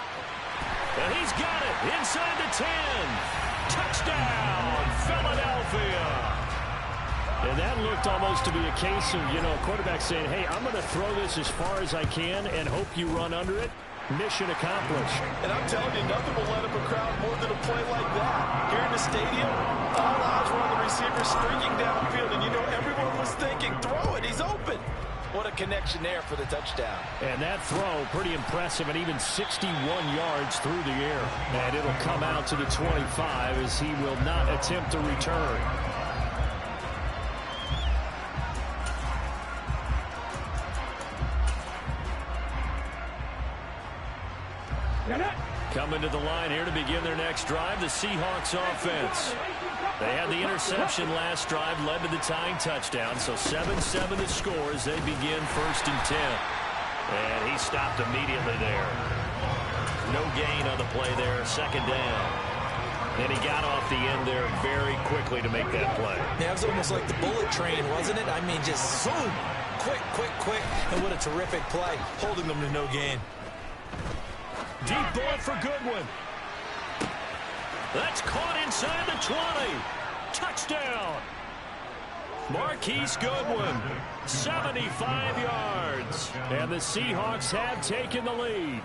And he's got it inside the 10. Touchdown, Philadelphia. And that looked almost to be a case of, a quarterback saying, hey, I'm going to throw this as far as I can and hope you run under it. Mission accomplished. And I'm telling you, nothing will light up a crowd more than a play like that. Here in the stadium, all eyes were on the receiver streaking downfield, and you know everyone was thinking, throw it, he's open. What a connection there for the touchdown. And that throw, pretty impressive, and even 61 yards through the air. And it'll come out to the 25 as he will not attempt to return. Coming to the line here to begin their next drive, the Seahawks offense. They had the interception last drive, led to the tying touchdown, so 7-7 the score as they begin 1st and 10. And he stopped immediately there. No gain on the play there, 2nd down. And he got off the end there very quickly to make that play. Yeah, it was almost like the bullet train, wasn't it? I mean, just zoom, quick, and what a terrific play, holding them to no gain. Deep ball for Goodwin. That's caught inside the 20. Touchdown. Marquise Goodwin, 75 yards. And the Seahawks have taken the lead.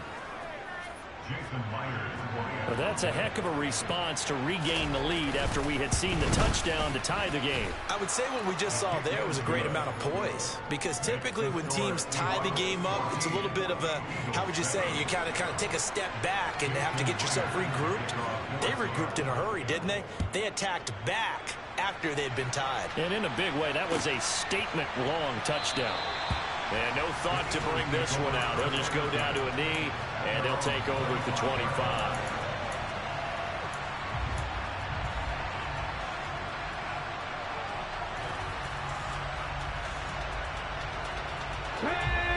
Well, that's a heck of a response to regain the lead after we had seen the touchdown to tie the game. I would say what we just saw there was a great amount of poise, because typically when teams tie the game up, it's a little bit of a, how would you say, you kind of take a step back and have to get yourself regrouped. They regrouped in a hurry, didn't they? They attacked back after they'd been tied. And in a big way, that was a statement-long touchdown. And no thought to bring this one out. He'll just go down to a knee, and they'll take over at the 25.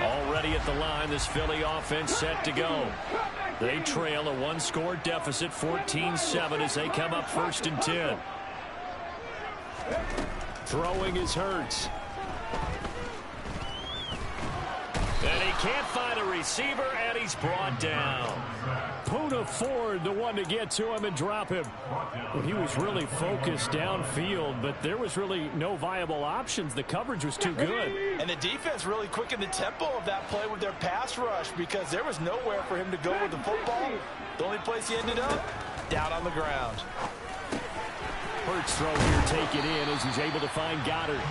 Already at the line, this Philly offense set to go. They trail a one-score deficit, 14-7, as they come up 1st and 10. Throwing is Hurts. And he can't find a receiver, and he's brought down. Poona Ford, the one to get to him and drop him. Well, he was really focused downfield, but there was really no viable options. The coverage was too good. And the defense really quickened the tempo of that play with their pass rush, because there was nowhere for him to go with the football. The only place he ended up, down on the ground. Hurts throw here, take it in as he's able to find Goddard.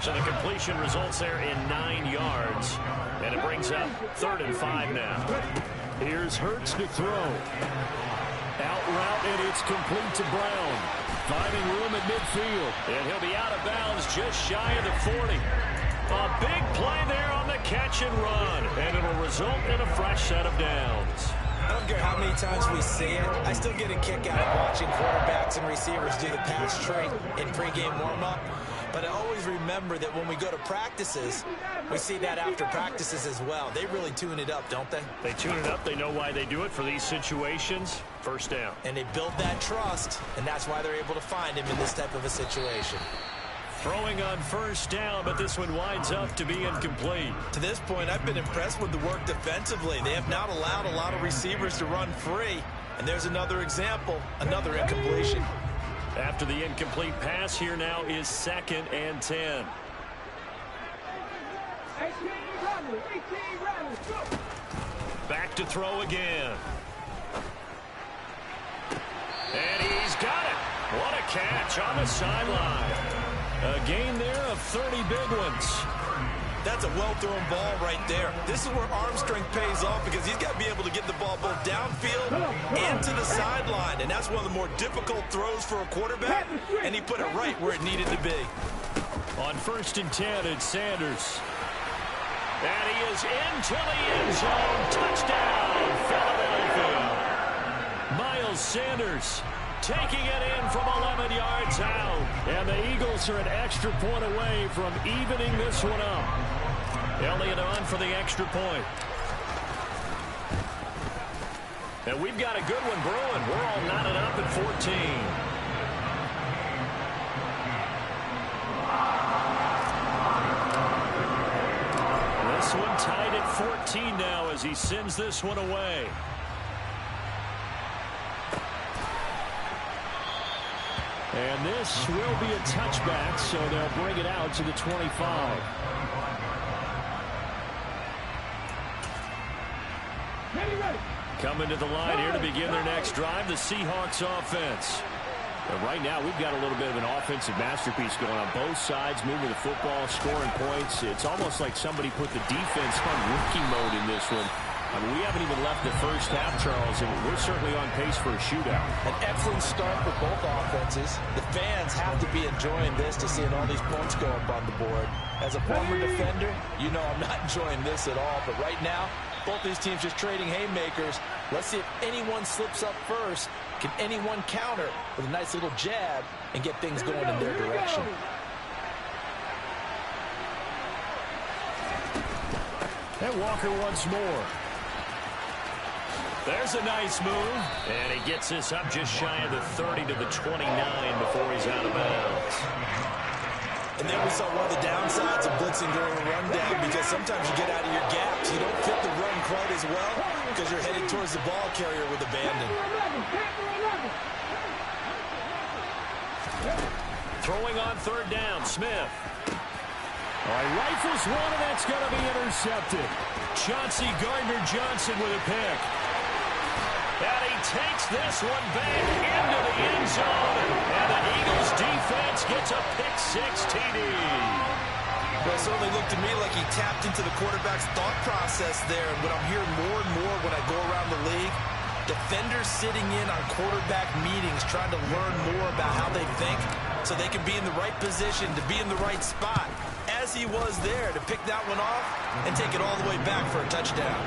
So the completion results there in 9 yards. And it brings up 3rd and 5 now. Here's Hurts to throw. Out route, and it's complete to Brown. Finding room at midfield. And he'll be out of bounds just shy of the 40. A big play there on the catch and run. And it'll result in a fresh set of downs. I don't care how many times we see it. I still get a kick out of watching quarterbacks and receivers do the pass tree in pregame warm-up. But I always remember that when we go to practices, we see that after practices as well. They really tune it up, don't they? They tune it up. They know why they do it for these situations. 1st down. And they build that trust, and that's why they're able to find him in this type of a situation. Throwing on 1st down, but this one winds up to be incomplete. To this point, I've been impressed with the work defensively. They have not allowed a lot of receivers to run free. And there's another example, another incompletion. After the incomplete pass, here now is 2nd and 10. Back to throw again. And he's got it. What a catch on the sideline. A gain there of 30 big ones. That's a well-thrown ball right there. This is where arm strength pays off, because he's got to be able to get the ball both downfield and to the sideline. And that's one of the more difficult throws for a quarterback, and he put it right where it needed to be. On 1st and 10, it's Sanders. And he is into the end zone. Touchdown, Philadelphia. Miles Sanders taking it in from 11 yards out. And the Eagles are an extra point away from evening this one up. Elliott on for the extra point. And we've got a good one brewing. We're all knotted up at 14. This one tied at 14 now as he sends this one away. And this will be a touchback, so they'll bring it out to the 25. Coming to the line here to begin their next drive, the Seahawks offense. And right now, we've got a little bit of an offensive masterpiece going on both sides, moving the football, scoring points. It's almost like somebody put the defense on rookie mode in this one. I mean, we haven't even left the first half, Charles, and we're certainly on pace for a shootout. An excellent start for both offenses. The fans have to be enjoying this to seeing all these points go up on the board. As a former defender, you know I'm not enjoying this at all. But right now, both these teams just trading haymakers. Let's see if anyone slips up first. Can anyone counter with a nice little jab and get things going in their direction? And Walker once more. There's a nice move. And he gets this up just shy of the 30 to the 29 before he's out of bounds. And then we saw one of the downsides of blitzing during a rundown, because sometimes you get out of your gaps. You don't fit the run quite as well because you're headed towards the ball carrier with abandon. Throwing on third down, Smith. All right, rifles one, and that's going to be intercepted. Chauncey Gardner-Johnson with a pick. And he takes this one back into the end zone. And the Eagles defense gets a pick-six TD. Well, it certainly looked to me like he tapped into the quarterback's thought process there. And what I'm hearing more and more when I go around the league, defenders sitting in on quarterback meetings trying to learn more about how they think so they can be in the right position to be in the right spot, as he was there to pick that one off and take it all the way back for a touchdown.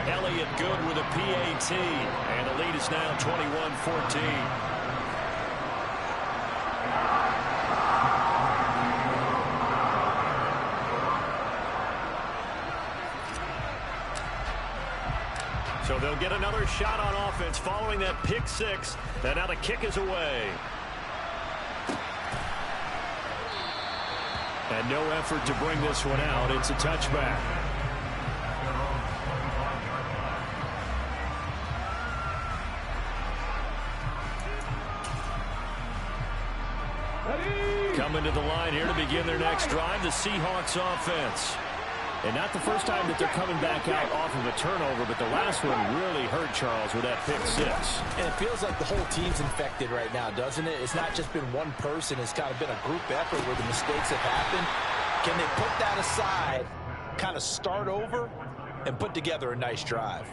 Elliott good with a PAT, and the lead is now 21-14. So they'll get another shot on offense following that pick six, and now the kick is away. And no effort to bring this one out. It's a touchback. Coming to the line here to begin their next drive, the Seahawks offense. And not the first time that they're coming back out off of a turnover, but the last one really hurt Charles with that pick six. And it feels like the whole team's infected right now, doesn't it? It's not just been one person. It's kind of been a group effort where the mistakes have happened. Can they put that aside, kind of start over, and put together a nice drive?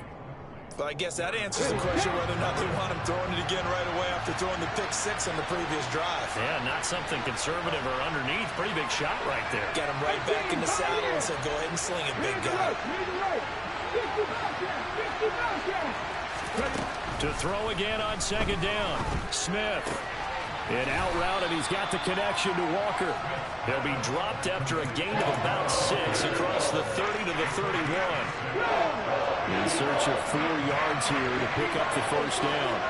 But I guess that answers the question whether or not they want him throwing it again right away after throwing the pick six on the previous drive. Yeah, not something conservative or underneath. Pretty big shot right there. Got him right back in the saddle and said, go ahead and sling it, big guy. To throw again on second down. Smith. An out route, and he's got the connection to Walker. He'll be dropped after a gain of about 6 across the 30 to the 31. In search of 4 yards here to pick up the first down.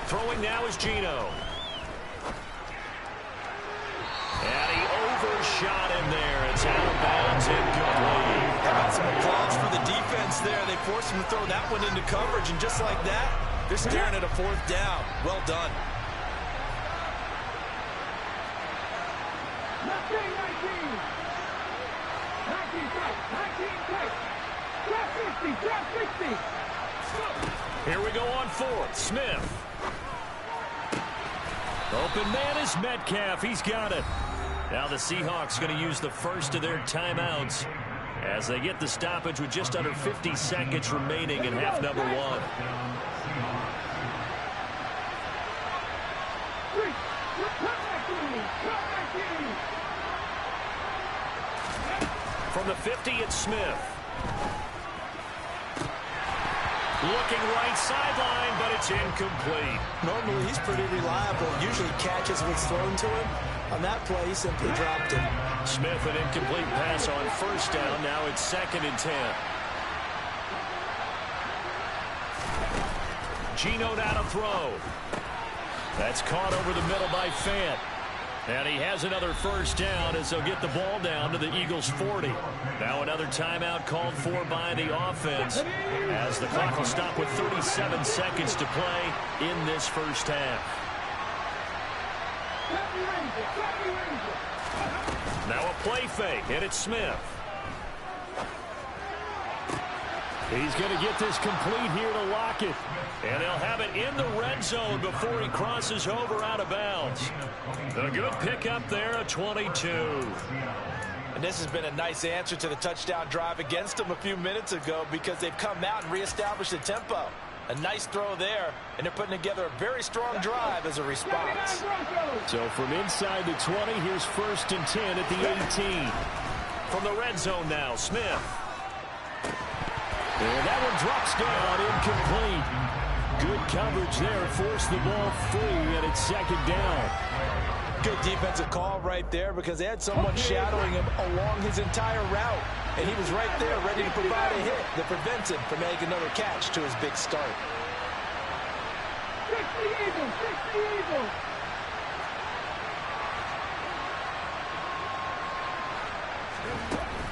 Throwing now is Geno. And he overshot him there. It's out of bounds, incomplete. How about some applause for the defense there? They forced him to throw that one into coverage, and just like that, they're staring at a fourth down. Well done. Here we go on fourth. Smith. Open man is Metcalf. He's got it. Now the Seahawks going to use the first of their timeouts as they get the stoppage with just under 50 seconds remaining in half number 1. From the 50, it's Smith. Looking right sideline, but it's incomplete. Normally, he's pretty reliable. Usually catches what's thrown to him. On that play, he simply dropped it. Smith, an incomplete pass on first down. Now it's 2nd and 10. Geno now to throw. That's caught over the middle by Fant. And he has another first down as they'll get the ball down to the Eagles' 40. Now another timeout called for by the offense as the clock will stop with 37 seconds to play in this first half. Now a play fake, and it's Smith. He's going to get this complete here to Lockett. And they'll have it in the red zone before he crosses over out of bounds. A good pickup there at 22. And this has been a nice answer to the touchdown drive against them a few minutes ago because they've come out and reestablished the tempo. A nice throw there, and they're putting together a very strong drive as a response. So from inside the 20, here's 1st and 10 at the 18. From the red zone now, Smith. And that one drops down, incomplete. Good coverage there, forced the ball free, and it's 2nd down. Good defensive call right there because they had someone shadowing him along his entire route. And he was right there ready to provide a hit that prevents him from making another catch to his big start. 60 Eagles!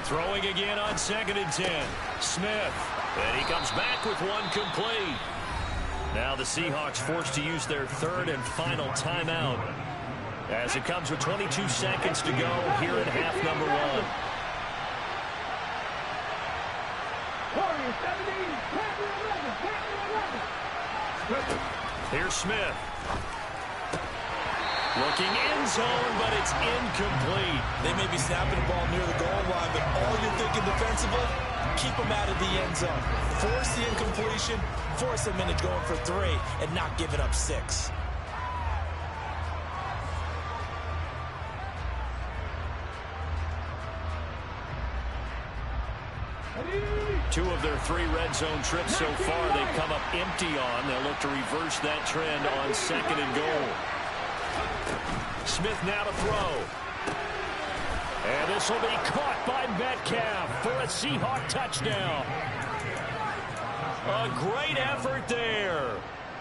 Throwing again on 2nd and 10. Smith. And he comes back with one complete. Now the Seahawks forced to use their 3rd and final timeout as it comes with 22 seconds to go here in half number 1. Here's Smith. Looking end zone, but it's incomplete. They may be snapping the ball near the goal line, but all you're thinking defensively, keep them out of the end zone. Force the incompletion, force them into going for 3, and not giving up 6. Two of their 3 red zone trips so far they've come up empty on. They'll look to reverse that trend on 2nd and goal. Smith now to throw. And this will be caught by Metcalf for a Seahawk touchdown. A great effort there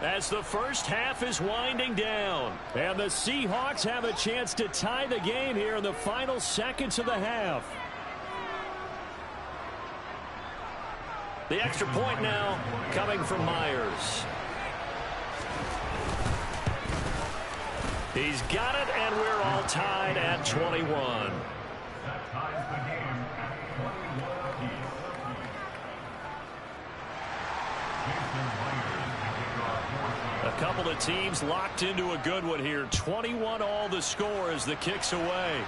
as the first half is winding down. And the Seahawks have a chance to tie the game here in the final seconds of the half. The extra point now coming from Myers. He's got it, and we're all tied at 21. That ties the game at 21 each. A couple of teams locked into a good one here. 21 all the score as the kick's away.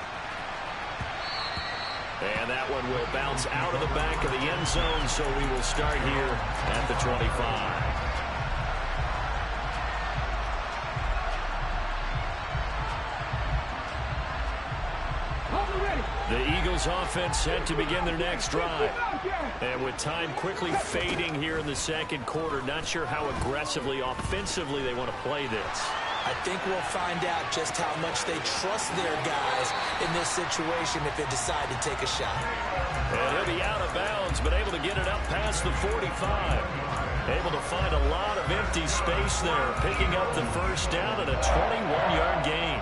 And that one will bounce out of the back of the end zone, so we will start here at the 25. The Eagles offense set to begin their next drive. And with time quickly fading here in the 2nd quarter, not sure how aggressively, offensively they want to play this. I think we'll find out just how much they trust their guys in this situation if they decide to take a shot. And he'll be out of bounds, but able to get it up past the 45. Able to find a lot of empty space there, picking up the first down at a 21-yard gain.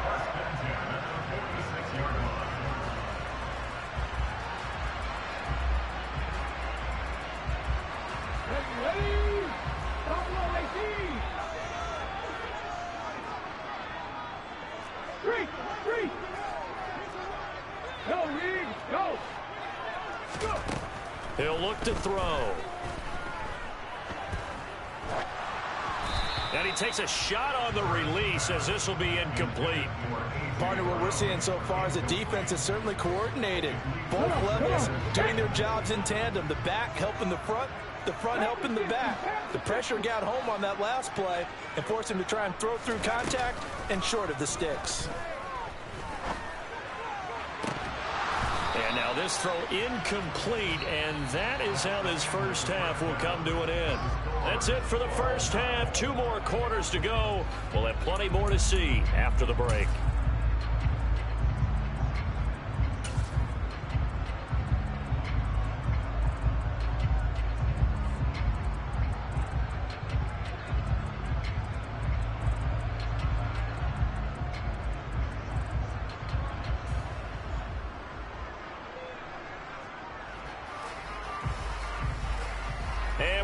He'll look to throw. And he takes a shot on the release as this will be incomplete. Partner, what we're seeing so far is the defense is certainly coordinated. Both levels doing their jobs in tandem. The back helping the front helping the back. The pressure got home on that last play and forced him to try and throw through contact and short of the sticks. And now this throw incomplete, and that is how this first half will come to an end. That's it for the first half. 2 more quarters to go. We'll have plenty more to see after the break.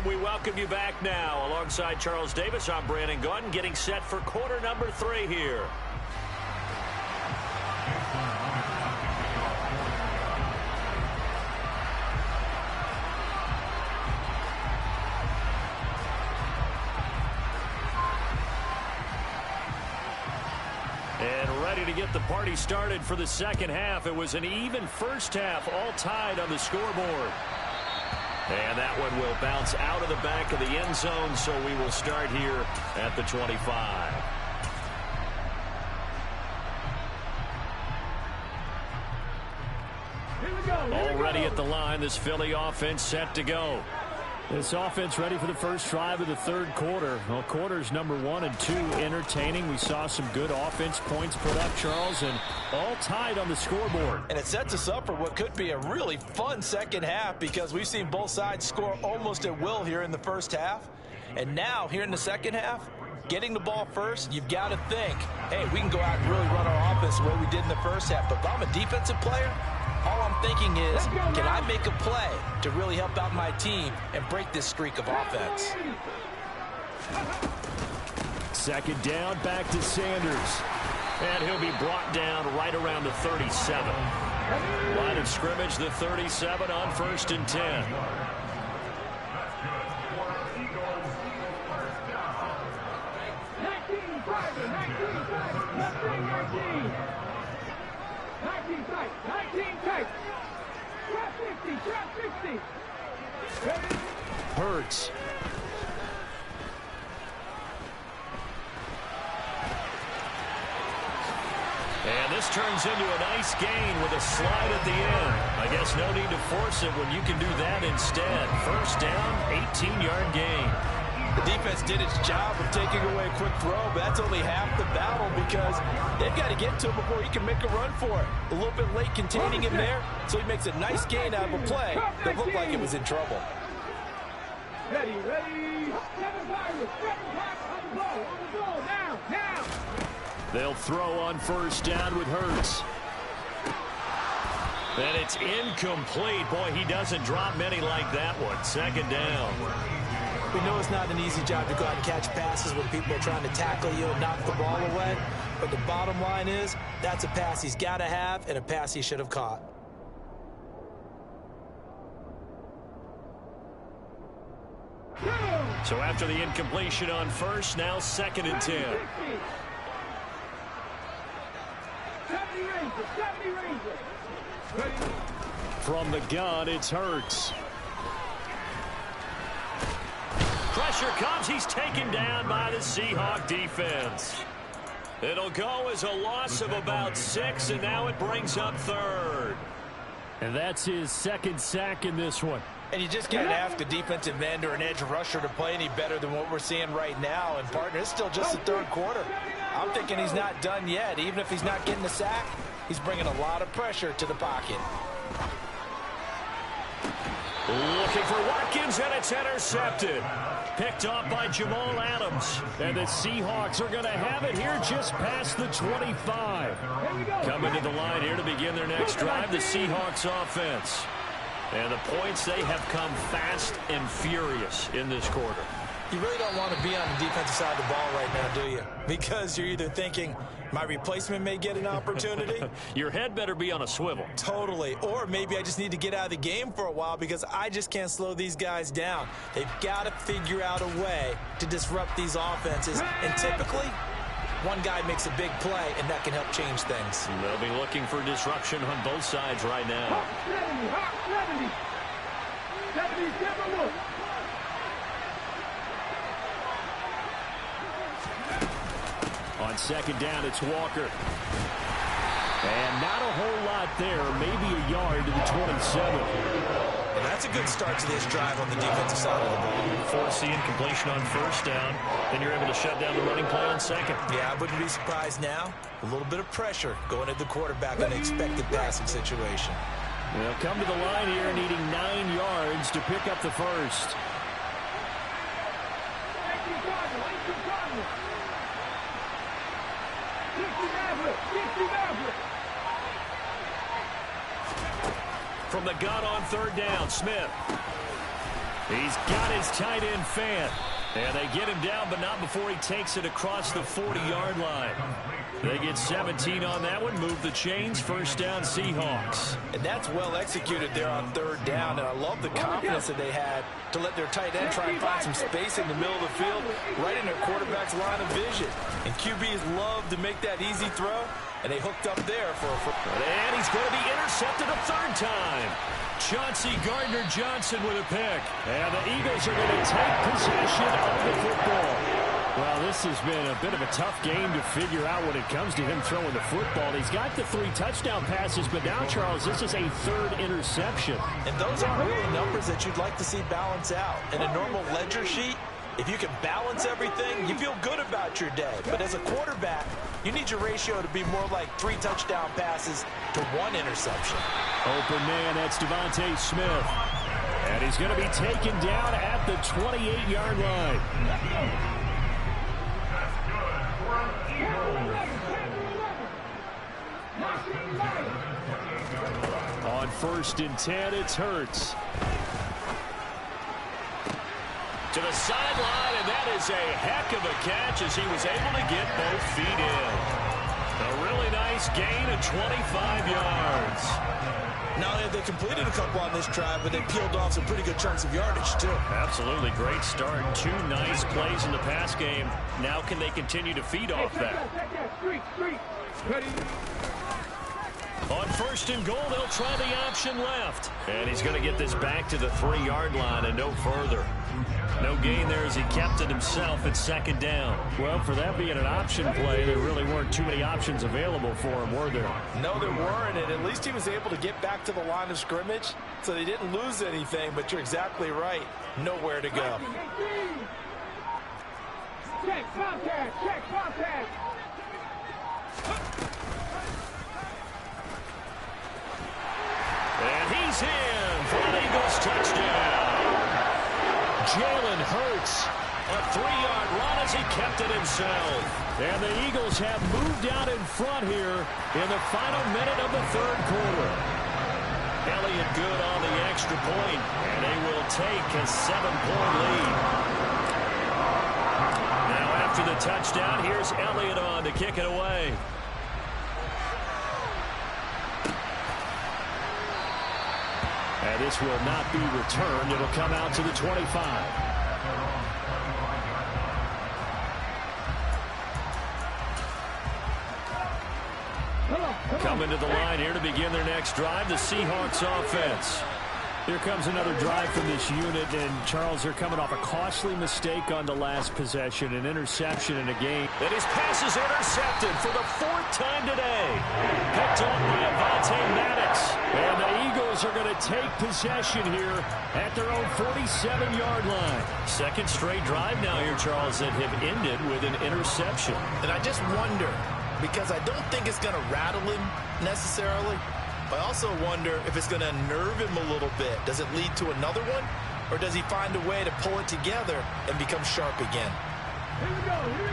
And we welcome you back now. Alongside Charles Davis, I'm Brandon Gaudin, getting set for quarter number 3 here. And ready to get the party started for the second half. It was an even first half, all tied on the scoreboard. And that one will bounce out of the back of the end zone, so we will start here at the 25. Already at the line, this Philly offense set to go. This offense ready for the first drive of the third quarter. Well, quarters number 1 and 2 entertaining. We saw some good offense points put up, Charles, and all tied on the scoreboard. And it sets us up for what could be a really fun second half because we've seen both sides score almost at will here in the first half. And now, here in the second half, getting the ball first, you've got to think, hey, we can go out and really run our offense the way we did in the first half. But if I'm a defensive player, all I'm thinking is, can I make a play to really help out my team and break this streak of offense? Second down, back to Sanders. And he'll be brought down right around the 37. Line of scrimmage, the 37 on 1st and 10. Hurts. And this turns into a nice gain with a slide at the end. I guess no need to force it when you can do that instead. First down, 18-yard gain. The defense did its job of taking away a quick throw, but that's only half the battle because they've got to get to him before he can make a run for it. A little bit late containing him there, so he makes a nice gain out of a play that looked like it was in trouble. Ready. 7 Pirates, 7 on the ball, now. They'll throw on first down with Hurts. And it's incomplete. Boy, he doesn't drop many like that one. Second down. We know it's not an easy job to go out and catch passes when people are trying to tackle you and knock the ball away. But the bottom line is, that's a pass he's got to have and a pass he should have caught. So after the incompletion on first, now 2nd and 10. 70 Rangers. From the gun, it's Hurts. Pressure comes. He's taken down by the Seahawk defense. It'll go as a loss of about 6, and now it brings up 3rd. And that's his 2nd sack in this one. And you just can't ask a defensive end or an edge rusher to play any better than what we're seeing right now. And, partner, it's still just the third quarter. I'm thinking he's not done yet. Even if he's not getting the sack, he's bringing a lot of pressure to the pocket. Looking for Watkins, and it's intercepted. Picked off by Jamal Adams. And the Seahawks are going to have it here just past the 25. Coming to the line here to begin their next drive, the Seahawks offense. And the points, they have come fast and furious in this quarter. You really don't want to be on the defensive side of the ball right now, do you? Because you're either thinking, my replacement may get an opportunity. Your head better be on a swivel. Totally. Or maybe I just need to get out of the game for a while because I just can't slow these guys down. They've got to figure out a way to disrupt these offenses. And typically, one guy makes a big play, and that can help change things. They'll be looking for disruption on both sides right now. 70. On second down, it's Walker. And not a whole lot there, maybe a yard to the 27. And that's a good start to this drive on the defensive side of the ball. Force the incompletion on first down, then you're able to shut down the running play on second. Yeah, I wouldn't be surprised now. A little bit of pressure going at the quarterback on an expected passing situation. They'll come to the line here needing 9 yards to pick up the first. From the gun on third down, Smith. He's got his tight end fan. And they get him down, but not before he takes it across the 40-yard line. They get 17 on that one, move the chains, first down Seahawks. And that's well executed there on third down, and I love the confidence that they had to let their tight end try and find some space in the middle of the field, right in their quarterback's line of vision. And QBs love to make that easy throw, and they hooked up there for a... And he's going to be intercepted a third time. Chauncey Gardner-Johnson with a pick. And the Eagles are going to take possession of the football. Well, this has been a bit of a tough game to figure out when it comes to him throwing the football. He's got the 3 touchdown passes, but now, Charles, this is a third interception. And those aren't really numbers that you'd like to see balance out. In a normal ledger sheet, if you can balance everything, you feel good about your day. But as a quarterback, you need your ratio to be more like 3 touchdown passes to 1 interception. Open man, that's Devontae Smith. And he's going to be taken down at the 28-yard line. On 1st and 10, it's Hurts. To the sideline, and that is a heck of a catch as he was able to get both feet in. A really nice gain of 25 yards. Not only have they completed a couple on this drive, but they peeled off some pretty good chunks of yardage, too. Absolutely. Great start. 2 nice plays in the pass game. Now can they continue to feed off that? On 1st and goal, they'll try the option left. And he's going to get this back to the 3-yard line and no further. No gain there as he kept it himself at 2nd down. Well, for that being an option play, there really weren't too many options available for him, were there? No, there weren't, and at least he was able to get back to the line of scrimmage, so they didn't lose anything, but you're exactly right. Nowhere to go. Check, contact, check, contact. And he's in for an Eagles touchdown. Jalen Hurts, a 3-yard run as he kept it himself. And the Eagles have moved out in front here in the final minute of the 3rd quarter. Elliott good on the extra point, and they will take a 7-point lead. Now after the touchdown, here's Elliott on to kick it away. And this will not be returned. It'll come out to the 25. Coming to the line here to begin their next drive, the Seahawks offense. Here comes another drive from this unit, and Charles, they're coming off a costly mistake on the last possession, an interception in a game. And his pass is intercepted for the 4th time today. Picked up by Avonte Maddox. And the Eagles are going to take possession here at their own 47-yard line. 2nd straight drive now here, Charles, that have ended with an interception. And I just wonder, because I don't think it's going to rattle him necessarily, I also wonder if it's going to unnerve him a little bit. Does it lead to another one? Or does he find a way to pull it together and become sharp again?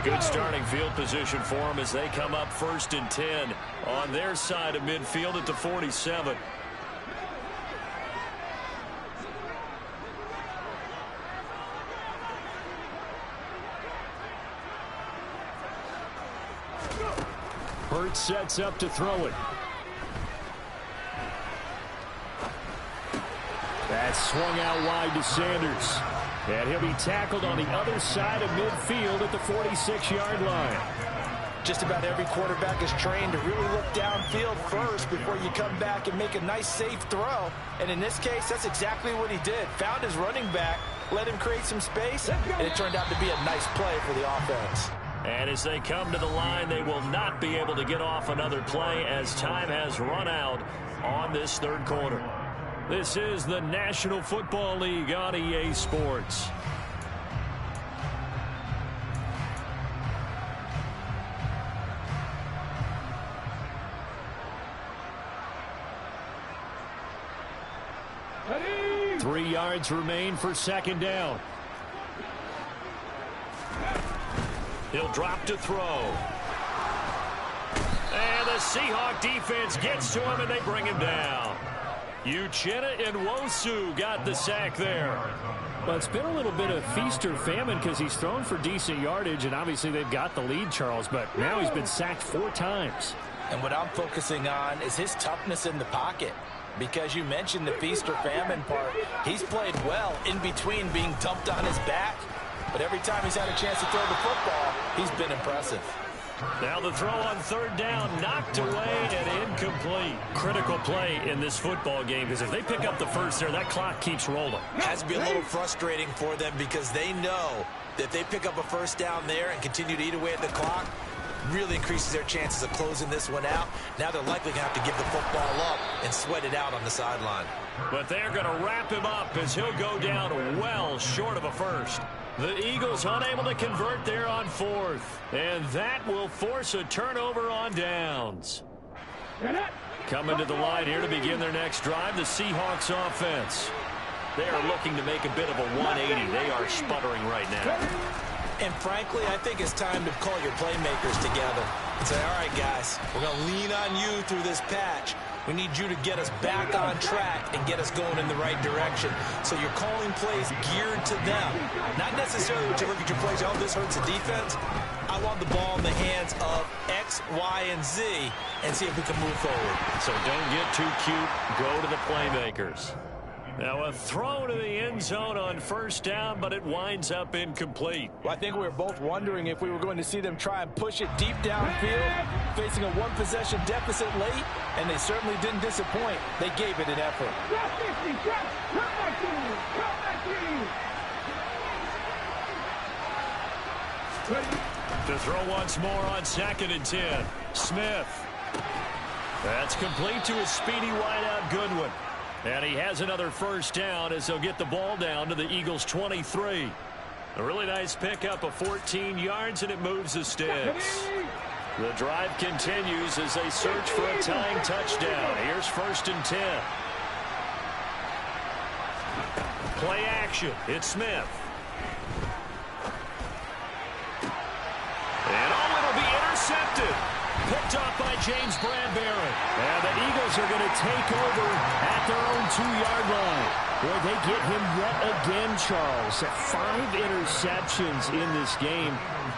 Good starting field position for him as they come up 1st and 10 on their side of midfield at the 47. Hurts sets up to throw it. That's swung out wide to Sanders. And he'll be tackled on the other side of midfield at the 46-yard line. Just about every quarterback is trained to really look downfield first before you come back and make a nice, safe throw. And in this case, that's exactly what he did. Found his running back, let him create some space, and it turned out to be a nice play for the offense. And as they come to the line, they will not be able to get off another play as time has run out on this 3rd quarter. This is the National Football League on EA Sports. Ready? 3 yards remain for 2nd down. He'll drop to throw. And the Seahawk defense gets to him, and they bring him down. Uchenna Nwosu got the sack there. Well, it's been a little bit of feast or famine because he's thrown for decent yardage, and obviously they've got the lead, Charles, but now he's been sacked 4 times. And what I'm focusing on is his toughness in the pocket. Because you mentioned the feast or famine part, he's played well in between being dumped on his back. But every time he's had a chance to throw the football, he's been impressive. Now the throw on 3rd down, knocked away and incomplete. Critical play in this football game because if they pick up the first there, that clock keeps rolling. Has to be a little frustrating for them because they know that if they pick up a first down there and continue to eat away at the clock, really increases their chances of closing this one out. Now they're likely going to have to give the football up and sweat it out on the sideline. But they're going to wrap him up as he'll go down well short of a first. The Eagles unable to convert there on 4th. And that will force a turnover on downs. Coming to the line here to begin their next drive, the Seahawks offense. They are looking to make a bit of a 180. They are sputtering right now. And frankly, I think it's time to call your playmakers together and say, all right, guys, we're going to lean on you through this patch. We need you to get us back on track and get us going in the right direction. So you're calling plays geared to them. Not necessarily when you look at your plays, oh, this hurts the defense. I want the ball in the hands of X, Y, and Z and see if we can move forward. So don't get too cute. Go to the playmakers. Now a throw to the end zone on 1st down, but it winds up incomplete. Well, I think we were both wondering if we were going to see them try and push it deep downfield, facing a 1-possession deficit late, and they certainly didn't disappoint. They gave it an effort. To throw once more on 2nd and 10. Smith. That's complete to his speedy wideout Goodwin. And he has another first down as they'll get the ball down to the Eagles' 23. A really nice pickup of 14 yards, and it moves the sticks. The drive continues as they search for a tying touchdown. Here's 1st and 10. Play action. It's Smith. And it'll be intercepted. Picked off by James Bradbury. And the Eagles are going to take over at their own 2-yard line. Boy, they get him yet again, Charles. 5 interceptions in this game.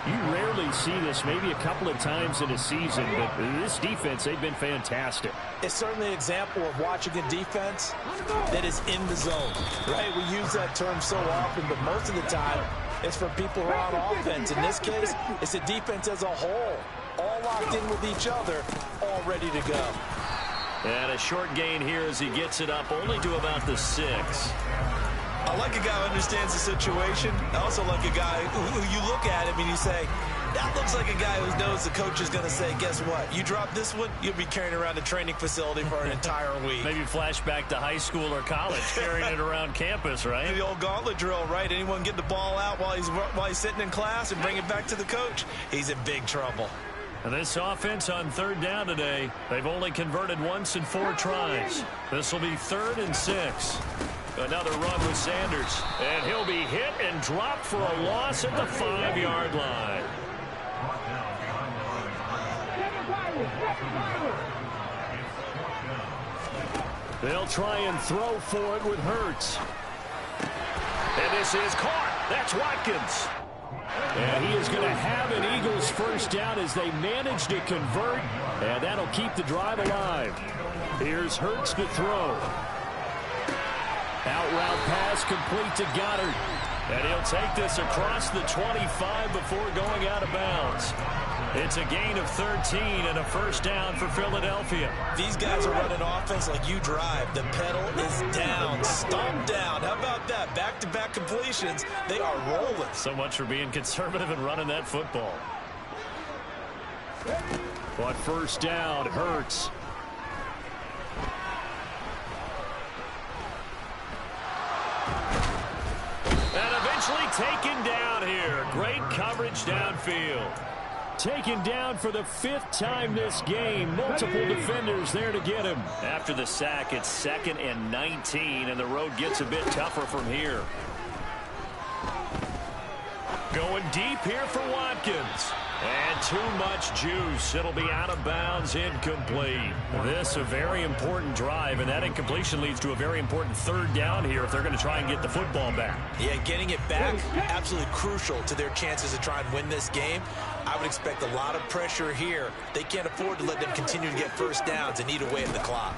You rarely see this, maybe a couple of times in a season, but this defense, they've been fantastic. It's certainly an example of watching a defense that is in the zone, right? We use that term so often, but most of the time, it's for people who are on offense. In this case, it's the defense as a whole, all locked in with each other, all ready to go. And a short gain here as he gets it up only to about the 6. I like a guy who understands the situation. I also like a guy who you look at him and you say, that looks like a guy who knows the coach is going to say, guess what? You drop this one, you'll be carrying around a training facility for an entire week. Maybe flashback to high school or college, carrying it around campus, right? The old gauntlet drill, right? Anyone get the ball out while he's sitting in class and bring it back to the coach? He's in big trouble. And this offense on 3rd down today, they've only converted once in 4 tries. This will be 3rd and 6. Another run with Sanders. And he'll be hit and dropped for a loss at the 5-yard line. They'll try and throw for it with Hurts. And this is caught. That's Watkins. And he is going to have an Eagles first down as they manage to convert, and that'll keep the drive alive. Here's Hurts to throw. Out route pass complete to Goddard. And he'll take this across the 25 before going out of bounds. It's a gain of 13 and a first down for Philadelphia. These guys are running offense like you drive. The pedal is down, stomp down. How about that? Back-to-back completions. They are rolling. So much for being conservative and running that football. But first down, Hurts. And eventually taken down here. Great coverage downfield. Taken down for the 5th time this game. Multiple defenders there to get him. After the sack, it's 2nd and 19, and the road gets a bit tougher from here. Going deep here for Watkins. And too much juice. It'll be out of bounds, incomplete. This a very important drive, and that incompletion leads to a very important third down here if they're going to try and get the football back. Yeah, getting it back, absolutely crucial to their chances to try and win this game. I would expect a lot of pressure here. They can't afford to let them continue to get first downs and eat away at the clock.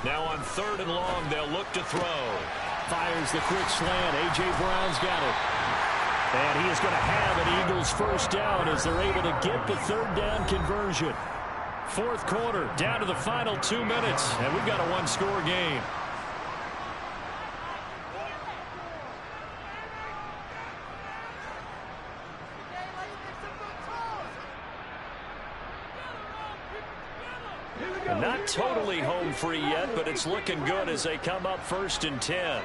Now on 3rd and long, they'll look to throw. Fires the quick slant. A.J. Brown's got it. And he is going to have an Eagles first down as they're able to get the third down conversion. 4th quarter, down to the final 2 minutes, and we've got a one-score game. Not totally home free yet, but it's looking good as they come up 1st and 10.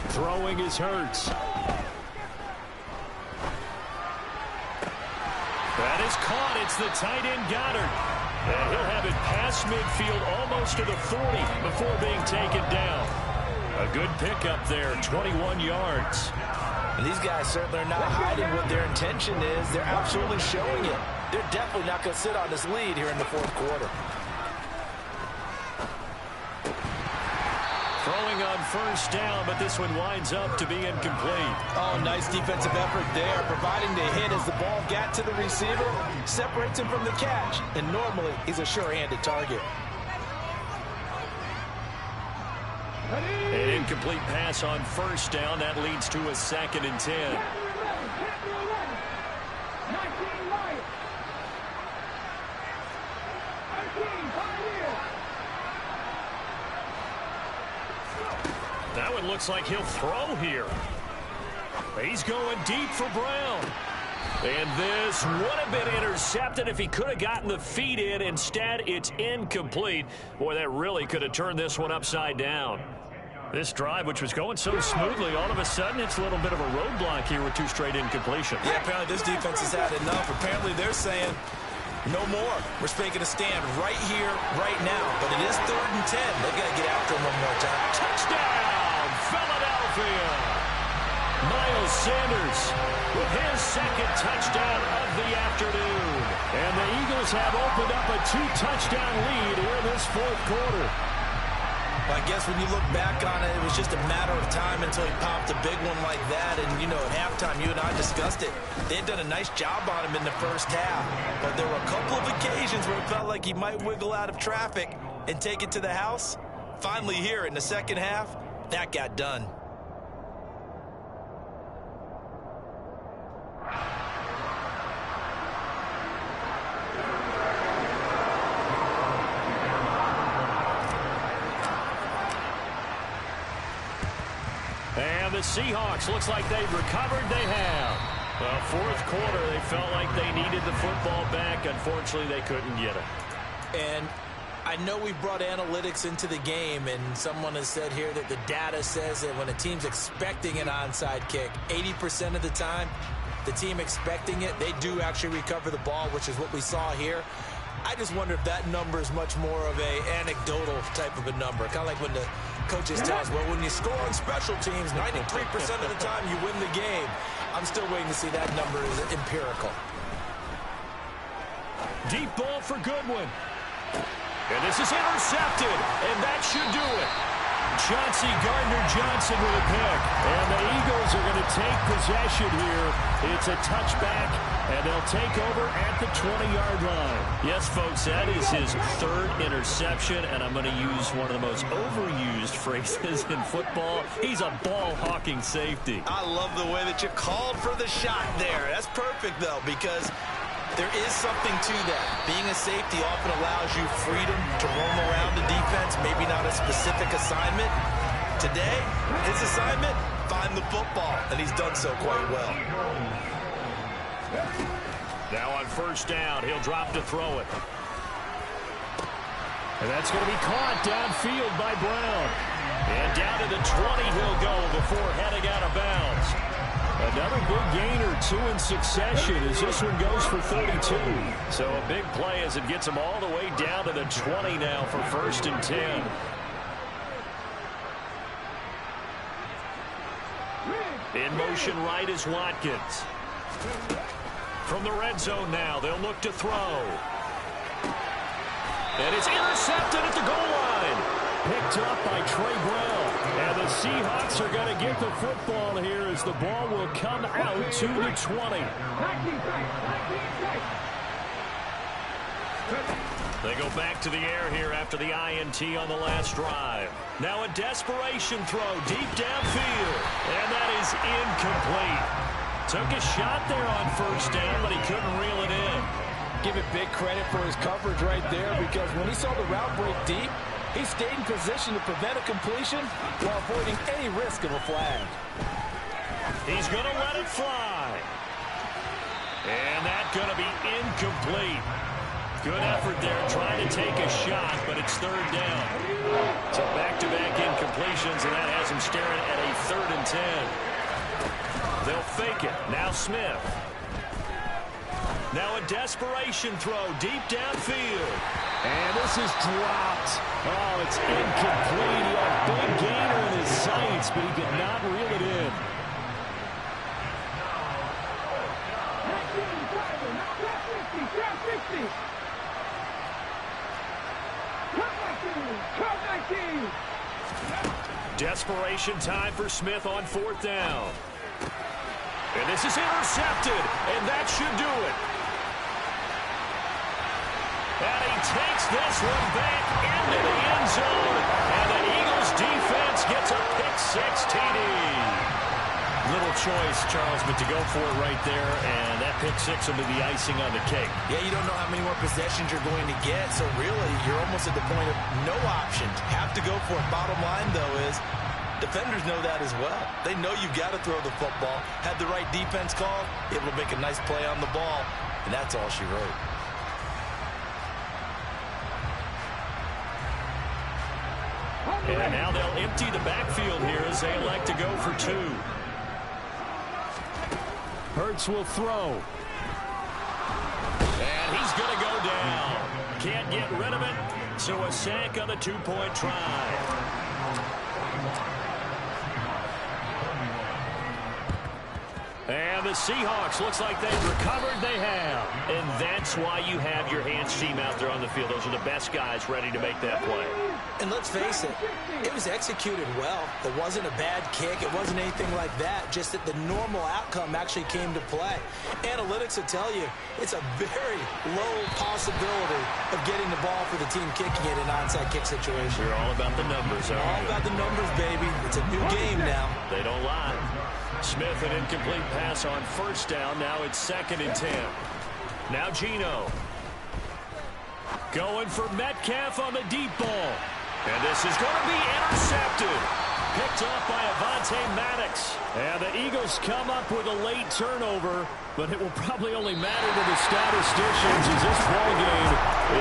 Throwing is Hurts. That is caught. It's the tight end Goddard. And he'll have it past midfield almost to the 40 before being taken down. A good pickup there, 21 yards. And these guys certainly are not hiding what their intention is. They're absolutely showing it. They're definitely not going to sit on this lead here in the 4th quarter. Throwing on 1st down, but this one winds up to be incomplete. Oh, nice defensive effort there, providing the hit as the ball got to the receiver, separates him from the catch, and normally he's a sure-handed target. An incomplete pass on 1st down. That leads to a 2nd and 10. That one looks like he'll throw here. He's going deep for Brown. And this would have been intercepted if he could have gotten the feet in. Instead, it's incomplete. Boy, that really could have turned this one upside down. This drive, which was going so smoothly, all of a sudden it's a little bit of a roadblock here with 2 straight incompletions. Yeah, apparently this defense has had enough. Apparently they're saying, no more. We're making a stand right here, right now. But it is 3rd and 10. They've got to get after him one more time. Touchdown, Philadelphia! Miles Sanders with his 2nd touchdown of the afternoon. And the Eagles have opened up a 2-touchdown lead here in this 4th quarter. Well, I guess when you look back on it, it was just a matter of time until he popped a big one like that. And, you know, at halftime, you and I discussed it. They had done a nice job on him in the 1st half. But there were a couple of occasions where it felt like he might wiggle out of traffic and take it to the house. Finally here in the 2nd half, that got done. And the Seahawks, looks like they've recovered. They have. Well, 4th quarter, they felt like they needed the football back. Unfortunately, they couldn't get it. And I know we brought analytics into the game, and someone has said here that the data says that when a team's expecting an onside kick, 80% of the time, the team expecting it, they do actually recover the ball, which is what we saw here. I just wonder if that number is much more of a anecdotal type of a number. Kind of like when the coaches tell us, well, when you score on special teams, 93% of the time you win the game. I'm still waiting to see that number is empirical. Deep ball for Goodwin. And this is intercepted, and that should do it. Chauncey Gardner-Johnson with a pick. And the Eagles are going to take possession here. It's a touchback, and they'll take over at the 20-yard line. Yes, folks, that is his 3rd interception, and I'm going to use one of the most overused phrases in football. He's a ball-hawking safety. I love the way that you called for the shot there. That's perfect, though, because there is something to that. Being a safety often allows you freedom to roam around the defense, maybe not a specific assignment. Today, his assignment, find the football, and he's done so quite well. Now on 1st down, he'll drop to throw it. And that's going to be caught downfield by Brown. And down to the 20 he'll go before heading out of bounds. Another big gain or 2 in succession as this one goes for 32. So a big play as it gets him all the way down to the 20 now for 1st and 10. In motion right is Watkins. From the red zone now, they'll look to throw. And it's intercepted at the goal line. Picked up by Trey Brown. And the Seahawks are going to get the football here as the ball will come out to the 20. They go back to the air here after the INT on the last drive. Now a desperation throw deep downfield. And that is incomplete. Took a shot there on first down, but he couldn't reel it in. Give it big credit for his coverage right there, because when he saw the route break deep, he stayed in position to prevent a completion while avoiding any risk of a flag. He's going to let it fly. And that's going to be incomplete. Good effort there trying to take a shot, but it's third down. So back-to-back incompletions, and that has him staring at a 3rd and 10. They'll fake it. Now Smith. Now a desperation throw deep downfield. And this is dropped. Oh, it's incomplete. He had a big gainer in his sights, but he could not reel it in. Desperation time for Smith on 4th down. And this is intercepted, and that should do it. And he takes this one back into the end zone, and the Eagles defense gets a pick-6 TD. Little choice, Charles, but to go for it right there, and that pick-6 will be the icing on the cake. Yeah, you don't know how many more possessions you're going to get, so really you're almost at the point of no options. Have to go for it. Bottom line, though, is defenders know that as well. They know you've got to throw the football. Had the right defense call, able to make a nice play on the ball, and that's all she wrote. And now they'll empty the backfield here as they elect to go for 2. Hurts will throw. And he's going to go down. Can't get rid of it, so a sack on the 2-point try. And the Seahawks, looks like they've recovered. They have. And that's why you have your hands team out there on the field. Those are the best guys ready to make that play. And let's face it, it was executed well. It wasn't a bad kick. It wasn't anything like that. Just that the normal outcome actually came to play. Analytics will tell you it's a very low possibility of getting the ball for the team kicking it in an onside kick situation. You're all about the numbers, aren't you? All about the numbers, baby. It's a new game now. They don't lie. Smith, an incomplete pass on 1st down. Now it's 2nd and 10. Now Geno. Going for Metcalf on the deep ball. And this is going to be intercepted. Picked up by Avonte Maddox. And the Eagles come up with a late turnover, but it will probably only matter to the statisticians as this ball game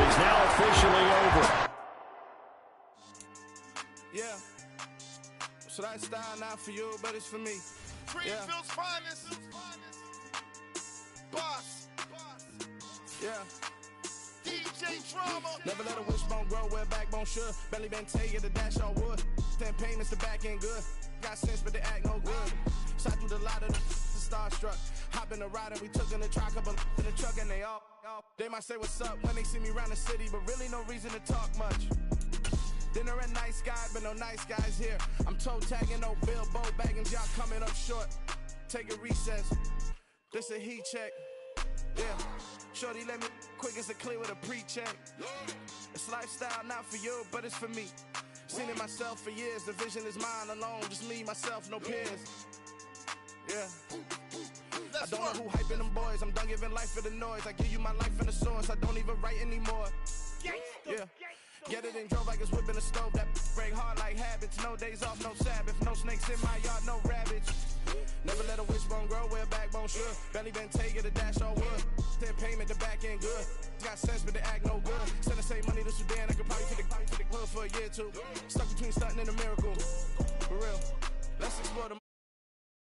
is now officially over. Yeah. So that style not for you, but it's for me. Greenfield's finest. Boss. Yeah. DJ Drama. Never let a wishbone grow where a backbone should. Belly been taken to dash all wood. 10 payments, the back end good. Got sense, but they act no good. Shot through the lot of the starstruck. Hop in the ride and we took in the truck up in the truck and they all. They might say what's up when they see me around the city, but really no reason to talk much. Dinner a nice guy, but no nice guys here. I'm toe tagging, no Bilbo bagging, y'all coming up short. Take a recess. This a heat check. Yeah. Shorty let me quick as a clear with a pre-check. It's lifestyle not for you, but it's for me. Seen it myself for years. The vision is mine alone. Just me, myself, no peers. Yeah. I don't know who hyping them boys. I'm done giving life for the noise. I give you my life in the source. I don't even write anymore. Yeah. Get it and drove like it's whipping a stove. That break hard like habits. No days off, no Sabbath. No snakes in my yard, no rabbits. Never let a wishbone grow where a backbone should. Belly been taken to dash all wood. 10 payment, the back end good. Got sense, but they act no good. Send the same money to Sudan. I could probably take the hood for a year or two. Stuck between stunting and a miracle. For real. Let's explore the